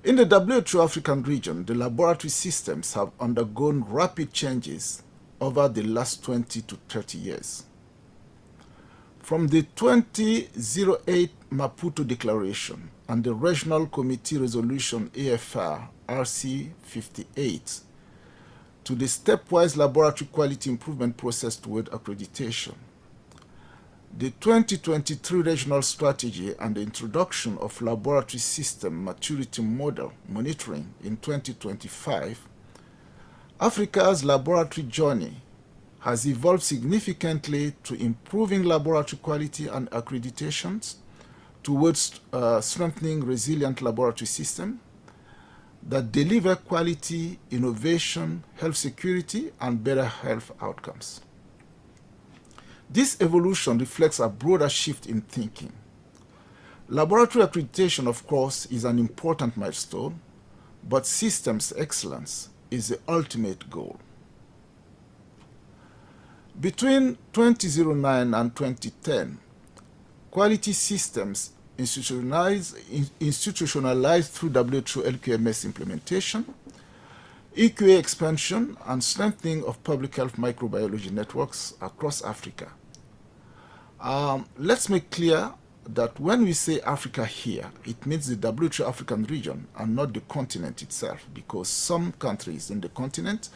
In the WHO African region, the laboratory systems have undergone rapid changes over the last 20 to 30 years. From the 2008 Maputo Declaration and the Regional Committee Resolution AFR RC 58 to the stepwise laboratory quality improvement process toward accreditation, the 2023 Regional Strategy and the introduction of laboratory system maturity model monitoring in 2025, Africa's laboratory journey has evolved significantly to improving laboratory quality and accreditations towards strengthening resilient laboratory systems that deliver quality, innovation, health security, and better health outcomes. This evolution reflects a broader shift in thinking. Laboratory accreditation, of course, is an important milestone, but systems excellence is the ultimate goal. Between 2009 and 2010, quality systems institutionalized through WHO LQMS implementation, EQA expansion, and strengthening of public health microbiology networks across Africa. Let's make clear that when we say Africa here, it means the WHO African region and not the continent itself, because some countries in the continent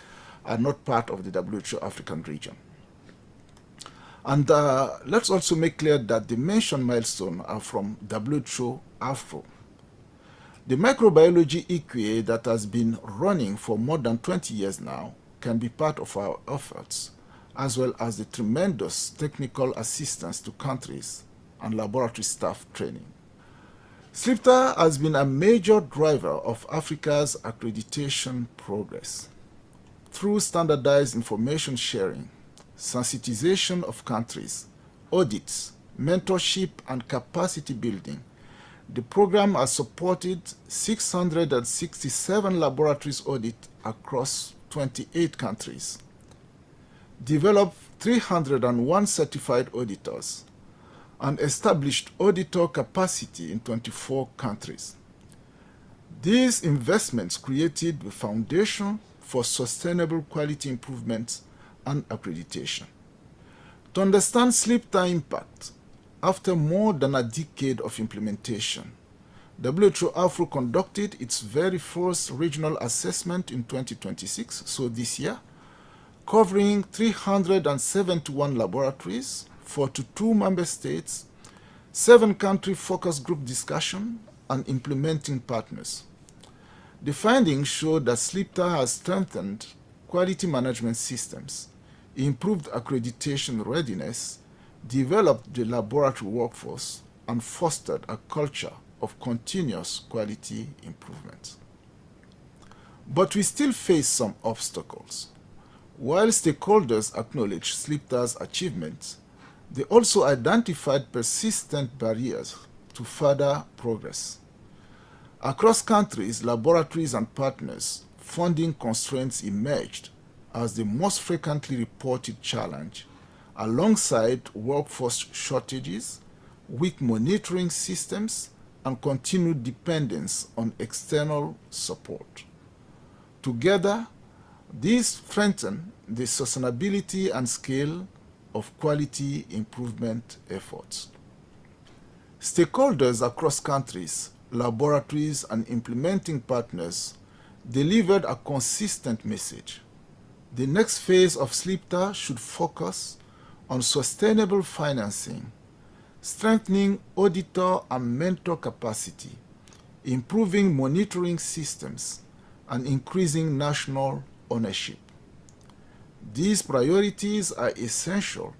are not part of the WHO African region. And let's also make clear that the mentioned milestones are from WHO Afro. The microbiology EQA that has been running for more than 20 years now can be part of our efforts, as well as the tremendous technical assistance to countries and laboratory staff training. SLIPTA has been a major driver of Africa's accreditation progress. Through standardized information sharing, sensitization of countries, audits, mentorship, and capacity building, The program has supported 667 laboratories audit across 28 countries, developed 301 certified auditors, and established auditor capacity in 24 countries. These investments created the foundation for sustainable quality improvements and accreditation. To understand SLIPTA impact, after more than a decade of implementation, WHO Afro conducted its very first regional assessment in 2026, so this year, covering 371 laboratories, 42 member states, 7 country focus group discussion, and implementing partners. The findings show that SLIPTA has strengthened quality management systems, improved accreditation readiness, developed the laboratory workforce, and fostered a culture of continuous quality improvement. But we still face some obstacles. While stakeholders acknowledge SLIPTA's achievements, they also identified persistent barriers to further progress. Across countries, laboratories and partners, funding constraints emerged as the most frequently reported challenge, alongside workforce shortages, weak monitoring systems, and continued dependence on external support. Together, these strengthen the sustainability and scale of quality improvement efforts. Stakeholders across countries, laboratories, and implementing partners delivered a consistent message. The next phase of SLIPTA should focus on sustainable financing, strengthening auditor and mentor capacity, improving monitoring systems, and increasing national ownership. These priorities are essential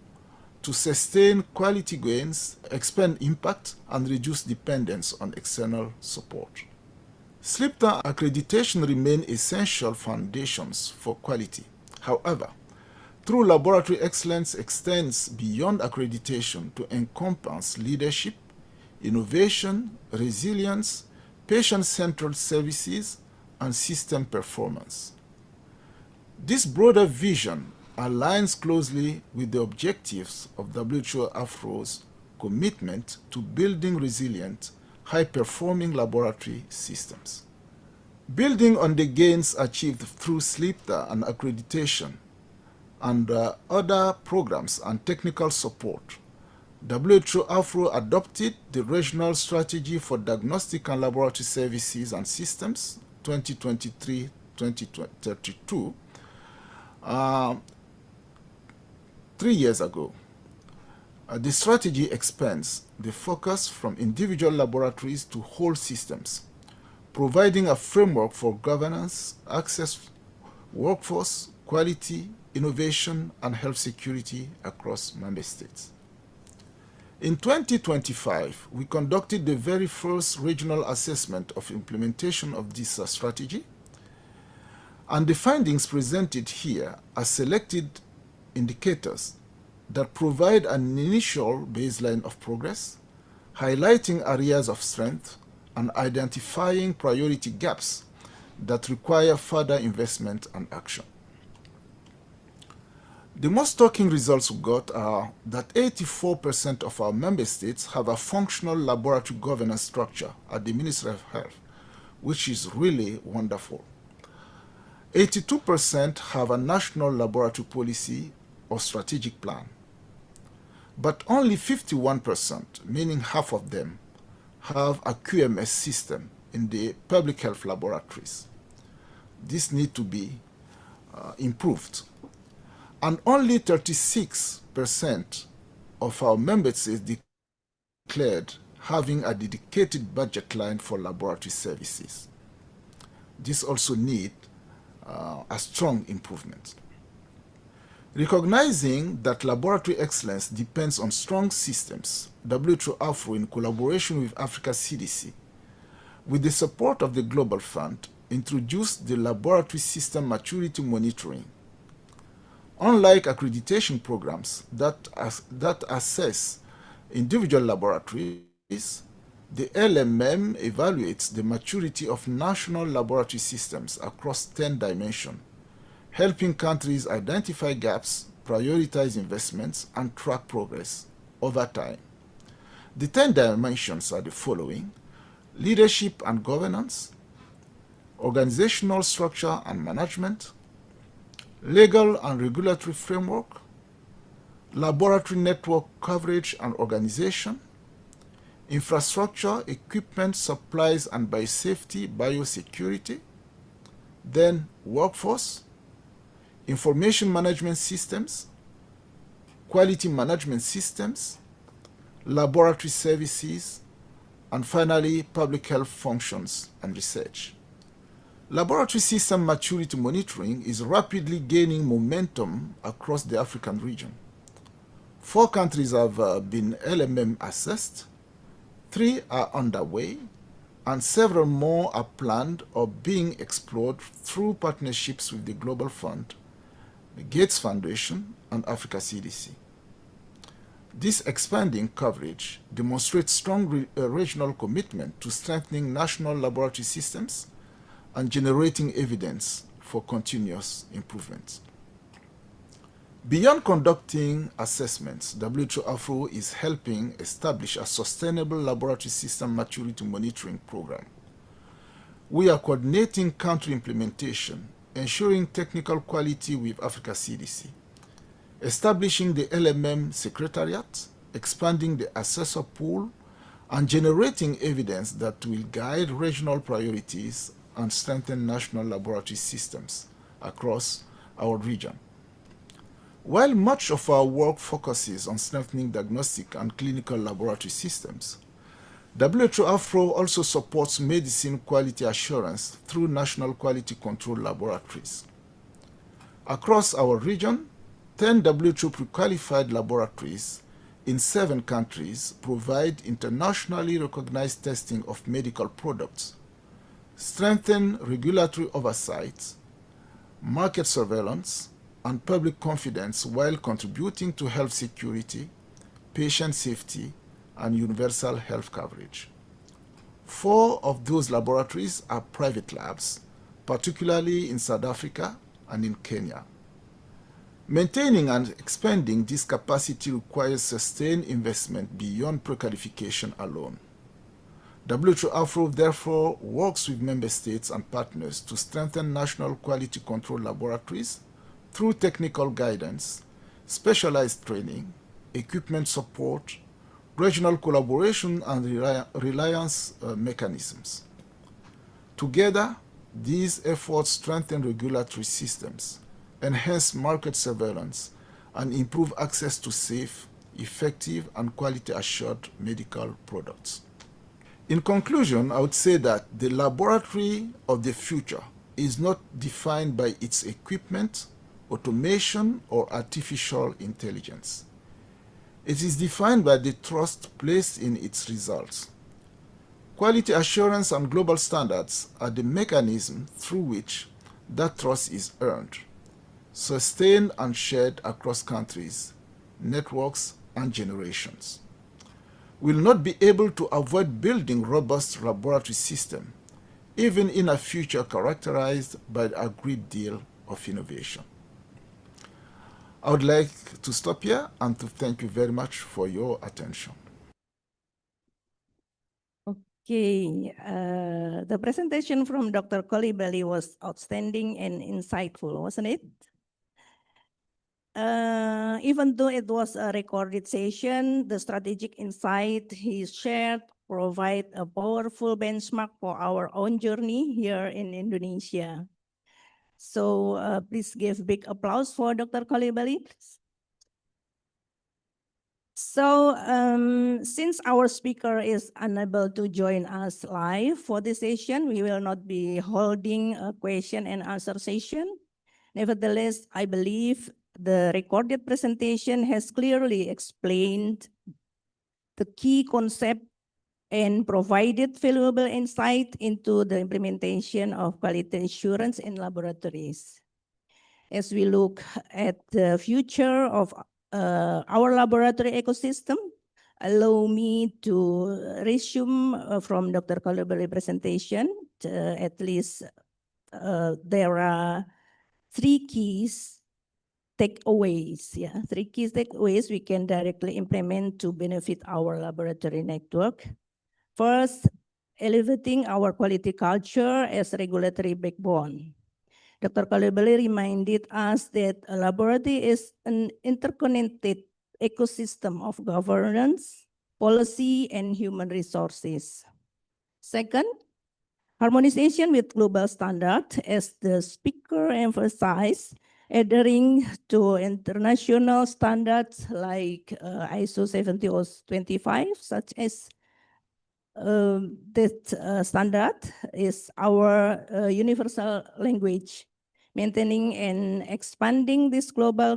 to sustain quality gains, expand impact, and reduce dependence on external support. SLIPTA accreditation remain essential foundations for quality. However, true laboratory excellence extends beyond accreditation to encompass leadership, innovation, resilience, patient-centered services, and system performance. This broader vision aligns closely with the objectives of WHO Afro's commitment to building resilient, high-performing laboratory systems. Building on the gains achieved through SLIPTA and accreditation and other programs and technical support, WHO Afro adopted the Regional Strategy for Diagnostic and Laboratory Services and Systems 2023-2032 3 years ago. The strategy expands the focus from individual laboratories to whole systems, providing a framework for governance, access, workforce, quality, innovation, and health security across member states. In 2025, we conducted the very first regional assessment of implementation of this strategy, and the findings presented here are selected indicators that provide an initial baseline of progress, highlighting areas of strength and identifying priority gaps that require further investment and action. The most striking results we got are that 84% of our member states have a functional laboratory governance structure at the Ministry of Health, which is really wonderful. 82% have a national laboratory policy or strategic plan, but only 51%, meaning half of them, have a QMS system in the public health laboratories. This needs to be improved. And only 36% of our member states declared having a dedicated budget line for laboratory services. This also needs a strong improvement. Recognizing that laboratory excellence depends on strong systems, WHO Afro, in collaboration with Africa CDC, with the support of the Global Fund, introduced the Laboratory System Maturity Monitoring. Unlike accreditation programs that assess individual laboratories, The LMM evaluates the maturity of national laboratory systems across 10 dimensions, helping countries identify gaps, prioritize investments, and track progress over time. The 10 dimensions are the following: leadership and governance, organizational structure and management, legal and regulatory framework, laboratory network coverage and organization, infrastructure, equipment, supplies and biosafety, biosecurity, then workforce, information management systems, quality management systems, laboratory services, and finally, public health functions and research. Laboratory system maturity monitoring is rapidly gaining momentum across the African region. 4 countries have been LMM assessed, 3 are underway, and several more are planned or being explored through partnerships with the Global Fund, the Gates Foundation, and Africa CDC. This expanding coverage demonstrates strong regional commitment to strengthening national laboratory systems and generating evidence for continuous improvement. Beyond conducting assessments, WHO Afro is helping establish a sustainable laboratory system maturity monitoring program. We are coordinating country implementation, ensuring technical quality with Africa CDC, establishing the LMM Secretariat, expanding the assessor pool, and generating evidence that will guide regional priorities and strengthen national laboratory systems across our region. While much of our work focuses on strengthening diagnostic and clinical laboratory systems, WHO Afro also supports medicine quality assurance through national quality control laboratories. Across our region, 10 WHO pre-qualified laboratories in 7 countries provide internationally recognized testing of medical products, strengthen regulatory oversight, market surveillance, and public confidence while contributing to health security, patient safety, and universal health coverage. 4 of those laboratories are private labs, particularly in South Africa and in Kenya. Maintaining and expanding this capacity requires sustained investment beyond pre-qualification alone. WHO Afro therefore works with member states and partners to strengthen national quality control laboratories through technical guidance, specialized training, equipment support, regional collaboration, and reliance mechanisms. Together, these efforts strengthen regulatory systems, enhance market surveillance, and improve access to safe, effective, and quality-assured medical products. In conclusion, I would say that the laboratory of the future is not defined by its equipment, automation, or artificial intelligence. It is defined by the trust placed in its results. Quality assurance and global standards are the mechanism through which that trust is earned, sustained and shared across countries, networks, and generations. We will not be able to avoid building robust laboratory systems, even in a future characterized by a great deal of innovation. I would like to stop here and to thank you very much for your attention.
Okay, the presentation from Dr. Kolibali was outstanding and insightful, wasn't it? Even though it was a recorded session, the strategic insight he shared provide a powerful benchmark for our own journey here in Indonesia. So please give big applause for Dr. Kolibali, please. So since our speaker is unable to join us live for this session, we will not be holding a question and answer session. Nevertheless, I believe the recorded presentation has clearly explained the key concept and provided valuable insight into the implementation of quality assurance in laboratories. As we look at the future of our laboratory ecosystem, allow me to resume from Dr. Kolibali's presentation. At least there are three keys takeaways. Yeah, three key takeaways we can directly implement to benefit our laboratory network. First, elevating our quality culture as regulatory backbone. Dr. Kolibali reminded us that a laboratory is an interconnected ecosystem of governance, policy, and human resources. Second, harmonization with global standards, as the speaker emphasized, adhering to international standards like ISO 17025, such as that standard is our universal language. Maintaining and expanding this global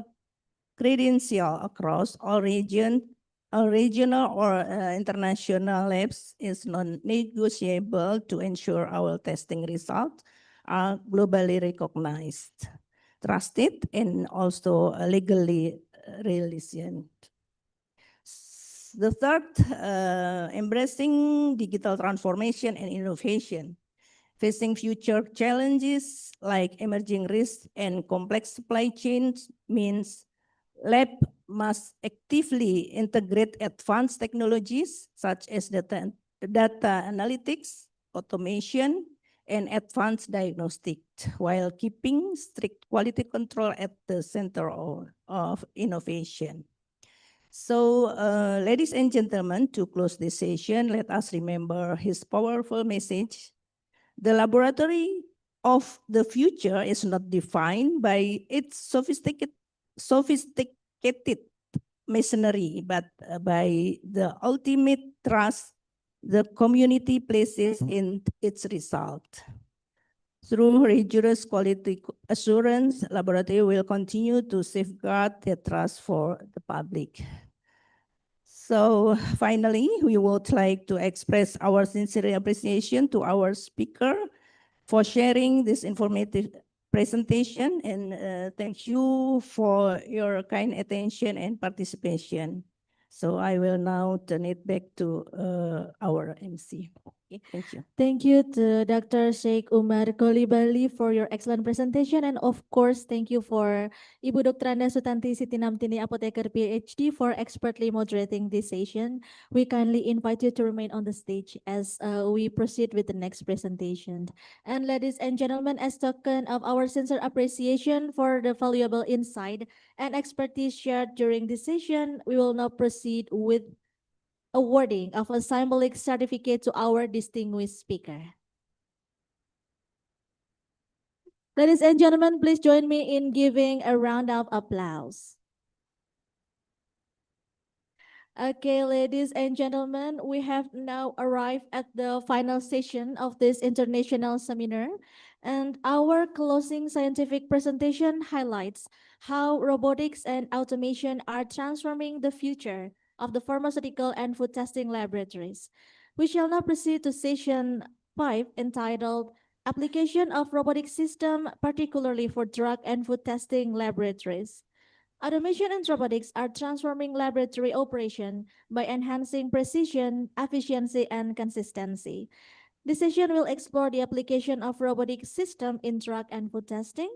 credential across all regional or international labs is non-negotiable to ensure our testing results are globally recognized, trusted, and also legally resilient. The third, embracing digital transformation and innovation. Facing future challenges like emerging risks and complex supply chains means lab must actively integrate advanced technologies such as data analytics, automation, and advanced diagnostics while keeping strict quality control at the center of innovation. So, ladies and gentlemen, to close this session, let us remember his powerful message. The laboratory of the future is not defined by its sophisticated machinery, but by the ultimate trust the community places in its result. Through rigorous quality assurance, laboratory will continue to safeguard the trust for the public. So finally, we would like to express our sincere appreciation to our speaker for sharing this informative presentation, and thank you for your kind attention and participation. So I will now turn it back to our MC. Okay, thank you.
Thank you to Dr. Sheikh Umar Kolibali for your excellent presentation. And of course, thank you for Ibu Dr. Anda Sutanti Sitinamtini Apoteker PhD for expertly moderating this session. We kindly invite you to remain on the stage as we proceed with the next presentation. And ladies and gentlemen, as token of our sincere appreciation for the valuable insight and expertise shared during this session, we will now proceed with awarding of a symbolic certificate to our distinguished speaker. Ladies and gentlemen, please join me in giving a round of applause. Okay, ladies and gentlemen, we have now arrived at the final session of this international seminar, and our closing scientific presentation highlights how robotics and automation are transforming the future of the pharmaceutical and food testing laboratories. We shall now proceed to session 5 entitled Application of Robotic System, particularly for drug and food testing laboratories. Automation and robotics are transforming laboratory operation by enhancing precision, efficiency, and consistency. This session will explore the application of robotic system in drug and food testing,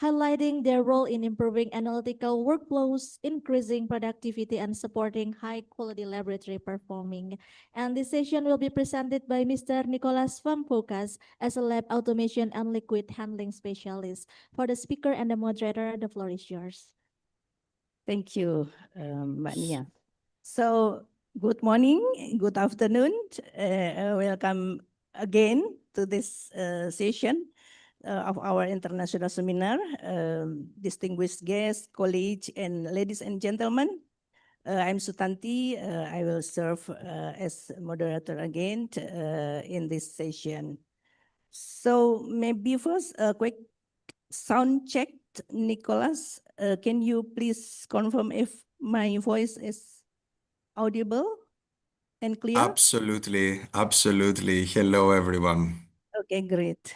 highlighting their role in improving analytical workflows, increasing productivity, and supporting high-quality laboratory performing. And this session will be presented by Mr. Nicholas Vampokas as a lab automation and liquid handling specialist. For the speaker and the moderator, the floor is yours.
Thank you, Mbak Nia. So, good morning, good afternoon. Welcome again to this session of our international seminar. Distinguished guests, colleagues, and ladies and gentlemen, I'm Sutanti. I will serve as moderator again in this session. So maybe first a quick sound check. Nicholas, can you please confirm if my voice is audible and clear?
Absolutely, absolutely. Hello, everyone.
Okay, great.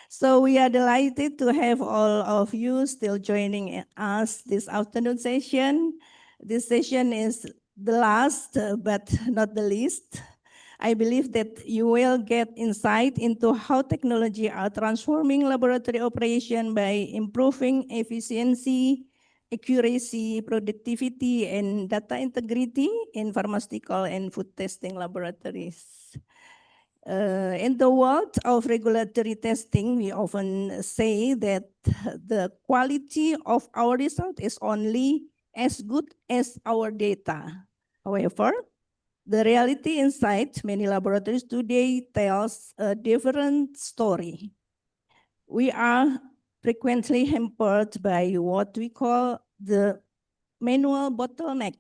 So we are delighted to have all of you still joining us this afternoon session. This session is the last but not the least, I believe that you will get insight into how technology are transforming laboratory operation by improving efficiency, accuracy, productivity, and data integrity in pharmaceutical and food testing laboratories. In the world of regulatory testing, we often say that the quality of our result is only as good as our data. However, the reality inside many laboratories today tells a different story. We are frequently hampered by what we call the manual bottleneck,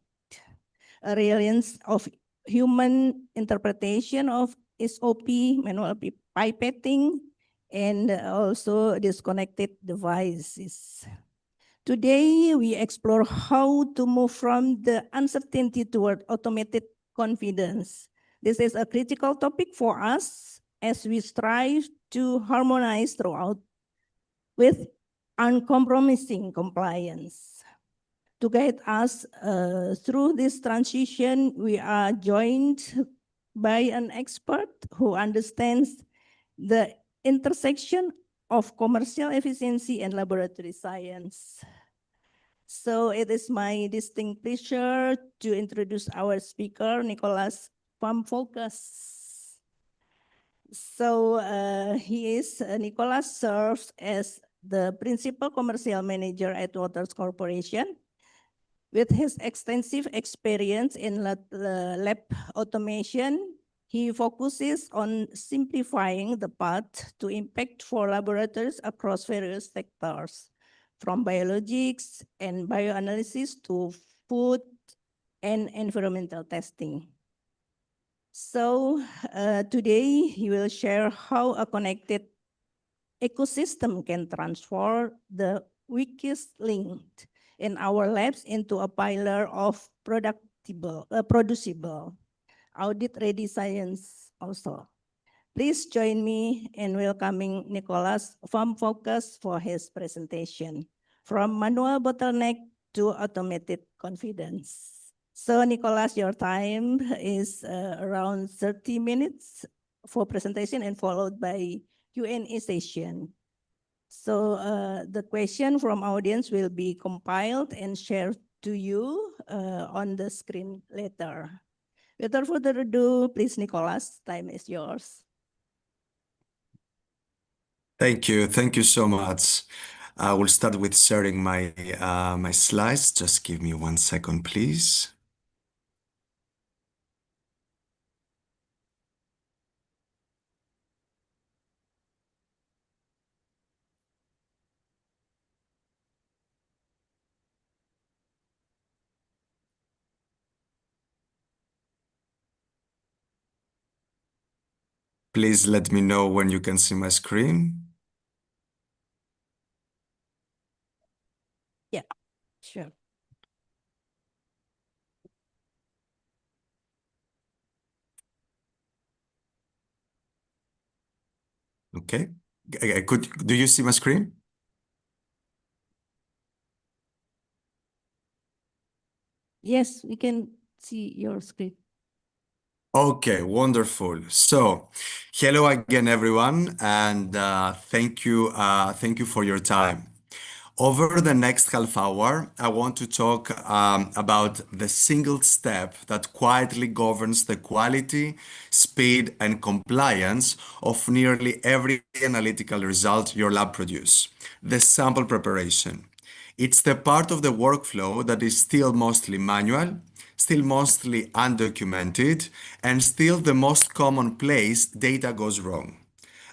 a reliance of human interpretation of SOP, manual pipetting, and also disconnected devices. Today, we explore how to move from the uncertainty toward automated confidence. This is a critical topic for us as we strive to harmonize throughout with uncompromising compliance. To guide us through this transition, we are joined by an expert who understands the intersection of commercial efficiency and laboratory science. So it is my distinct pleasure to introduce our speaker, Nicholas Pamfolkas. So Nicholas serves as the Principal Commercial Manager at Waters Corporation. With his extensive experience in lab automation, he focuses on simplifying the path to impact for laboratories across various sectors, from biologics and bioanalysis to food and environmental testing. So today he will share how a connected ecosystem can transform the weakest link in our labs into a pillar of producible, audit-ready science also. Please join me in welcoming Nicholas Pamfolkas for his presentation, from manual bottleneck to automated confidence. So Nicholas, your time is around 30 minutes for presentation and followed by Q&A session. So the question from audience will be compiled and shared to you on the screen later. Without further ado, please, Nicholas, time is yours.
Thank you. Thank you so much. I will start with sharing my my slides. Just give me 1 second, please. Please let me know when you can see my screen.
Yeah, sure.
Okay. Do you see my screen?
Yes, we can see your screen.
Okay, wonderful. So, hello again, everyone, and thank you for your time. Over the next half hour, I want to talk about the single step that quietly governs the quality, speed, and compliance of nearly every analytical result your lab produce, the sample preparation. It's the part of the workflow that is still mostly manual, still mostly undocumented, and still the most common place data goes wrong.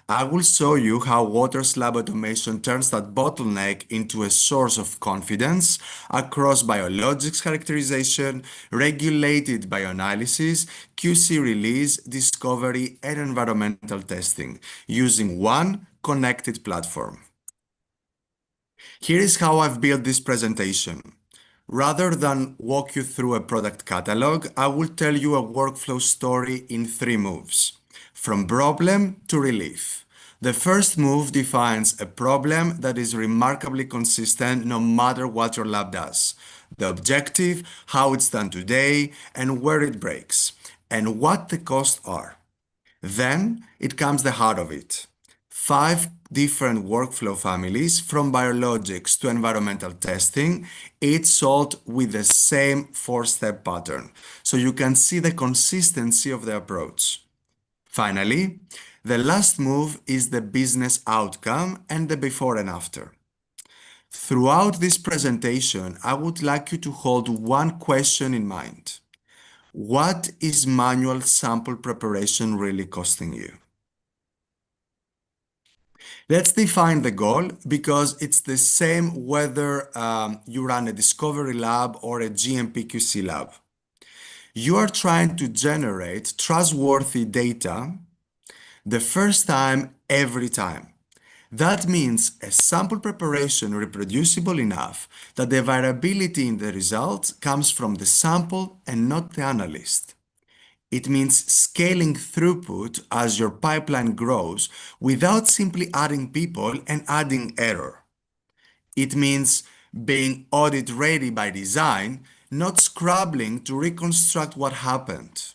I will show you how Waters Lab Automation turns that bottleneck into a source of confidence across biologics characterization, regulated bioanalysis, QC release, discovery, and environmental testing using one connected platform. Here is how I've built this presentation. Rather than walk you through a product catalog, I will tell you a workflow story in 3 moves. From problem to relief, The first move defines a problem that is remarkably consistent no matter what your lab does. The objective, how it's done today, and where it breaks, and what the costs are. Then it comes the heart of it. 5 different workflow families from biologics to environmental testing, each solved with the same 4-step pattern. So you can see the consistency of the approach. Finally, the last move is the business outcome and the before and after. Throughout this presentation, I would like you to hold one question in mind. What is manual sample preparation really costing you? Let's define the goal because it's the same whether you run a discovery lab or a GMP QC lab. You are trying to generate trustworthy data the first time, every time. That means a sample preparation reproducible enough that the variability in the results comes from the sample and not the analyst. It means scaling throughput as your pipeline grows without simply adding people and adding error. It means being audit ready by design, not scrambling to reconstruct what happened.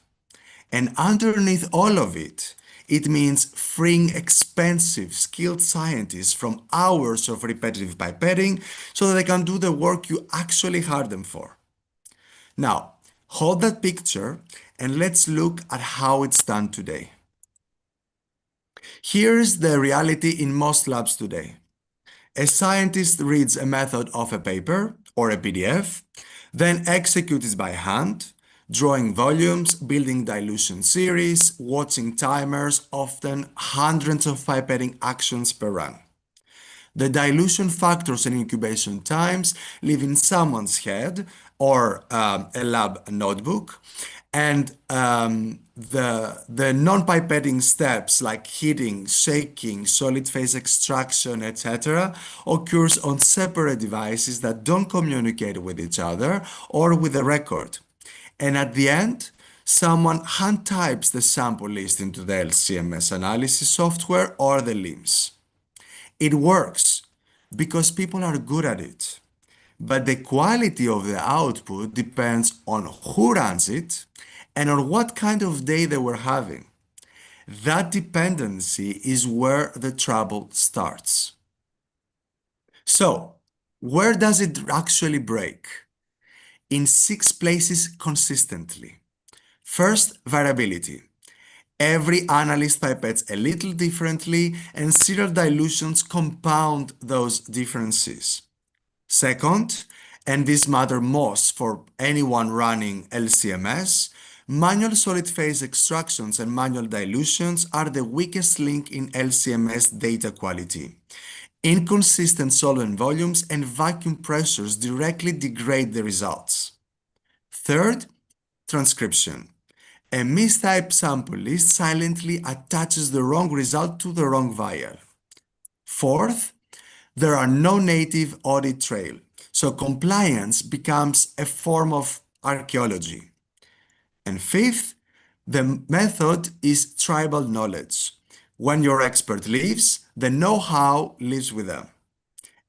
And underneath all of it, it means freeing expensive, skilled scientists from hours of repetitive pipetting so that they can do the work you actually hired them for. Now, hold that picture and let's look at how it's done today. Here's the reality in most labs today. A scientist reads a method of a paper or a PDF, then executes it by hand, drawing volumes, building dilution series, watching timers, often hundreds of pipetting actions per run. The dilution factors and incubation times live in someone's head or a lab notebook, and the non-pipetting steps like heating, shaking, solid phase extraction, etc. occurs on separate devices that don't communicate with each other or with the record. And at the end, someone hand types the sample list into the LCMS analysis software or the LIMS. It works because people are good at it. But the quality of the output depends on who runs it and on what kind of day they were having. That dependency is where the trouble starts. So, where does it actually break? In 6 places consistently. First, variability. Every analyst pipettes a little differently, and serial dilutions compound those differences. Second, and this matters most for anyone running LCMS, manual solid phase extractions and manual dilutions are the weakest link in LCMS data quality. Inconsistent solvent volumes and vacuum pressures directly degrade the results. Third, transcription. A mistyped sample list silently attaches the wrong result to the wrong vial. Fourth, there are no native audit trail, so compliance becomes a form of archaeology. And fifth, the method is tribal knowledge. When your expert leaves, the know-how lives with them.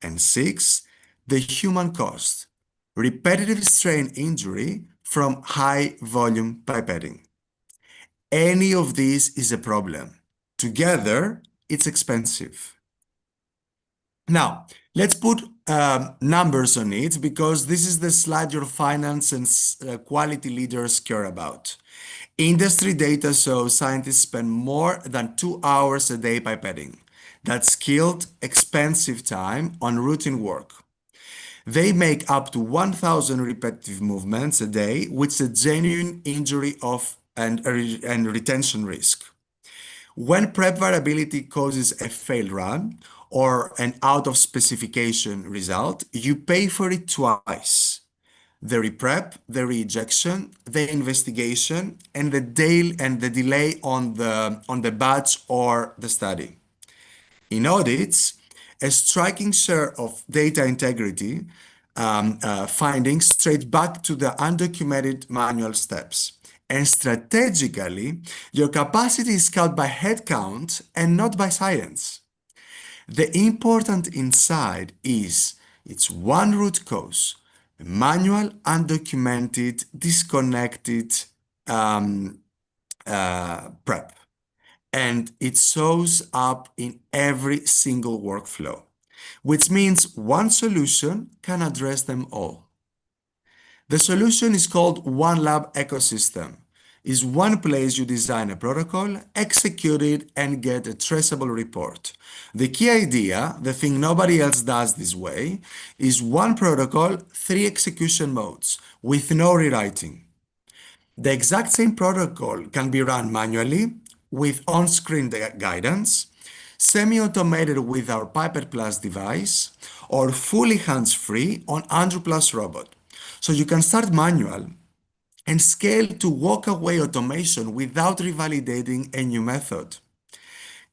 And sixth, the human cost, repetitive strain injury from high volume pipetting. Any of these is a problem. Together, it's expensive. Now, let's put numbers on it because this is the slide your finance and quality leaders care about. Industry data shows scientists spend more than 2 hours a day pipetting. That's skilled, expensive time on routine work. They make up to 1,000 repetitive movements a day, which is a genuine injury and retention risk. When prep variability causes a failed run or an out of specification result, you pay for it twice. The reprep, the rejection, the investigation, and the delay on the batch or the study. In audits, a striking share of data integrity findings straight back to the undocumented manual steps. And strategically, your capacity is cut by headcount and not by science. The important insight is it's one root cause, manual, undocumented, disconnected prep. And it shows up in every single workflow, which means one solution can address them all. The solution is called One Lab Ecosystem. Is one place you design a protocol, execute it, and get a traceable report. The key idea, the thing nobody else does this way, is one protocol, three execution modes, with no rewriting. The exact same protocol can be run manually with on-screen guidance, semi-automated with our Pipette Plus device, or fully hands-free on Andrew Plus robot. So you can start manual and scale to walk-away automation without revalidating a new method.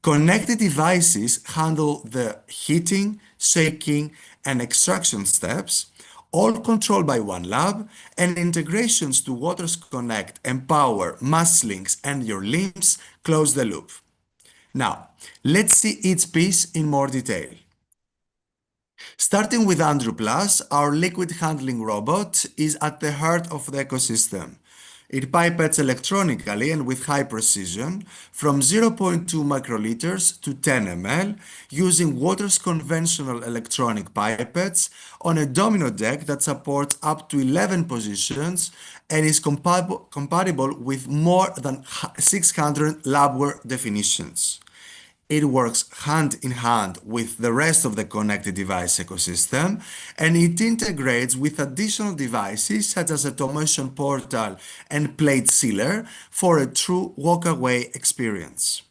Connected devices handle the heating, shaking, and extraction steps, all controlled by one lab, and integrations to Waters Connect, Empower, MassLinks, and your limbs close the loop. Now, let's see each piece in more detail. Starting with Andrew Plus, our liquid handling robot is at the heart of the ecosystem. It pipettes electronically and with high precision from 0.2 microliters to 10 ml using Waters conventional electronic pipettes on a domino deck that supports up to 11 positions and is compatible with more than 600 labware definitions. It works hand in hand with the rest of the connected device ecosystem, and it integrates with additional devices such as automation portal and plate sealer for a true walk-away experience.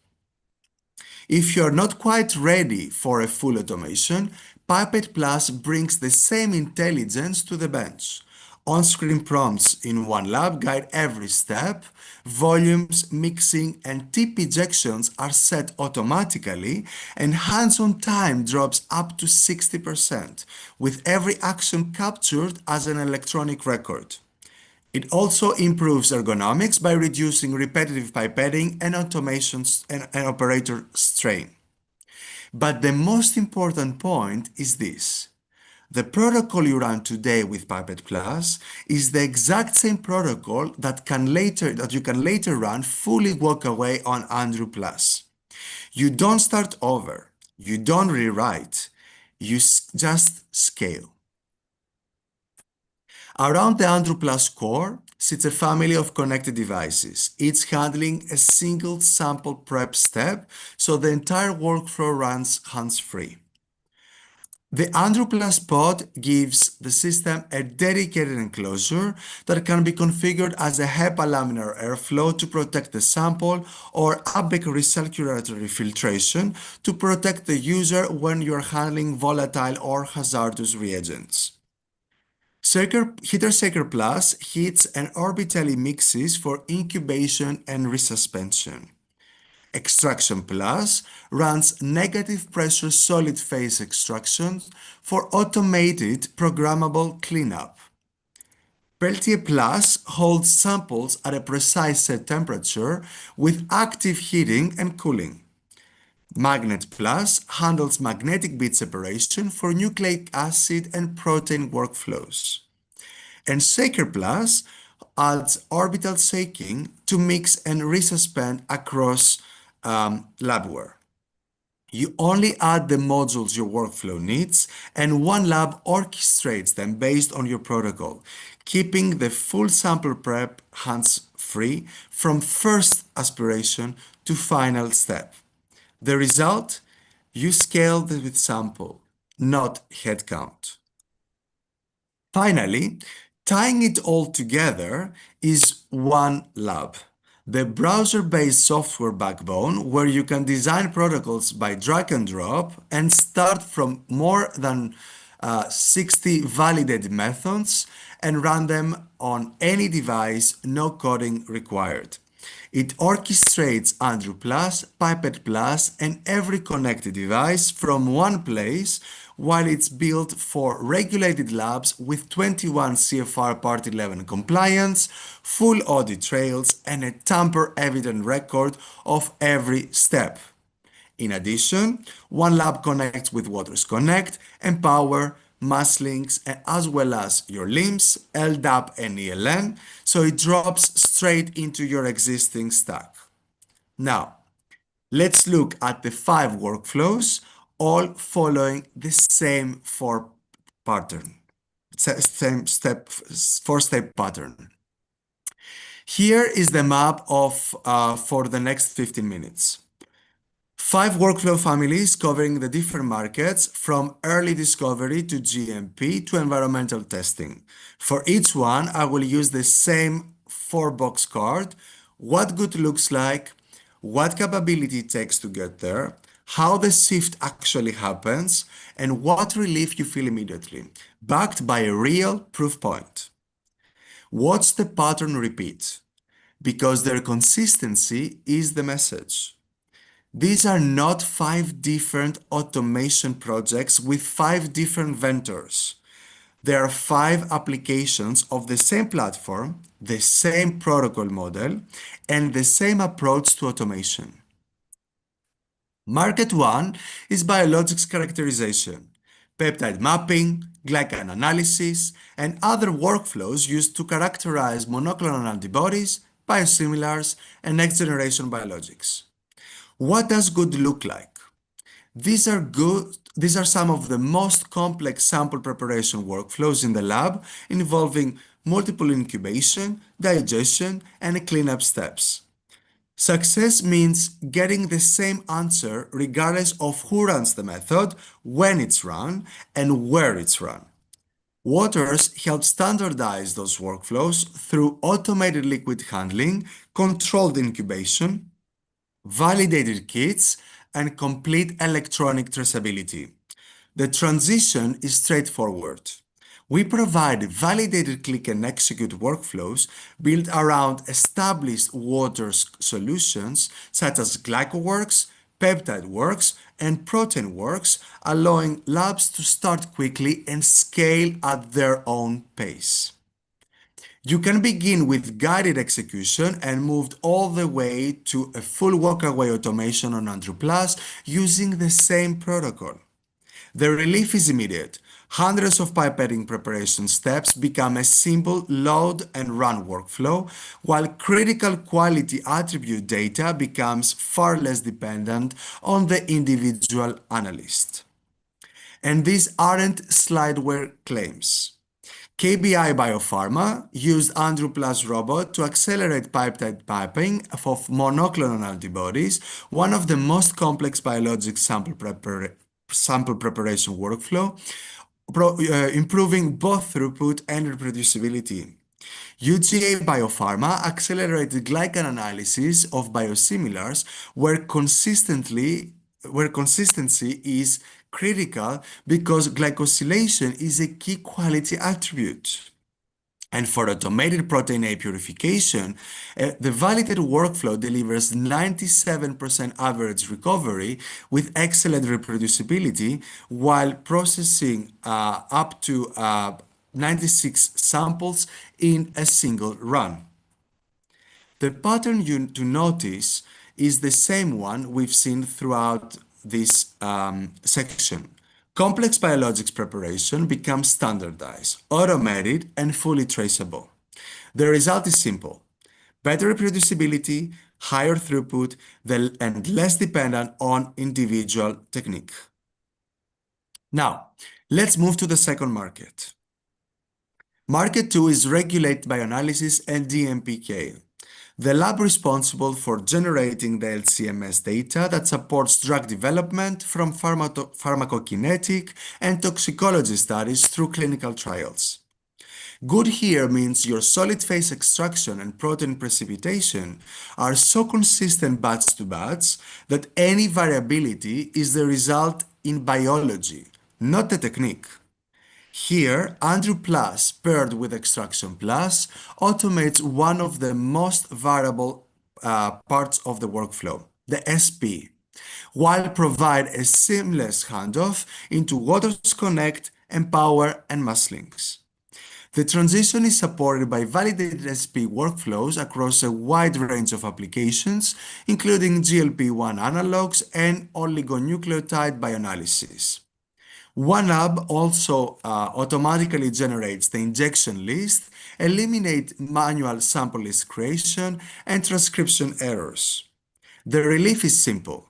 If you're not quite ready for a full automation, Pipette Plus brings the same intelligence to the bench. On-screen prompts in one lab guide every step, volumes, mixing, and tip ejections are set automatically, and hands-on time drops up to 60%, with every action captured as an electronic record. It also improves ergonomics by reducing repetitive pipetting and automations and operator strain. But the most important point is this. The protocol you run today with Pipette Plus is the exact same protocol that you can later run fully walk away on Andrew Plus. You don't start over, you don't rewrite, you just scale. Around the Andrew Plus core sits a family of connected devices, each handling a single sample prep step, so the entire workflow runs hands-free. The Andrew Plus pod gives the system a dedicated enclosure that can be configured as a HEPA laminar airflow to protect the sample or ABEC recirculatory filtration to protect the user when you're handling volatile or hazardous reagents. Heater Shaker Plus heats and orbitally mixes for incubation and resuspension. Extraction Plus runs negative pressure solid phase extraction for automated programmable cleanup. Peltier Plus holds samples at a precise set temperature with active heating and cooling. Magnet Plus handles magnetic bit separation for nucleic acid and protein workflows. And Shaker Plus adds orbital shaking to mix and resuspend across labware. You only add the modules your workflow needs, and one lab orchestrates them based on your protocol, keeping the full sample prep hands-free from first aspiration to final step. The result? You scale with sample, not headcount. Finally, tying it all together is one lab, the browser-based software backbone where you can design protocols by drag and drop and start from more than 60 validated methods and run them on any device, no coding required. It orchestrates Andrew Plus, Pipette Plus, and every connected device from one place while it's built for regulated labs with 21 CFR Part 11 compliance, full audit trails, and a tamper-evident record of every step. In addition, one lab connects with Waters Connect, Empower, MassLinks, as well as your LIMS, LDAP, and ELN, so it drops straight into your existing stack. Now, let's look at the 5 workflows, all following the same 4 pattern, same step, 4-step pattern. Here is the map for the next 15 minutes. 5 workflow families covering the different markets from early discovery to GMP to environmental testing. For each one, I will use the same 4-box card: what good looks like, what capability it takes to get there, how the shift actually happens, and what relief you feel immediately, backed by a real proof point. Watch the pattern repeat, because their consistency is the message. These are not 5 different automation projects with 5 different vendors. There are 5 applications of the same platform, the same protocol model, and the same approach to automation. Market 1 is biologics characterization, peptide mapping, glycan analysis, and other workflows used to characterize monoclonal antibodies, biosimilars, and next-generation biologics. What does good look like? These are some of the most complex sample preparation workflows in the lab, involving multiple incubation, digestion, and cleanup steps. Success means getting the same answer regardless of who runs the method, when it's run, and where it's run. Waters helps standardize those workflows through automated liquid handling, controlled incubation, validated kits, and complete electronic traceability. The transition is straightforward. We provide validated click and execute workflows built around established Waters solutions such as GlycoWorks, PeptideWorks, and ProteinWorks, allowing labs to start quickly and scale at their own pace. You can begin with guided execution and move all the way to a full walkaway automation on Andrew Plus using the same protocol. The relief is immediate. Hundreds of pipetting preparation steps become a simple load and run workflow, while critical quality attribute data becomes far less dependent on the individual analyst. And these aren't slideware claims. KBI Biopharma used Andrew Plus robot to accelerate peptide piping of monoclonal antibodies, one of the most complex biologic sample preparation workflow, improving both throughput and reproducibility. UGA Biopharma accelerated glycan analysis of biosimilars where consistency is critical because glycosylation is a key quality attribute. And for automated protein A purification, the validated workflow delivers 97% average recovery with excellent reproducibility while processing up to 96 samples in a single run. The pattern to notice is the same one we've seen throughout this section. Complex biologics preparation becomes standardized, automated, and fully traceable. The result is simple: better reproducibility, higher throughput, and less dependent on individual technique. Now, let's move to the second market. Market 2 is regulated by analysis and DMPK, the lab responsible for generating the LCMS data that supports drug development from pharmacokinetic and toxicology studies through clinical trials. Good here means your solid phase extraction and protein precipitation are so consistent batch to batch that any variability is the result in biology, not the technique. Here, Andrew Plus paired with Extraction Plus automates one of the most variable parts of the workflow, the SP, while provide a seamless handoff into Waters Connect, Empower, and Masslinks. The transition is supported by validated SP workflows across a wide range of applications, including GLP-1 analogs and oligonucleotide bioanalysis. OneHub also automatically generates the injection list, eliminate manual sample list creation, and transcription errors. The relief is simple.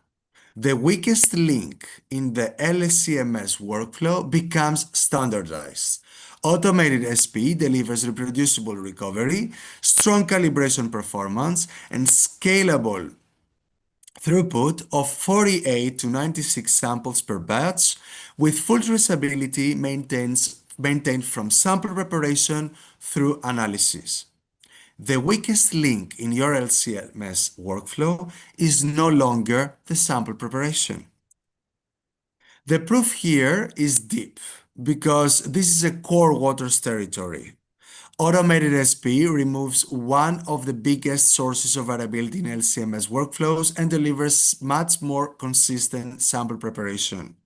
The weakest link in the LCMS workflow becomes standardized. Automated SP delivers reproducible recovery, strong calibration performance, and scalable throughput of 48 to 96 samples per batch, with full traceability maintained from sample preparation through analysis. The weakest link in your LCMS workflow is no longer the sample preparation. The proof here is deep because this is a core Waters territory. Automated SP removes one of the biggest sources of variability in LCMS workflows and delivers much more consistent sample preparation.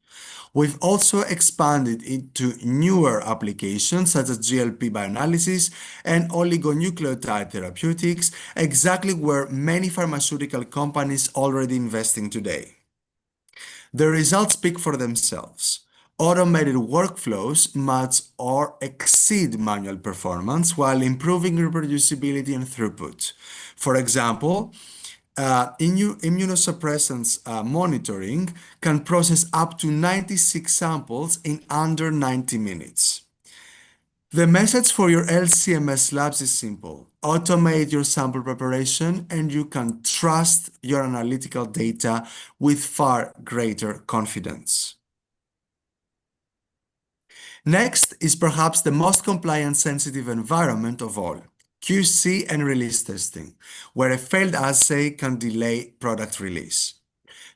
We've also expanded into newer applications such as GLP bioanalysis and oligonucleotide therapeutics, exactly where many pharmaceutical companies already investing today. The results speak for themselves. Automated workflows match or exceed manual performance while improving reproducibility and throughput. For example, immunosuppressants monitoring can process up to 96 samples in under 90 minutes. The message for your LCMS labs is simple. Automate your sample preparation and you can trust your analytical data with far greater confidence. Next is perhaps the most compliance-sensitive environment of all, QC and release testing, where a failed assay can delay product release.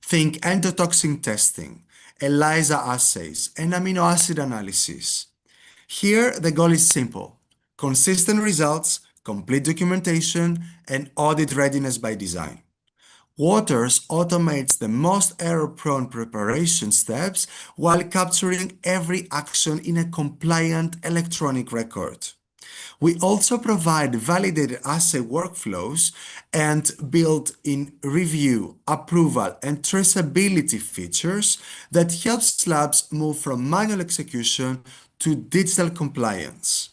Think endotoxin testing, ELISA assays, and amino acid analysis. Here, the goal is simple: consistent results, complete documentation, and audit readiness by design. Waters automates the most error-prone preparation steps while capturing every action in a compliant electronic record. We also provide validated assay workflows and built-in review, approval, and traceability features that helps labs move from manual execution to digital compliance.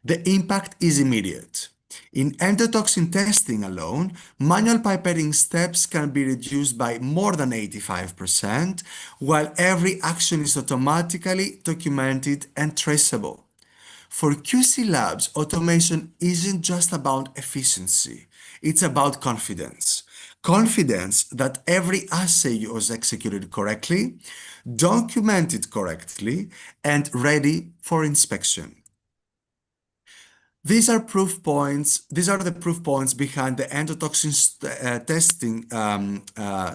The impact is immediate. In endotoxin testing alone, manual pipetting steps can be reduced by more than 85%, while every action is automatically documented and traceable. For QC labs, automation isn't just about efficiency, it's about confidence. Confidence that every assay was executed correctly, documented correctly, and ready for inspection. These are the proof points behind the endotoxin testing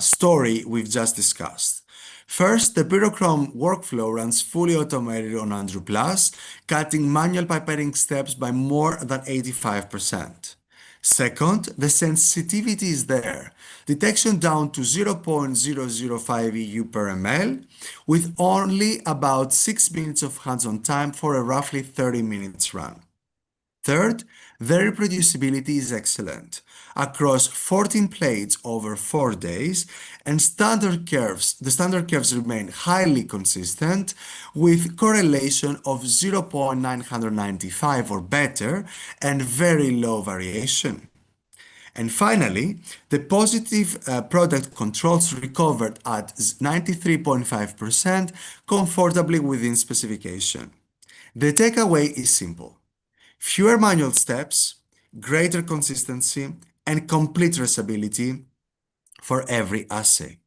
story we've just discussed. First, the Pyrochrome workflow runs fully automated on Andrew Plus, cutting manual pipetting steps by more than 85%. Second, the sensitivity is there. Detection down to 0.005 EU per ml, with only about 6 minutes of hands-on time for a roughly 30 minutes run. Third, the reproducibility is excellent. Across 14 plates over 4 days, and the standard curves remain highly consistent with correlation of 0.995 or better and very low variation. And finally, the positive product controls recovered at 93.5% comfortably within specification. The takeaway is simple: fewer manual steps, greater consistency, and complete traceability for every assay.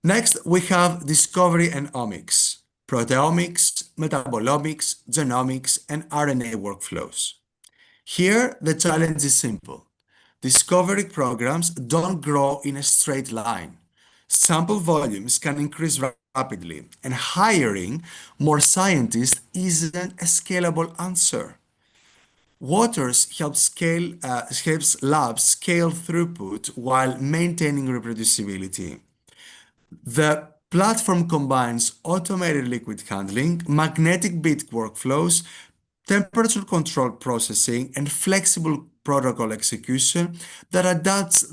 Next, we have discovery and omics, proteomics, metabolomics, genomics, and RNA workflows. Here, the challenge is simple. Discovery programs don't grow in a straight line. Sample volumes can increase rapidly, and hiring more scientists isn't a scalable answer. Waters helps labs scale throughput while maintaining reproducibility. The platform combines automated liquid handling, magnetic bit workflows, temperature control processing, and flexible protocol execution that adapts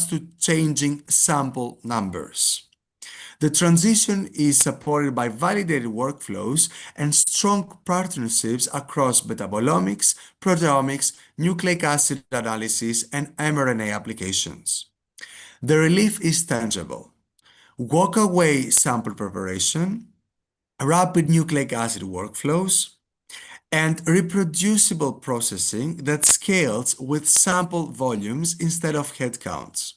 to changing sample numbers. The transition is supported by validated workflows and strong partnerships across metabolomics, proteomics, nucleic acid analysis, and mRNA applications. The relief is tangible. Walk-away sample preparation, rapid nucleic acid workflows, and reproducible processing that scales with sample volumes instead of head counts.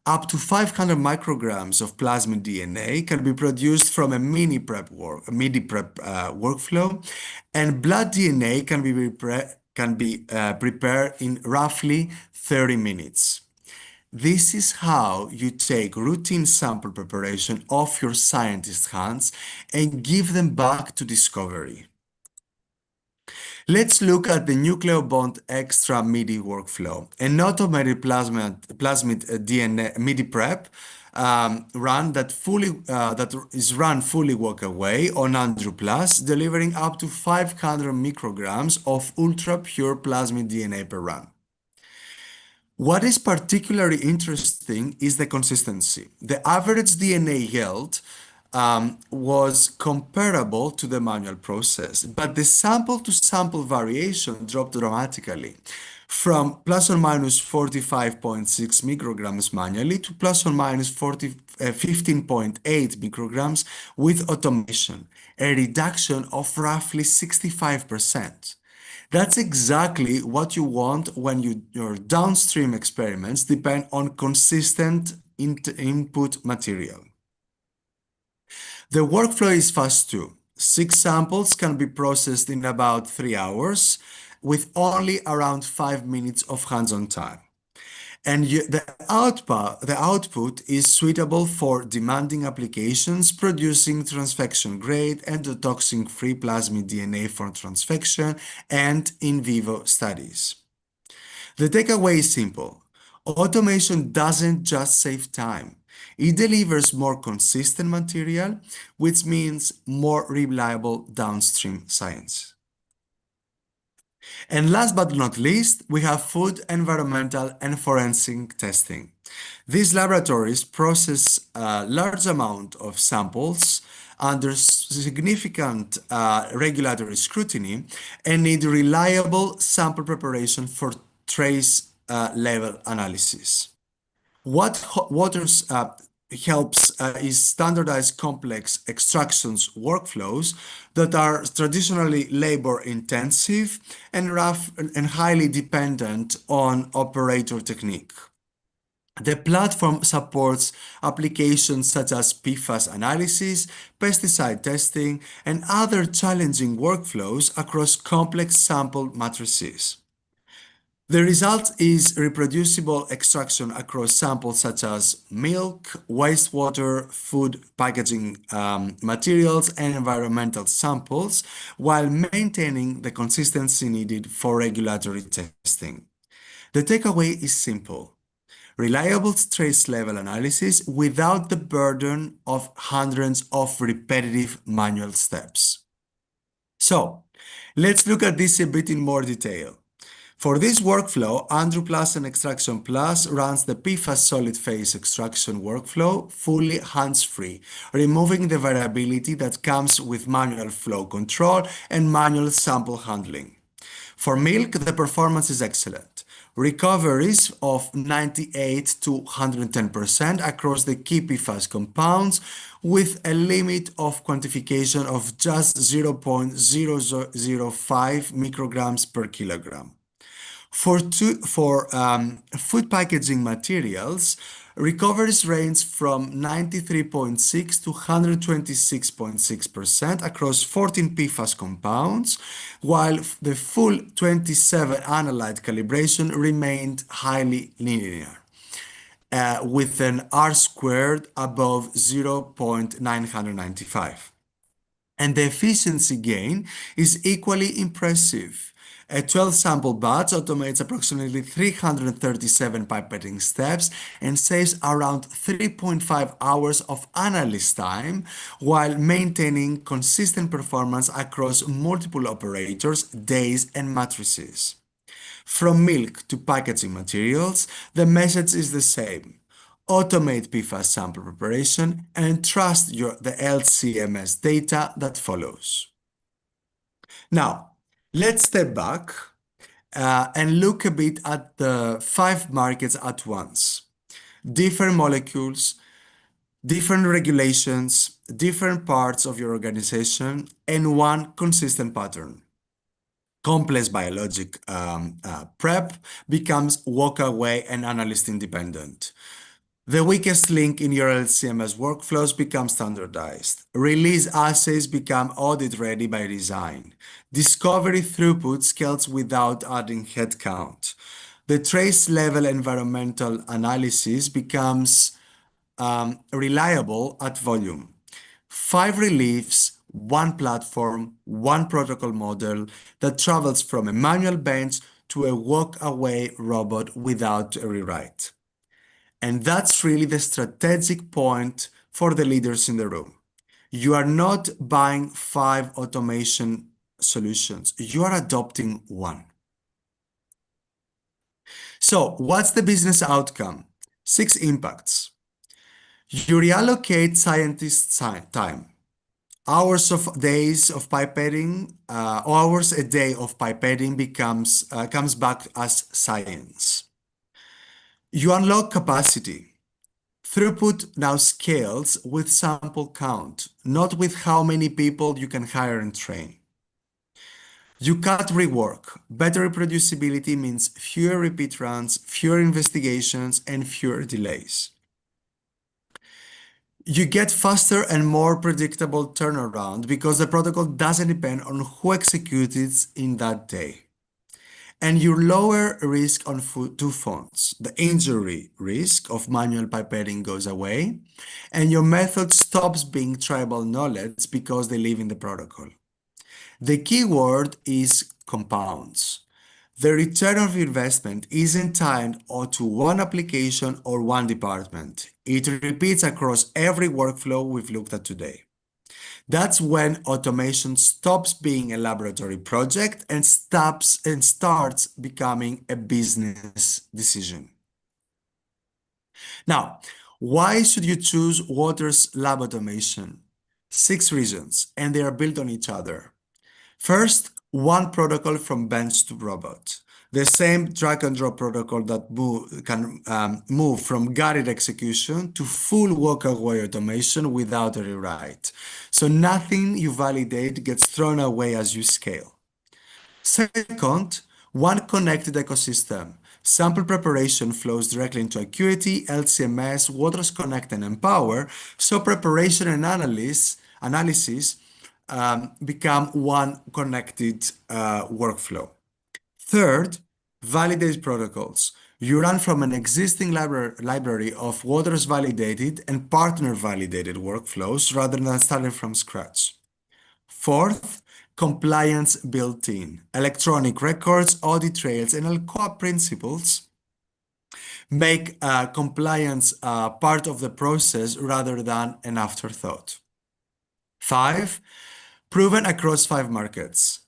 Up to 500 micrograms of plasmid DNA can be produced from a mini prep workflow, and blood DNA can be prepared in roughly 30 minutes. This is how you take routine sample preparation off your scientists' hands and give them back to discovery. Let's look at the Nucleobond Extra MIDI workflow, an automated plasmid DNA MIDI prep run that is run fully walk away on Andrew Plus, delivering up to 500 micrograms of ultra pure plasmid DNA per run. What is particularly interesting is the consistency. The average DNA yield was comparable to the manual process, but the sample-to-sample variation dropped dramatically from plus or minus 45.6 micrograms manually to plus or minus 15.8 micrograms with automation, a reduction of roughly 65%. That's exactly what you want when your downstream experiments depend on consistent input material. The workflow is fast too. 6 samples can be processed in about 3 hours with only around 5 minutes of hands-on time. And the output is suitable for demanding applications producing transfection-grade endotoxin-free plasmid DNA for transfection and in vivo studies. The takeaway is simple. Automation doesn't just save time. It delivers more consistent material, which means more reliable downstream science. And last but not least, we have food, environmental, and forensic testing. These laboratories process a large amount of samples under significant regulatory scrutiny and need reliable sample preparation for trace level analysis. What Waters helps is standardized complex extractions workflows that are traditionally labor intensive and rough and highly dependent on operator technique. The platform supports applications such as PFAS analysis, pesticide testing, and other challenging workflows across complex sample matrices. The result is reproducible extraction across samples such as milk, wastewater, food packaging materials, and environmental samples, while maintaining the consistency needed for regulatory testing. The takeaway is simple. Reliable trace level analysis without the burden of hundreds of repetitive manual steps. So, let's look at this a bit in more detail. For this workflow, Andrew Plus and Extraction Plus runs the PFAS solid phase extraction workflow fully hands-free, removing the variability that comes with manual flow control and manual sample handling. For milk, the performance is excellent. Recoveries of 98 to 110% across the key PFAS compounds with a limit of quantification of just 0.005 micrograms per kilogram. For food packaging materials, recoveries range from 93.6 to 126.6% across 14 PFAS compounds, while the full 27 analyte calibration remained highly linear, with an R squared above 0.995. And the efficiency gain is equally impressive. A 12 sample batch automates approximately 337 pipetting steps and saves around 3.5 hours of analyst time while maintaining consistent performance across multiple operators, days, and matrices. From milk to packaging materials, the message is the same. Automate PFAS sample preparation and trust the LCMS data that follows. Now, let's step back and look a bit at the 5 markets at once. Different molecules, different regulations, different parts of your organization, and one consistent pattern. Complex biologic prep becomes walk away and analyst independent. The weakest link in your LCMS workflows becomes standardized. Release assays become audit ready by design. Discovery throughput scales without adding headcount. The trace level environmental analysis becomes reliable at volume. 5 reliefs, one platform, one protocol model that travels from a manual bench to a walk-away robot without a rewrite. And that's really the strategic point for the leaders in the room. You are not buying 5 automation solutions, you are adopting one. So, what's the business outcome? 6 impacts. You reallocate scientists' time. Hours of days of pipetting, hours a day of pipetting comes back as science. You unlock capacity. Throughput now scales with sample count, not with how many people you can hire and train. You cut rework. Better reproducibility means fewer repeat runs, fewer investigations, and fewer delays. You get faster and more predictable turnaround because the protocol doesn't depend on who executes it in that day. And you lower risk on 2 fronts. The injury risk of manual pipetting goes away, and your method stops being tribal knowledge because they live in the protocol. The key word is compounds. The return of investment isn't tied to one application or one department. It repeats across every workflow we've looked at today. That's when automation stops being a laboratory project and starts becoming a business decision. Now, why should you choose Waters Lab Automation? 6 reasons, and they are built on each other. First, one protocol from bench to robot. The same drag and drop protocol that can move from guided execution to full walk-away automation without a rewrite. So nothing you validate gets thrown away as you scale. Second, one connected ecosystem. Sample preparation flows directly into Acuity, LCMS, Waters Connect, and Empower, so preparation and analysis become one connected workflow. Third, validate protocols. You run from an existing library of Waters validated and partner validated workflows rather than starting from scratch. Fourth, compliance built in. Electronic records, audit trails, and LCOA principles make compliance part of the process rather than an afterthought. 5, proven across 5 markets.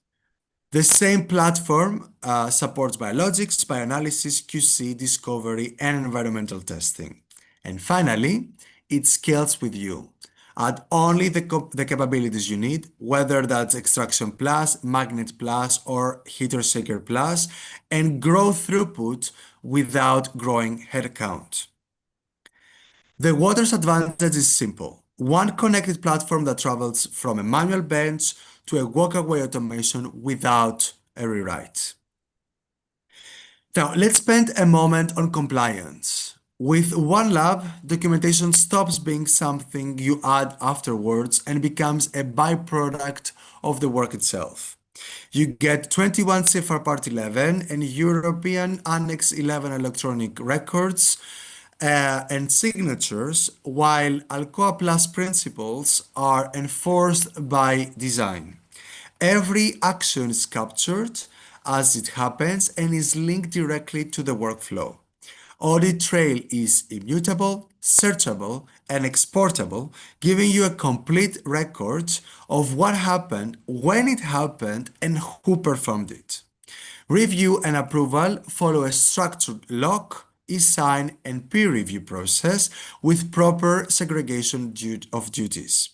The same platform supports biologics, bioanalysis, QC, discovery, and environmental testing. And finally, it scales with you. Add only the capabilities you need, whether that's Extraction Plus, Magnet Plus, or Heater Shaker Plus, and grow throughput without growing headcount. The Waters advantage is simple. One connected platform that travels from a manual bench to a walk-away automation without a rewrite. Now, let's spend a moment on compliance. With one lab, documentation stops being something you add afterwards and becomes a byproduct of the work itself. You get 21 CFR Part 11 and European Annex 11 electronic records and signatures, while Alcoa Plus principles are enforced by design. Every action is captured as it happens and is linked directly to the workflow. Audit trail is immutable, searchable, and exportable, giving you a complete record of what happened, when it happened, and who performed it. Review and approval follow a structured log, e-sign, and peer review process with proper segregation of duties.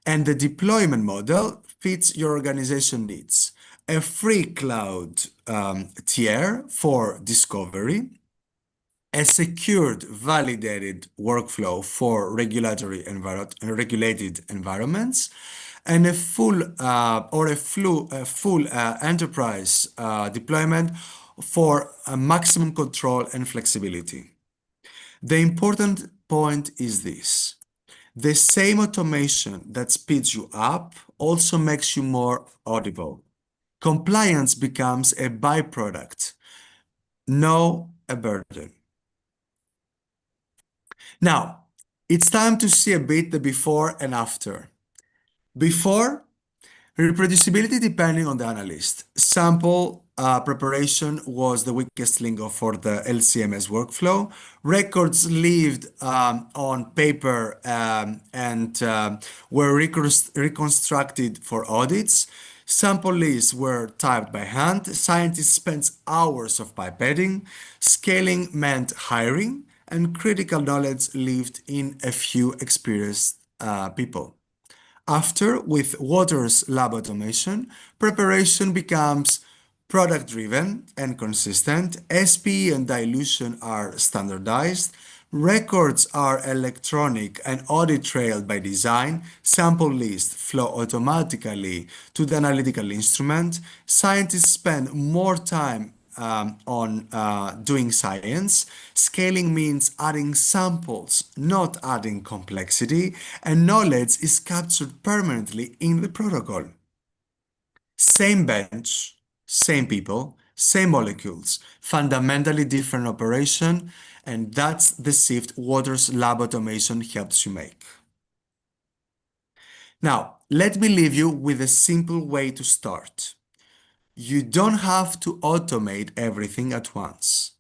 And the deployment model fits your organization needs. A free cloud tier for discovery, a secured, validated workflow for regulated environments, and a full enterprise deployment for maximum control and flexibility. The important point is this. The same automation that speeds you up also makes you more audible. Compliance becomes a byproduct, no a burden. Now, it's time to see a bit the before and after. Before, reproducibility depending on the analyst. Sample preparation was the weakest link for the LCMS workflow. Records lived on paper and were reconstructed for audits. Sample lists were typed by hand. Scientists spent hours of pipetting. Scaling meant hiring, and critical knowledge lived in a few experienced people. After, with Waters lab automation, preparation becomes product-driven and consistent. SPE and dilution are standardized. Records are electronic and audit trailed by design. Sample lists flow automatically to the analytical instrument. Scientists spend more time on doing science. Scaling means adding samples, not adding complexity, and knowledge is captured permanently in the protocol. Same bench, same people, same molecules, fundamentally different operation, and that's the shift Waters lab automation helps you make. Now, let me leave you with a simple way to start. You don't have to automate everything at once.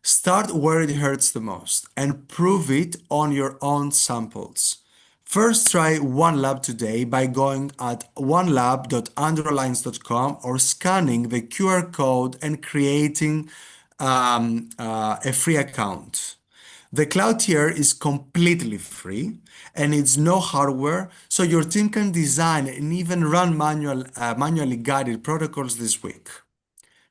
Start where it hurts the most and prove it on your own samples. First, try OneLab today by going at onelab.underlines.com or scanning the QR code and creating a free account. The cloud tier is completely free and it's no hardware, so your team can design and even run manually guided protocols this week.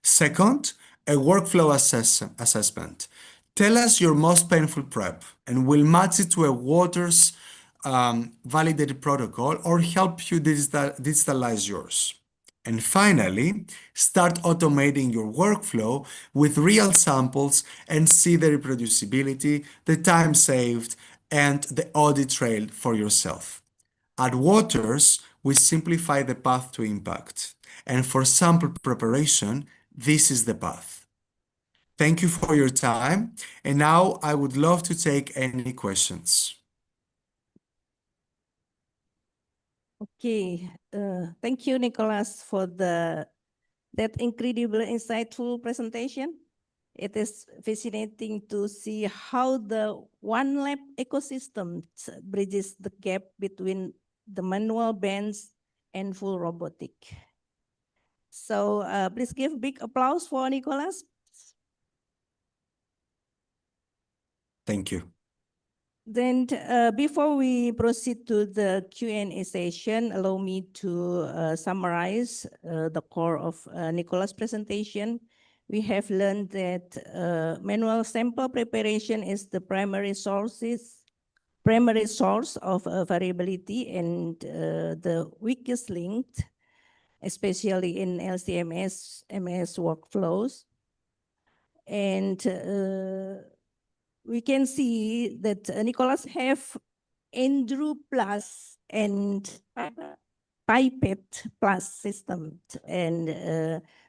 Second, a workflow assessment. Tell us your most painful prep and we'll match it to a Waters validated protocol or help you digitalize yours. And finally, start automating your workflow with real samples and see the reproducibility, the time saved, and the audit trail for yourself. At Waters, we simplify the path to impact. And for sample preparation, this is the path. Thank you for your time. And now I would love to take any questions.
Okay, thank you, Nicholas, for that incredible, insightful presentation. It is fascinating to see how the OneLab ecosystem bridges the gap between the manual bench and full robotic. So please give big applause for Nicholas.
Thank you.
Then before we proceed to the Q&A session, allow me to summarize the core of Nicholas' presentation. We have learned that manual sample preparation is the primary source of variability and the weakest link, especially in LCMS MS workflows. And we can see that Nicholas have Andrew Plus and pipette plus system, and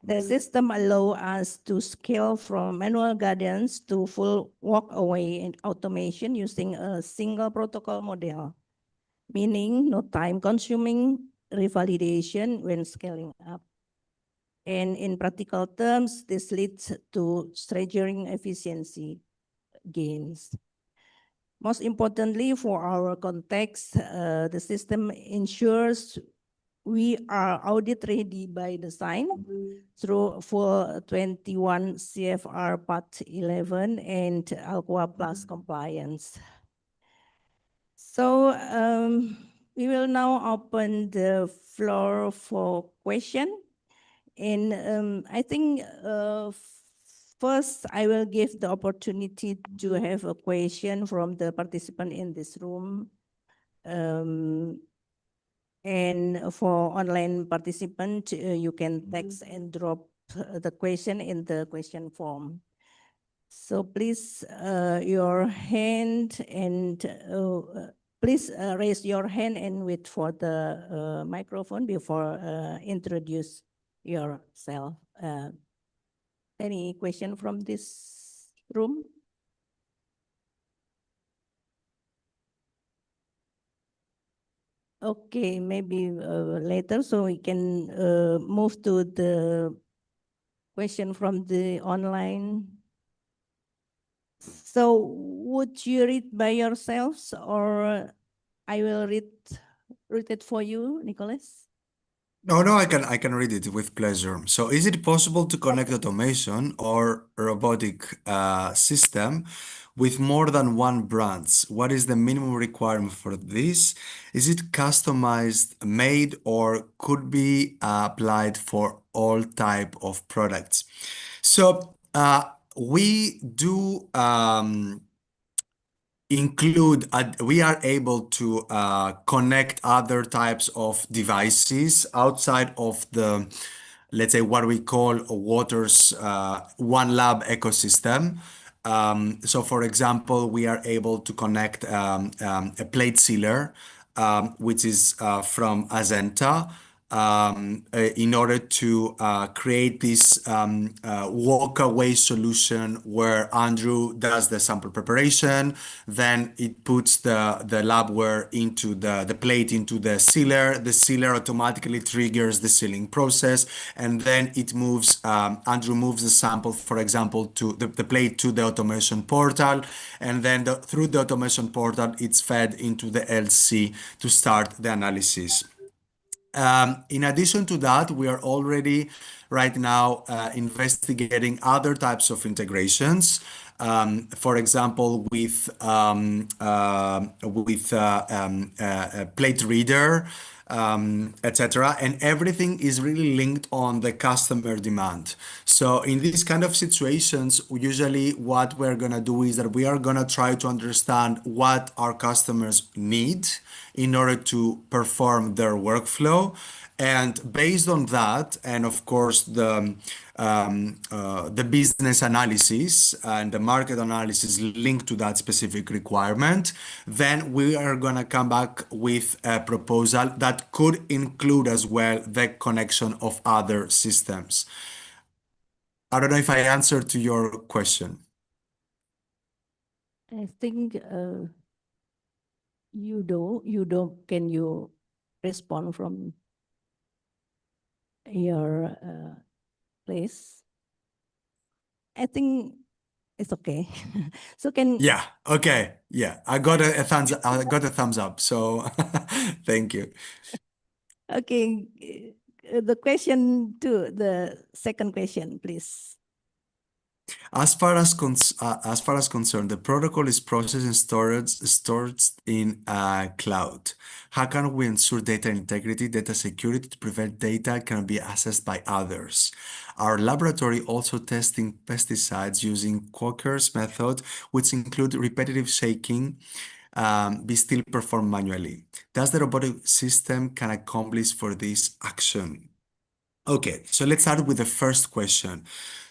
the system allow us to scale from manual guidance to full walk-away and automation using a single protocol model, meaning no time-consuming revalidation when scaling up. And in practical terms, this leads to staggering efficiency gains. Most importantly, for our context, the system ensures we are audit ready by design through full 21 CFR Part 11 and Alcoa Plus compliance. So we will now open the floor for question. And I think first I will give the opportunity to have a question from the participant in this room. And for online participant, you can text and drop the question in the question form. So please your hand and please raise your hand and wait for the microphone before introduce yourself. Any question from this room? Okay, maybe later, so we can move to the question from the online. So would you read by yourselves, or I will read it for you, Nicholas?
No, I can read it with pleasure. So, is it possible to connect automation or robotic system with more than one brands? What is the minimum requirement for this? Is it customized, made, or could be applied for all type of products? So, we do we are able to connect other types of devices outside of the, let's say, what we call a Waters One Lab ecosystem. So for example, we are able to connect a plate sealer, which is from Azenta, in order to create this walk-away solution where Andrew does the sample preparation, then it puts the labware into the plate into the sealer automatically triggers the sealing process, and then it moves, Andrew moves the sample, for example, to the plate to the automation portal, and then through the automation portal, it's fed into the LC to start the analysis. In addition to that, we are already right now investigating other types of integrations. For example, with a plate reader, etc. And everything is really linked on the customer demand. So in these kind of situations, usually what we're gonna do is that we are gonna try to understand what our customers need in order to perform their workflow. And based on that, and of course the business analysis and the market analysis linked to that specific requirement, then we are gonna come back with a proposal that could include as well the connection of other systems. I don't know if I answered to your question.
I think can you respond from your place? I think it's okay. So
Yeah, okay. Yeah, I got a thumbs up. So thank you.
Okay, the question to the second question, please.
As far as concerned, the protocol is processed and stored in cloud. How can we ensure data integrity, data security to prevent data can be accessed by others? Our laboratory also testing pesticides using Quaker's method, which include repetitive shaking, be still performed manually. Does the robotic system can accomplish for this action? Okay, so let's start with the first question.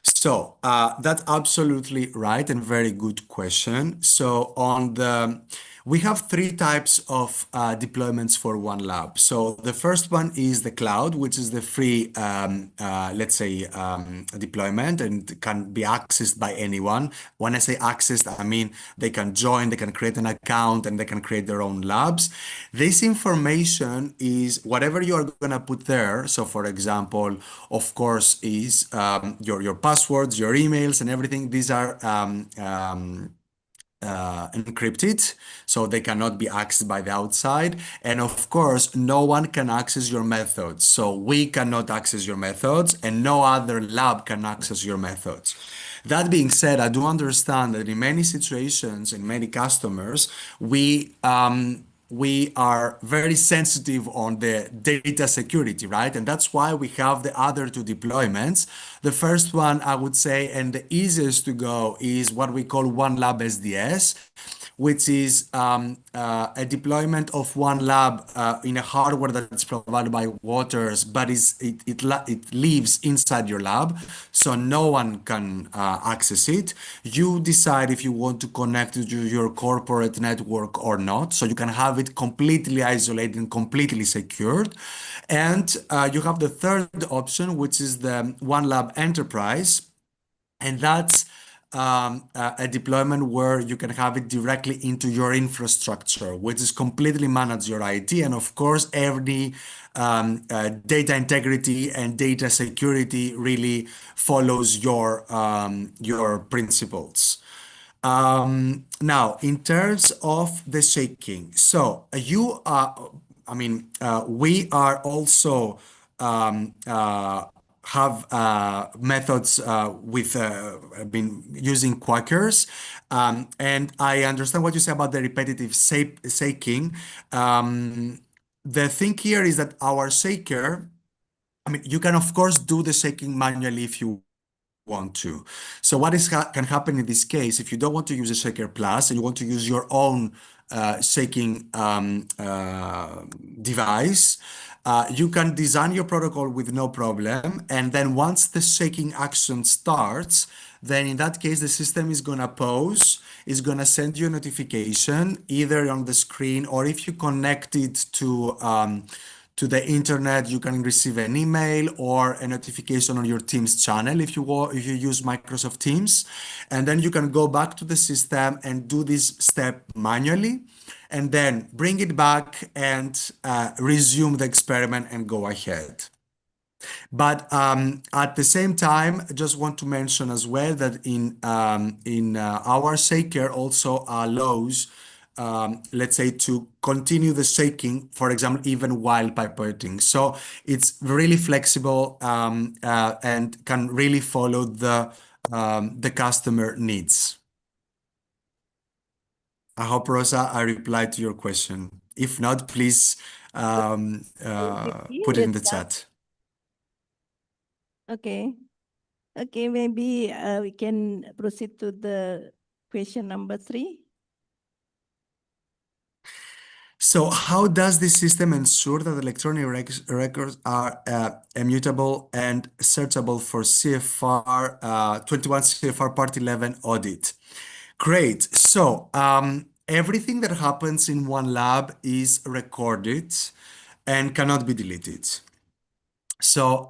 So that's absolutely right and very good question. So We have three types of deployments for one lab. So the first one is the cloud, which is the free, let's say, deployment and can be accessed by anyone. When I say accessed, I mean they can join, they can create an account, and they can create their own labs. This information is whatever you are going to put there. So, for example, of course, is your passwords, your emails, and everything. These are encrypted, so they cannot be accessed by the outside. And of course, no one can access your methods. So we cannot access your methods, and no other lab can access your methods. That being said, I do understand that in many situations, in many customers, we are very sensitive on the data security, right? And that's why we have the other two deployments. The first one, I would say, and the easiest to go is what we call One Lab SDS, which is a deployment of one lab in a hardware that's provided by Waters, but it lives inside your lab, so no one can access it. You decide if you want to connect to your corporate network or not, so you can have it completely isolated and completely secured. And you have the third option, which is the One Lab Enterprise, and that's a deployment where you can have it directly into your infrastructure, which is completely manage your IT. And of course, every data integrity and data security really follows your principles. Now, in terms of the shaking, so we are also have methods with been using Quakers, and I understand what you say about the repetitive shaking. The thing here is that our shaker, you can of course do the shaking manually if you want to. So what can happen in this case, if you don't want to use a Shaker Plus and you want to use your own shaking device, you can design your protocol with no problem. And then once the shaking action starts, then in that case, the system is going to pause, is going to send you a notification either on the screen, or if you connect it to the internet, you can receive an email or a notification on your Teams channel if you use Microsoft Teams. And then you can go back to the system and do this step manually, and then bring it back and resume the experiment and go ahead. But at the same time, I just want to mention as well that in our Shaker also allows, let's say, to continue the shaking, for example, even while pipetting. So it's really flexible and can really follow the customer needs. I hope, Rosa, I replied to your question. If not, please put it in the chat.
Okay. Okay, maybe we can proceed to the question number 3.
So how does this system ensure that electronic records are immutable and searchable for CFR 21 CFR Part 11 audit? Great. So everything that happens in one lab is recorded and cannot be deleted. So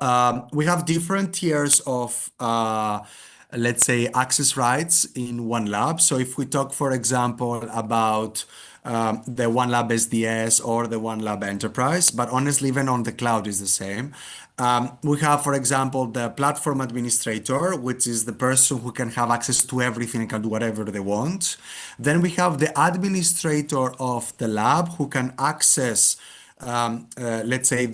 we have different tiers of, let's say, access rights in one lab. So if we talk, for example, about the One Lab SDS or the One Lab Enterprise, but honestly, even on the cloud is the same. We have, for example, the platform administrator, which is the person who can have access to everything and can do whatever they want. Then we have the administrator of the lab who can access let's say he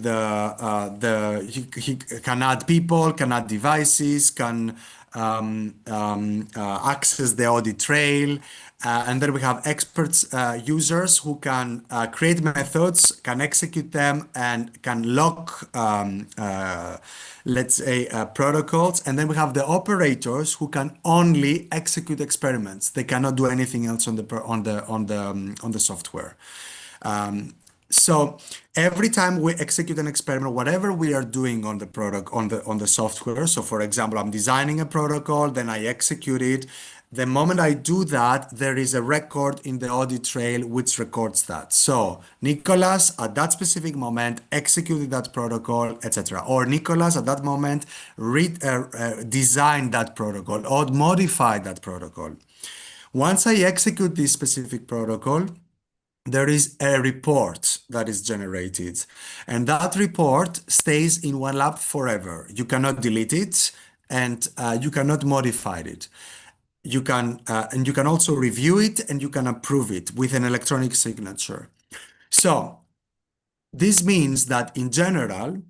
can add people, can add devices, can access the audit trail. And then we have experts users who can create methods, can execute them, and can lock, let's say, protocols. And then we have the operators who can only execute experiments. They cannot do anything else on the software. So every time we execute an experiment, whatever we are doing on the product, on the software. So for example, I'm designing a protocol, then I execute it. the moment I do that, there is a record in the audit trail which records that. So Nicholas at that specific moment executed that protocol, etc. Or Nicholas at that moment designed that protocol or modified that protocol. Once I execute this specific protocol, there is a report that is generated, and that report stays in OneLab forever. You cannot delete it, and you cannot modify it. You can and you can also review it, and you can approve it with an electronic signature. So this means that in general,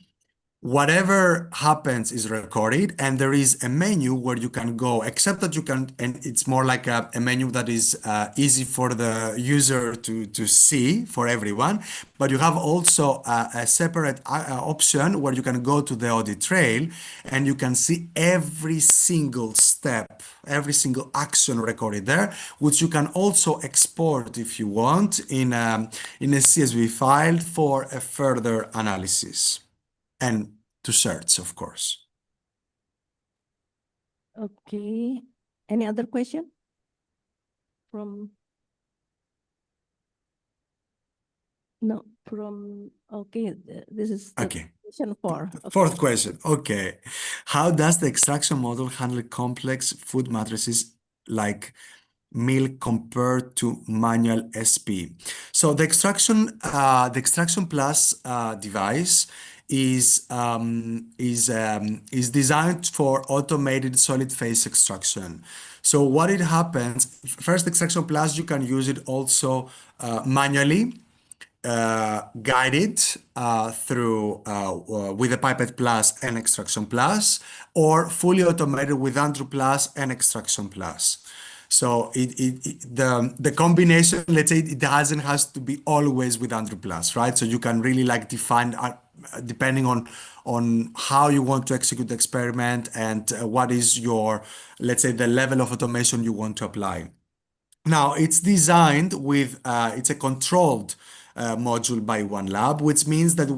whatever happens is recorded, and there is a menu where you can go, except that you can, and it's more like a menu that is easy for the user to see for everyone, but you have also a separate option where you can go to the audit trail and you can see every single step, every single action recorded there, which you can also export if you want in a CSV file for a further analysis and to search, of course.
Okay. Any other question? Okay, this is the
Okay.
question 4. Okay.
Fourth question. Okay. How does the extraction model handle complex food matrices like milk compared to manual SP? So the extraction plus device is designed for automated solid phase extraction. So what it happens, first extraction plus, you can use it also manually, guided through with a pipette plus and extraction plus, or fully automated with Andrew plus and extraction plus. So the combination, let's say, it has to be always with Andrew plus, right? So you can really like define depending on how you want to execute the experiment and what is your, let's say, the level of automation you want to apply. Now, it's designed with, it's a controlled module by OneLab, which means that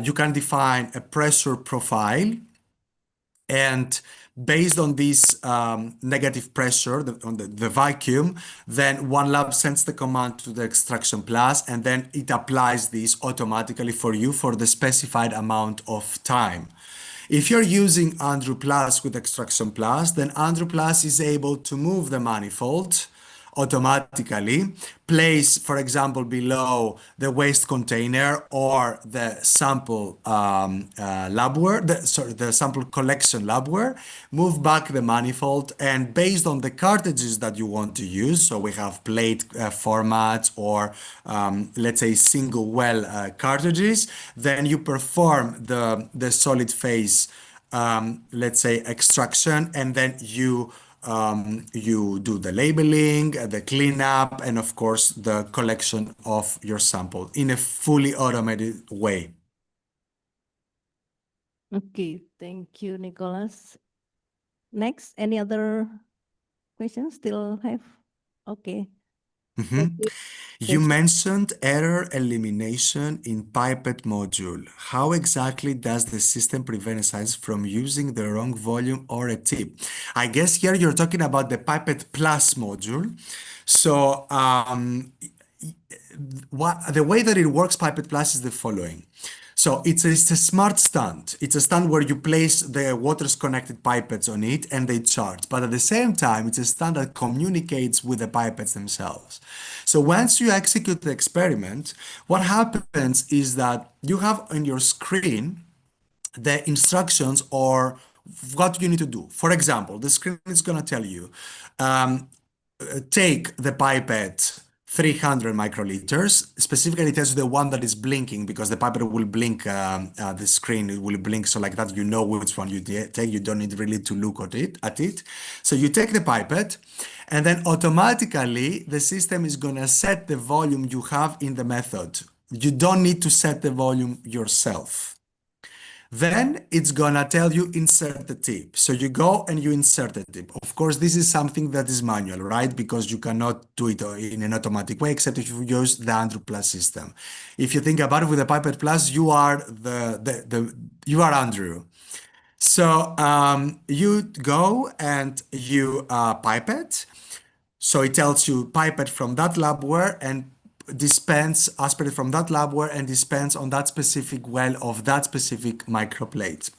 you can define a pressure profile, and based on this negative pressure, on the vacuum, then OneLab sends the command to the extraction plus, and then it applies this automatically for you for the specified amount of time. If you're using Andrew Plus with Extraction Plus, then Andrew Plus is able to move the manifold automatically, place, for example, below the waste container or the sample labware, the sample collection labware, move back the manifold, and based on the cartridges that you want to use, so we have plate formats or let's say single well cartridges, then you perform the solid phase, let's say extraction, and then you do the labeling, the cleanup, and of course the collection of your sample in a fully automated way.
Okay, thank you, Nicholas. Next, any other questions still have? Okay. Thank you.
You
Question.
mentioned error elimination in pipette module. How exactly does the system prevent science from using the wrong volume or a tip? I guess here you're talking about the pipette plus module. So the way that it works, pipette plus, is the following. So it's a smart stand. It's a stand where you place the water's connected pipettes on it and they charge. But at the same time, it's a stand that communicates with the pipettes themselves. So once you execute the experiment, what happens is that you have on your screen the instructions or what you need to do. For example, the screen is going to tell you, take the pipette 300 microliters. Specifically, it tells you the one that is blinking because the pipette will blink, the screen it will blink, so like that you know which one you take. You don't need really to look at it. So you take the pipette, and then automatically the system is gonna set the volume you have in the method. You don't need to set the volume yourself. Then it's gonna tell you insert the tip. So you go and you insert the tip. Of course, this is something that is manual, right? Because you cannot do it in an automatic way, except if you use the Andrew Plus system. If you think about it with the Pipette Plus, you are you are Andrew. So you go and you pipette. So it tells you pipette from that labware and dispense aspirate from that labware and dispense on that specific well of that specific microplate.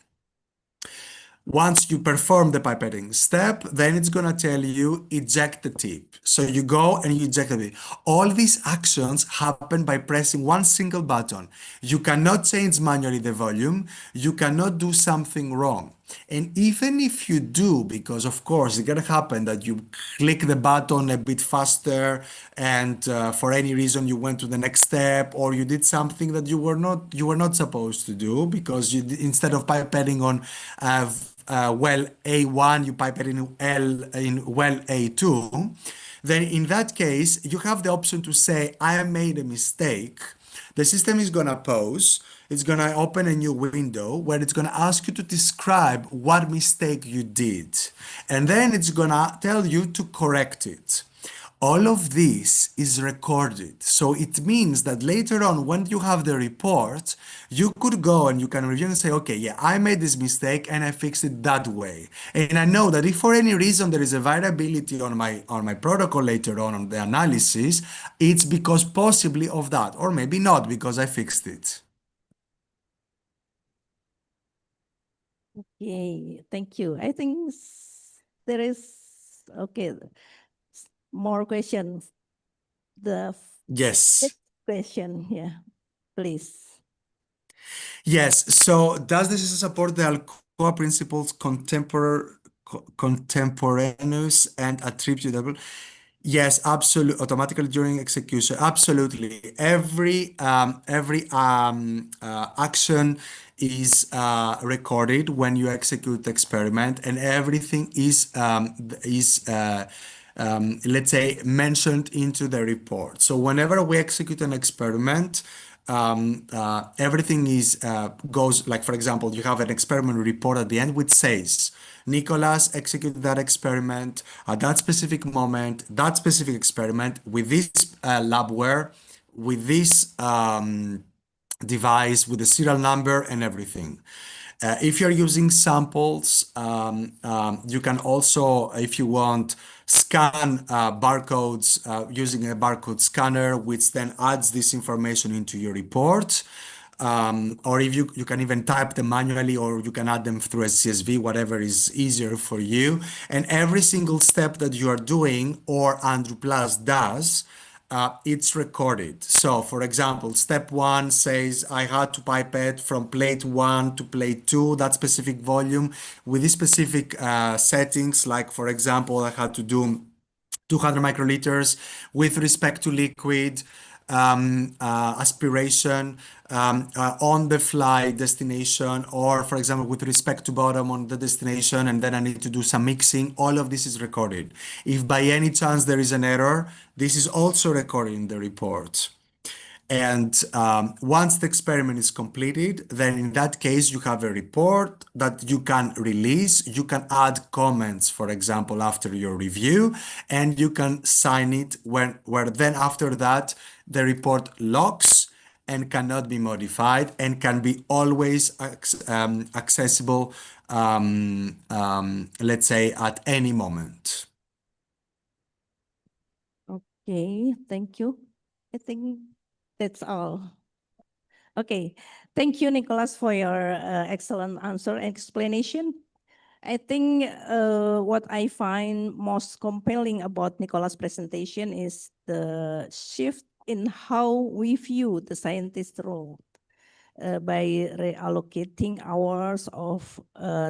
Once you perform the pipetting step, then it's going to tell you eject the tip. So you go and you eject the tip. All these actions happen by pressing one single button. You cannot change manually the volume. You cannot do something wrong. And even if you do, because of course it can happen that you click the button a bit faster and for any reason you went to the next step or you did something that you were not supposed to do because instead of pipetting on well A1 you pipette in well A2, then in that case you have the option to say I made a mistake. The system is going to pause. It's going to open a new window where it's going to ask you to describe what mistake you did. And then it's going to tell you to correct it. All of this is recorded. So it means that later on, when you have the report, you could go and you can review and say, okay, yeah, I made this mistake and I fixed it that way. And I know that if for any reason there is a variability on my protocol later on the analysis, it's because possibly of that, or maybe not because I fixed it.
Okay, thank you. I think there is, okay, more questions. The
Yes.
next question, yeah, please.
Yes. So does this support the Alcoa principles contemporaneous and attributable? Yes, absolutely. Automatically during execution, absolutely. Every action is recorded when you execute the experiment, and everything is let's say mentioned into the report. So whenever we execute an experiment, everything is goes like, for example, you have an experiment report at the end which says Nicholas executed that experiment at that specific moment, that specific experiment with this labware, with this device, with the serial number and everything. If you're using samples, you can also, if you want, scan barcodes using a barcode scanner, which then adds this information into your report. Or if you can even type them manually, or you can add them through a CSV, whatever is easier for you. And every single step that you are doing or Andrew Plus does, it's recorded. So for example, step 1 says I had to pipette from plate 1 to plate 2, that specific volume with these specific settings. Like for example, I had to do 200 microliters with respect to liquid, aspiration, on the fly destination, or for example, with respect to bottom on the destination, and then I need to do some mixing. All of this is recorded. If by any chance there is an error, this is also recorded in the report. And once the experiment is completed, then in that case, you have a report that you can release. You can add comments, for example, after your review, and you can sign it where then after that, the report locks and cannot be modified and can be always accessible, let's say, at any moment.
Okay, thank you. I think that's all. Okay, thank you, Nicholas, for your excellent answer and explanation. I think what I find most compelling about Nicholas' presentation is the shift in how we view the scientist role. By reallocating hours of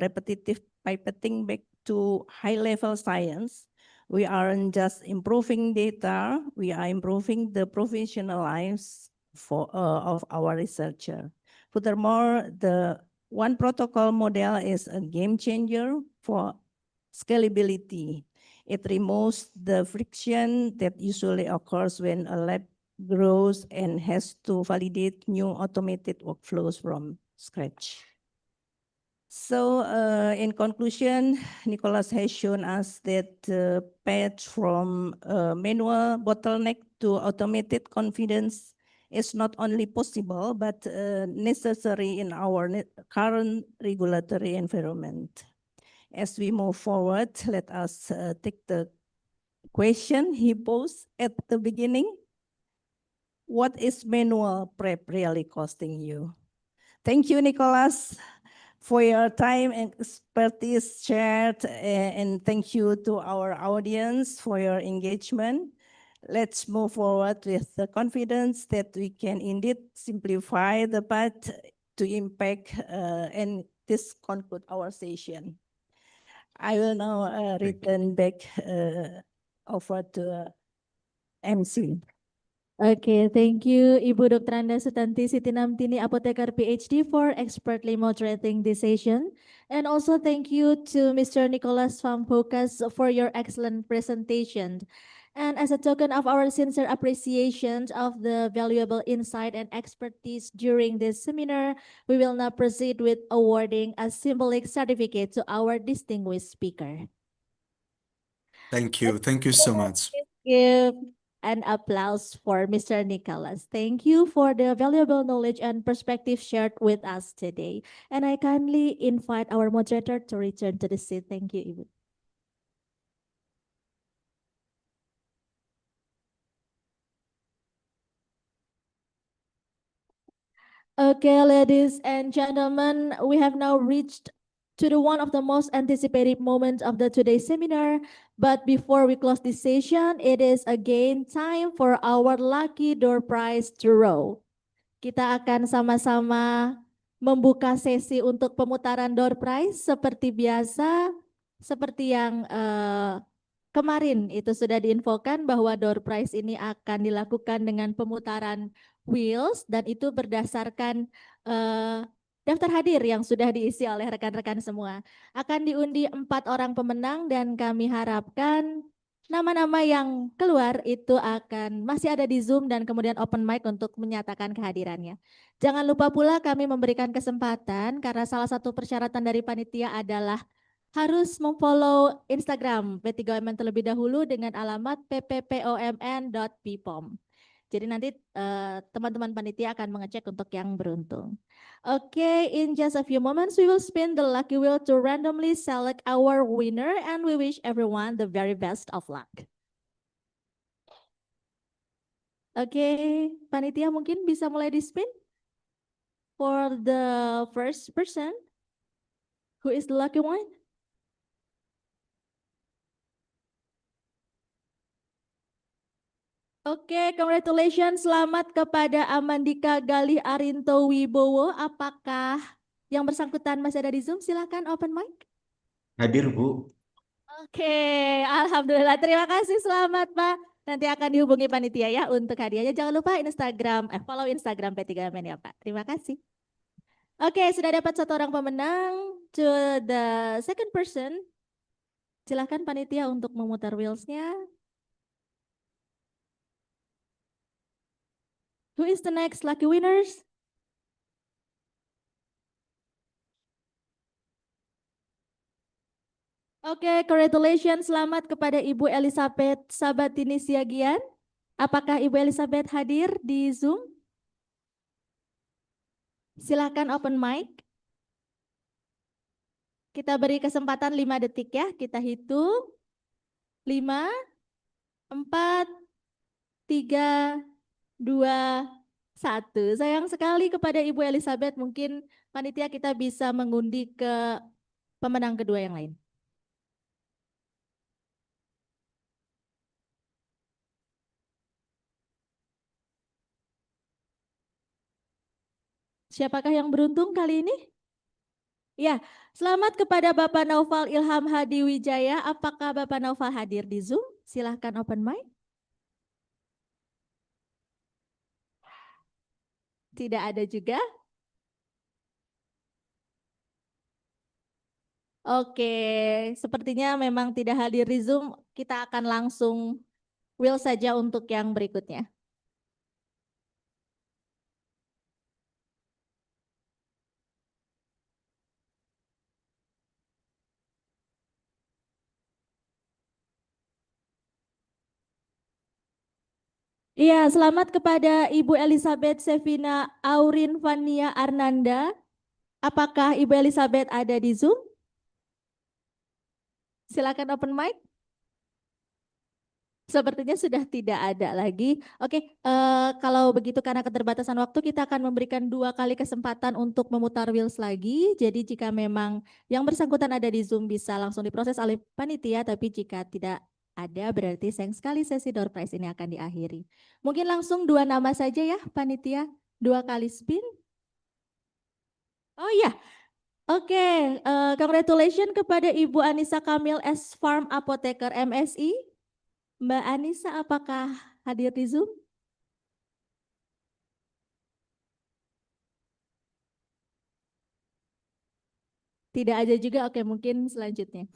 repetitive pipetting back to high-level science, we aren't just improving data, we are improving the professional lives of our researcher. Furthermore, the one protocol model is a game changer for scalability. It removes the friction that usually occurs when a lab grows and has to validate new automated workflows from scratch. So in conclusion, Nicholas has shown us that the path from manual bottleneck to automated confidence is not only possible, but necessary in our current regulatory environment. As we move forward, let us take the question he posed at the beginning. What is manual prep really costing you? Thank you, Nicholas, for your time and expertise shared, and thank you to our audience for your engagement. Let's move forward with the confidence that we can indeed simplify the path to impact, and this conclude our session. I will now return back over to MC.
Okay, thank you Ibu Dr. Anda Sutanti Siti Namtini, Apoteker PhD, for expertly moderating this session. And also thank you to Mr. Nicholas Fampokas for your excellent presentation. And as a token of our sincere appreciation of the valuable insight and expertise during this seminar, we will now proceed with awarding a symbolic certificate to our distinguished speaker.
Thank you. Thank you so much.
Give an applause for Mr. Nicholas. Thank you for the valuable knowledge and perspective shared with us today. And I kindly invite our moderator to return to the seat. Thank you, Ibu. Okay, ladies and gentlemen, we have now reached to the one of the most anticipated moments of the today's seminar. But before we close this session, it is again time for our lucky door prize draw. Kita akan sama-sama membuka sesi untuk pemutaran door prize seperti biasa, seperti yang kemarin itu sudah diinfokan bahwa door prize ini akan dilakukan dengan pemutaran wheels dan itu berdasarkan daftar hadir yang sudah diisi oleh rekan-rekan semua. Akan diundi 4 orang pemenang dan kami harapkan nama-nama yang keluar itu akan masih ada di Zoom dan kemudian open mic untuk menyatakan kehadirannya. Jangan lupa pula kami memberikan kesempatan karena salah satu persyaratan dari panitia adalah harus memfollow Instagram P3OMN terlebih dahulu dengan alamat pppomn.bpom. Jadi nanti teman-teman panitia akan mengecek untuk yang beruntung. Okay, in just a few moments we will spin the lucky wheel to randomly select our winner and we wish everyone the very best of luck. Okay, panitia mungkin bisa mulai di spin for the first person. Who is the lucky one? Oke, congratulations. Selamat kepada Amandika Galih Arinto Wibowo. Apakah yang bersangkutan masih ada di Zoom? Silakan open mic.
Hadir, Bu.
Oke, alhamdulillah. Terima kasih, selamat Pak. Nanti akan dihubungi panitia ya untuk hadiahnya. Jangan lupa follow Instagram P3MN ya Pak. Terima kasih. Oke, sudah dapat 1 orang pemenang. To the second person, silakan panitia untuk memutar wheels-nya. Who is the next lucky winners? Oke, congratulations. Selamat kepada Ibu Elizabeth Sabatini Siagian. Apakah Ibu Elizabeth hadir di Zoom? Silakan open mic. Kita beri kesempatan 5 detik ya. Kita hitung. 5, 4, 3, 2, 1. Sayang sekali kepada Ibu Elizabeth, mungkin panitia kita bisa mengundi ke pemenang kedua yang lain. Siapakah yang beruntung kali ini? Ya, selamat kepada Bapak Naufal Ilham Hadi Wijaya. Apakah Bapak Naufal hadir di Zoom? Silahkan open mic. Tidak ada juga. Oke, sepertinya memang tidak hadir di Zoom. Kita akan langsung wheel saja untuk yang berikutnya. Iya, selamat kepada Ibu Elizabeth Sevina Aurin Vania Arnanda. Apakah Ibu Elizabeth ada di Zoom? Silakan open mic. Sepertinya sudah tidak ada lagi. Oke, kalau begitu karena keterbatasan waktu kita akan memberikan 2 kali kesempatan untuk memutar wheels lagi. Jadi jika memang yang bersangkutan ada di Zoom bisa langsung diproses oleh panitia, tapi jika tidak ada berarti sayang sekali sesi door prize ini akan diakhiri. Mungkin langsung 2 nama saja ya panitia, 2 kali spin. Oh iya, oke, congratulations kepada Ibu Anissa Kamil S. Farm Apoteker MSI. Mbak Anissa apakah hadir di Zoom? Tidak ada juga, oke mungkin selanjutnya.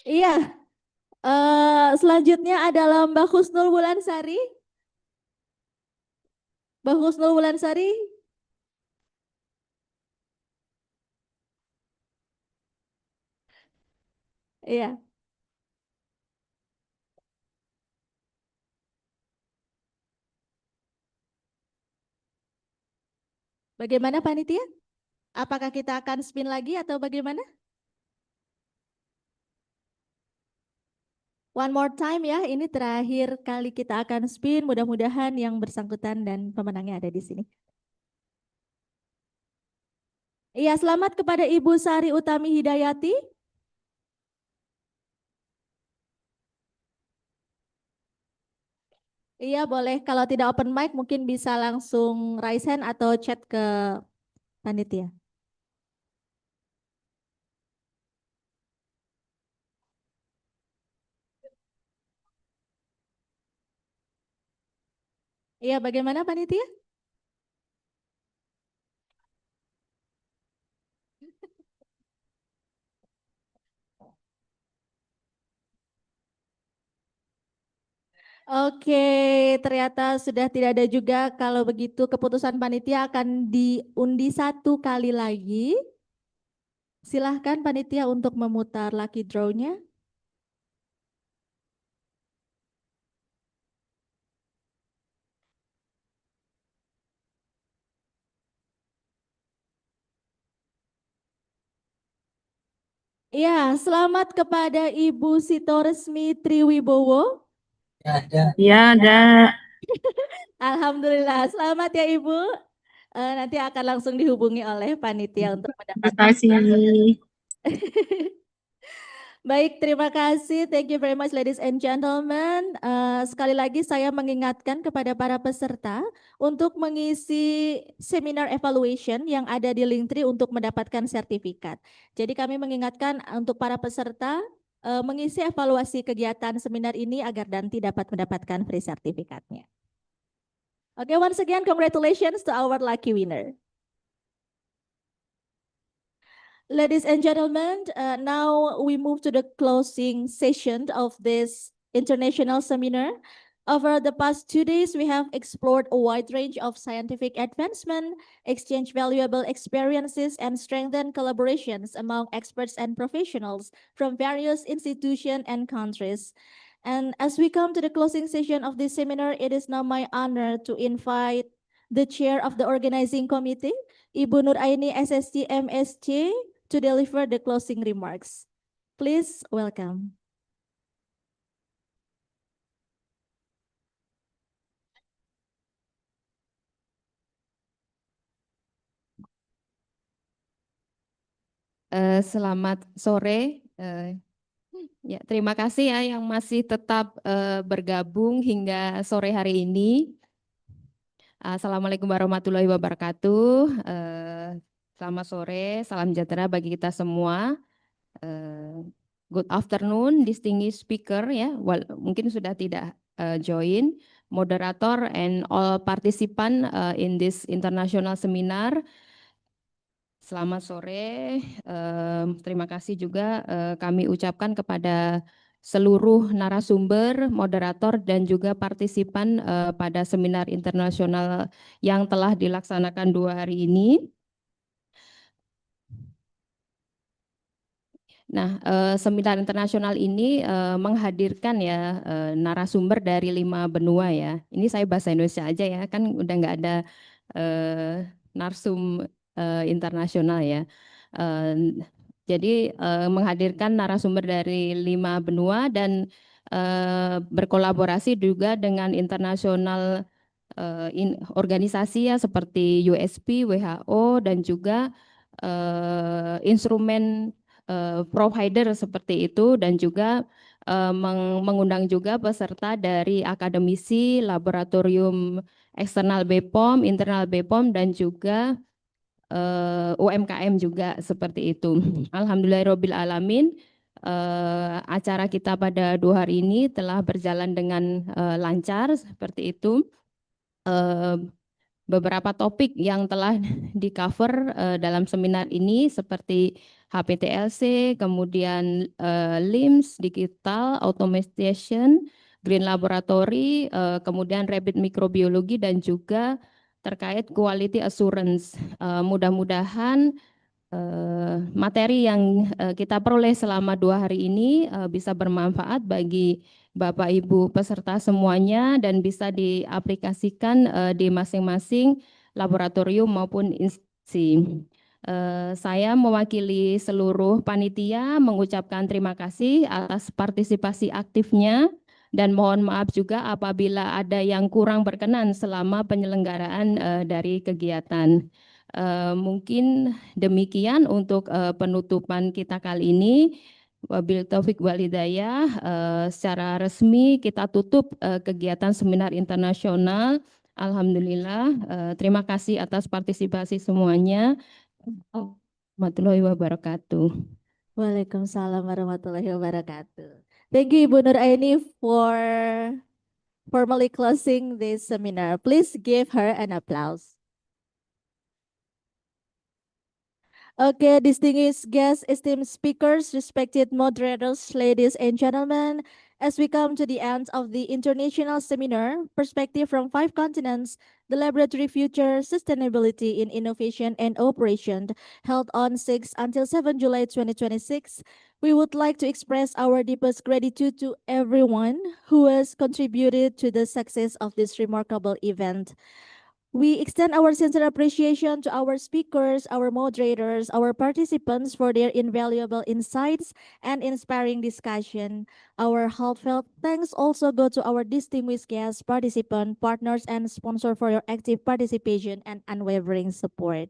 Iya, selanjutnya adalah Mbak Husnul Wulansari. Mbak Husnul Wulansari. Iya. Bagaimana panitia? Apakah kita akan spin lagi atau bagaimana? One more time ya, ini terakhir kali kita akan spin. Mudah-mudahan yang bersangkutan dan pemenangnya ada di sini. Iya, selamat kepada Ibu Sari Utami Hidayati. Iya, boleh. Kalau tidak open mic mungkin bisa langsung raise hand atau chat ke panitia. Iya, bagaimana panitia? Oke, ternyata sudah tidak ada juga. Kalau begitu keputusan panitia akan diundi 1 kali lagi. Silahkan panitia untuk memutar lucky draw-nya. Iya, selamat kepada Ibu Sitoresmi Triwibowo.
Ya, ada.
Alhamdulillah, selamat ya Ibu. Nanti akan langsung dihubungi oleh panitia untuk
Terima
mendapatkan.
kasih.
Baik, terima kasih. Thank you very much ladies and gentlemen. Sekali lagi saya mengingatkan kepada para peserta untuk mengisi seminar evaluation yang ada di Linktree untuk mendapatkan sertifikat. Jadi kami mengingatkan untuk para peserta mengisi evaluasi kegiatan seminar ini agar nanti dapat mendapatkan free sertifikatnya. Oke, once again congratulations to our lucky winner. Ladies and gentlemen, now we move to the closing session of this international seminar. Over the past 2 days, we have explored a wide range of scientific advancement, exchanged valuable experiences, and strengthened collaborations among experts and professionals from various institutions and countries. And as we come to the closing session of this seminar, it is now my honor to invite the chair of the organizing committee, Ibu Nur Aini SSC MSc, to deliver the closing remarks. Please welcome.
Selamat sore. Ya, terima kasih ya yang masih tetap bergabung hingga sore hari ini. Assalamualaikum warahmatullahi wabarakatuh. Selamat sore, salam sejahtera bagi kita semua. Good afternoon, distinguished speaker ya. Mungkin sudah tidak join, moderator and all participant in this international seminar. Selamat sore, terima kasih juga kami ucapkan kepada seluruh narasumber, moderator, dan juga partisipan pada seminar internasional yang telah dilaksanakan 2 hari ini. Nah, seminar internasional ini menghadirkan ya narasumber dari 5 benua ya. Ini saya bahasa Indonesia aja ya, kan udah nggak ada narsum internasional ya. Jadi menghadirkan narasumber dari 5 benua dan berkolaborasi juga dengan internasional organisasi ya seperti USP, WHO, dan juga instrumen provider seperti itu, dan juga mengundang juga peserta dari akademisi, laboratorium eksternal BPOM, internal BPOM, dan juga UMKM juga seperti itu. Alhamdulillahirabbil alamin, acara kita pada 2 hari ini telah berjalan dengan lancar seperti itu. Beberapa topik yang telah di-cover dalam seminar ini seperti HPTLC, kemudian LIMS, digital, automation, green laboratory, kemudian rapid mikrobiologi, dan juga terkait quality assurance. Mudah-mudahan materi yang kita peroleh selama 2 hari ini bisa bermanfaat bagi Bapak Ibu peserta semuanya dan bisa diaplikasikan di masing-masing laboratorium maupun institusi. Saya mewakili seluruh panitia mengucapkan terima kasih atas partisipasi aktifnya dan mohon maaf juga apabila ada yang kurang berkenan selama penyelenggaraan dari kegiatan. Mungkin demikian untuk penutupan kita kali ini. Wabil taufik wal hidayah, secara resmi kita tutup kegiatan seminar internasional. Alhamdulillah, terima kasih atas partisipasi semuanya. Warahmatullahi wabarakatuh.
Waalaikumsalam warahmatullahi wabarakatuh. Thank you Ibu Nur Aini for formally closing this seminar. Please give her an applause. Okay, distinguished guests, esteemed speakers, respected moderators, ladies and gentlemen, as we come to the end of the international seminar, Perspective from 5 Continents, the Laboratory Future, Sustainability in Innovation and Operation, held on 6 until 7 July 2026, we would like to express our deepest gratitude to everyone who has contributed to the success of this remarkable event. We extend our sincere appreciation to our speakers, our moderators, our participants for their invaluable insights and inspiring discussion. Our heartfelt thanks also go to our distinguished guests, participants, partners, and sponsors for your active participation and unwavering support.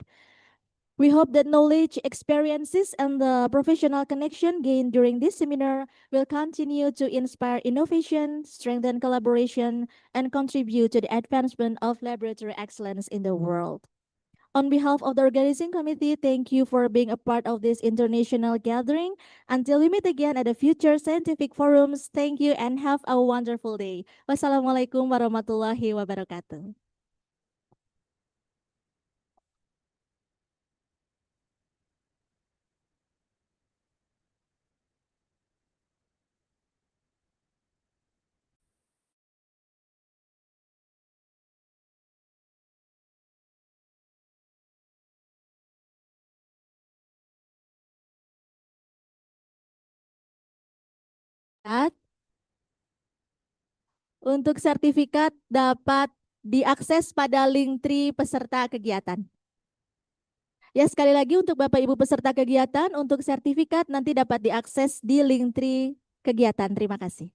We hope that knowledge, experiences, and the professional connection gained during this seminar will continue to inspire innovation, strengthen collaboration, and contribute to the advancement of laboratory excellence in the world. On behalf of the organizing committee, thank you for being a part of this international gathering. Until we meet again at the future scientific forums, thank you and have a wonderful day. Wassalamualaikum warahmatullahi wabarakatuh. Untuk sertifikat dapat diakses pada link tree peserta kegiatan. Ya, sekali lagi untuk Bapak Ibu peserta kegiatan, untuk sertifikat nanti dapat diakses di link tree kegiatan. Terima kasih.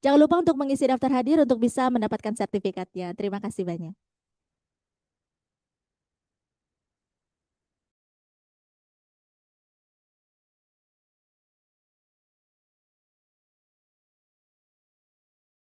Jangan lupa untuk mengisi daftar hadir untuk bisa mendapatkan sertifikatnya. Terima kasih banyak.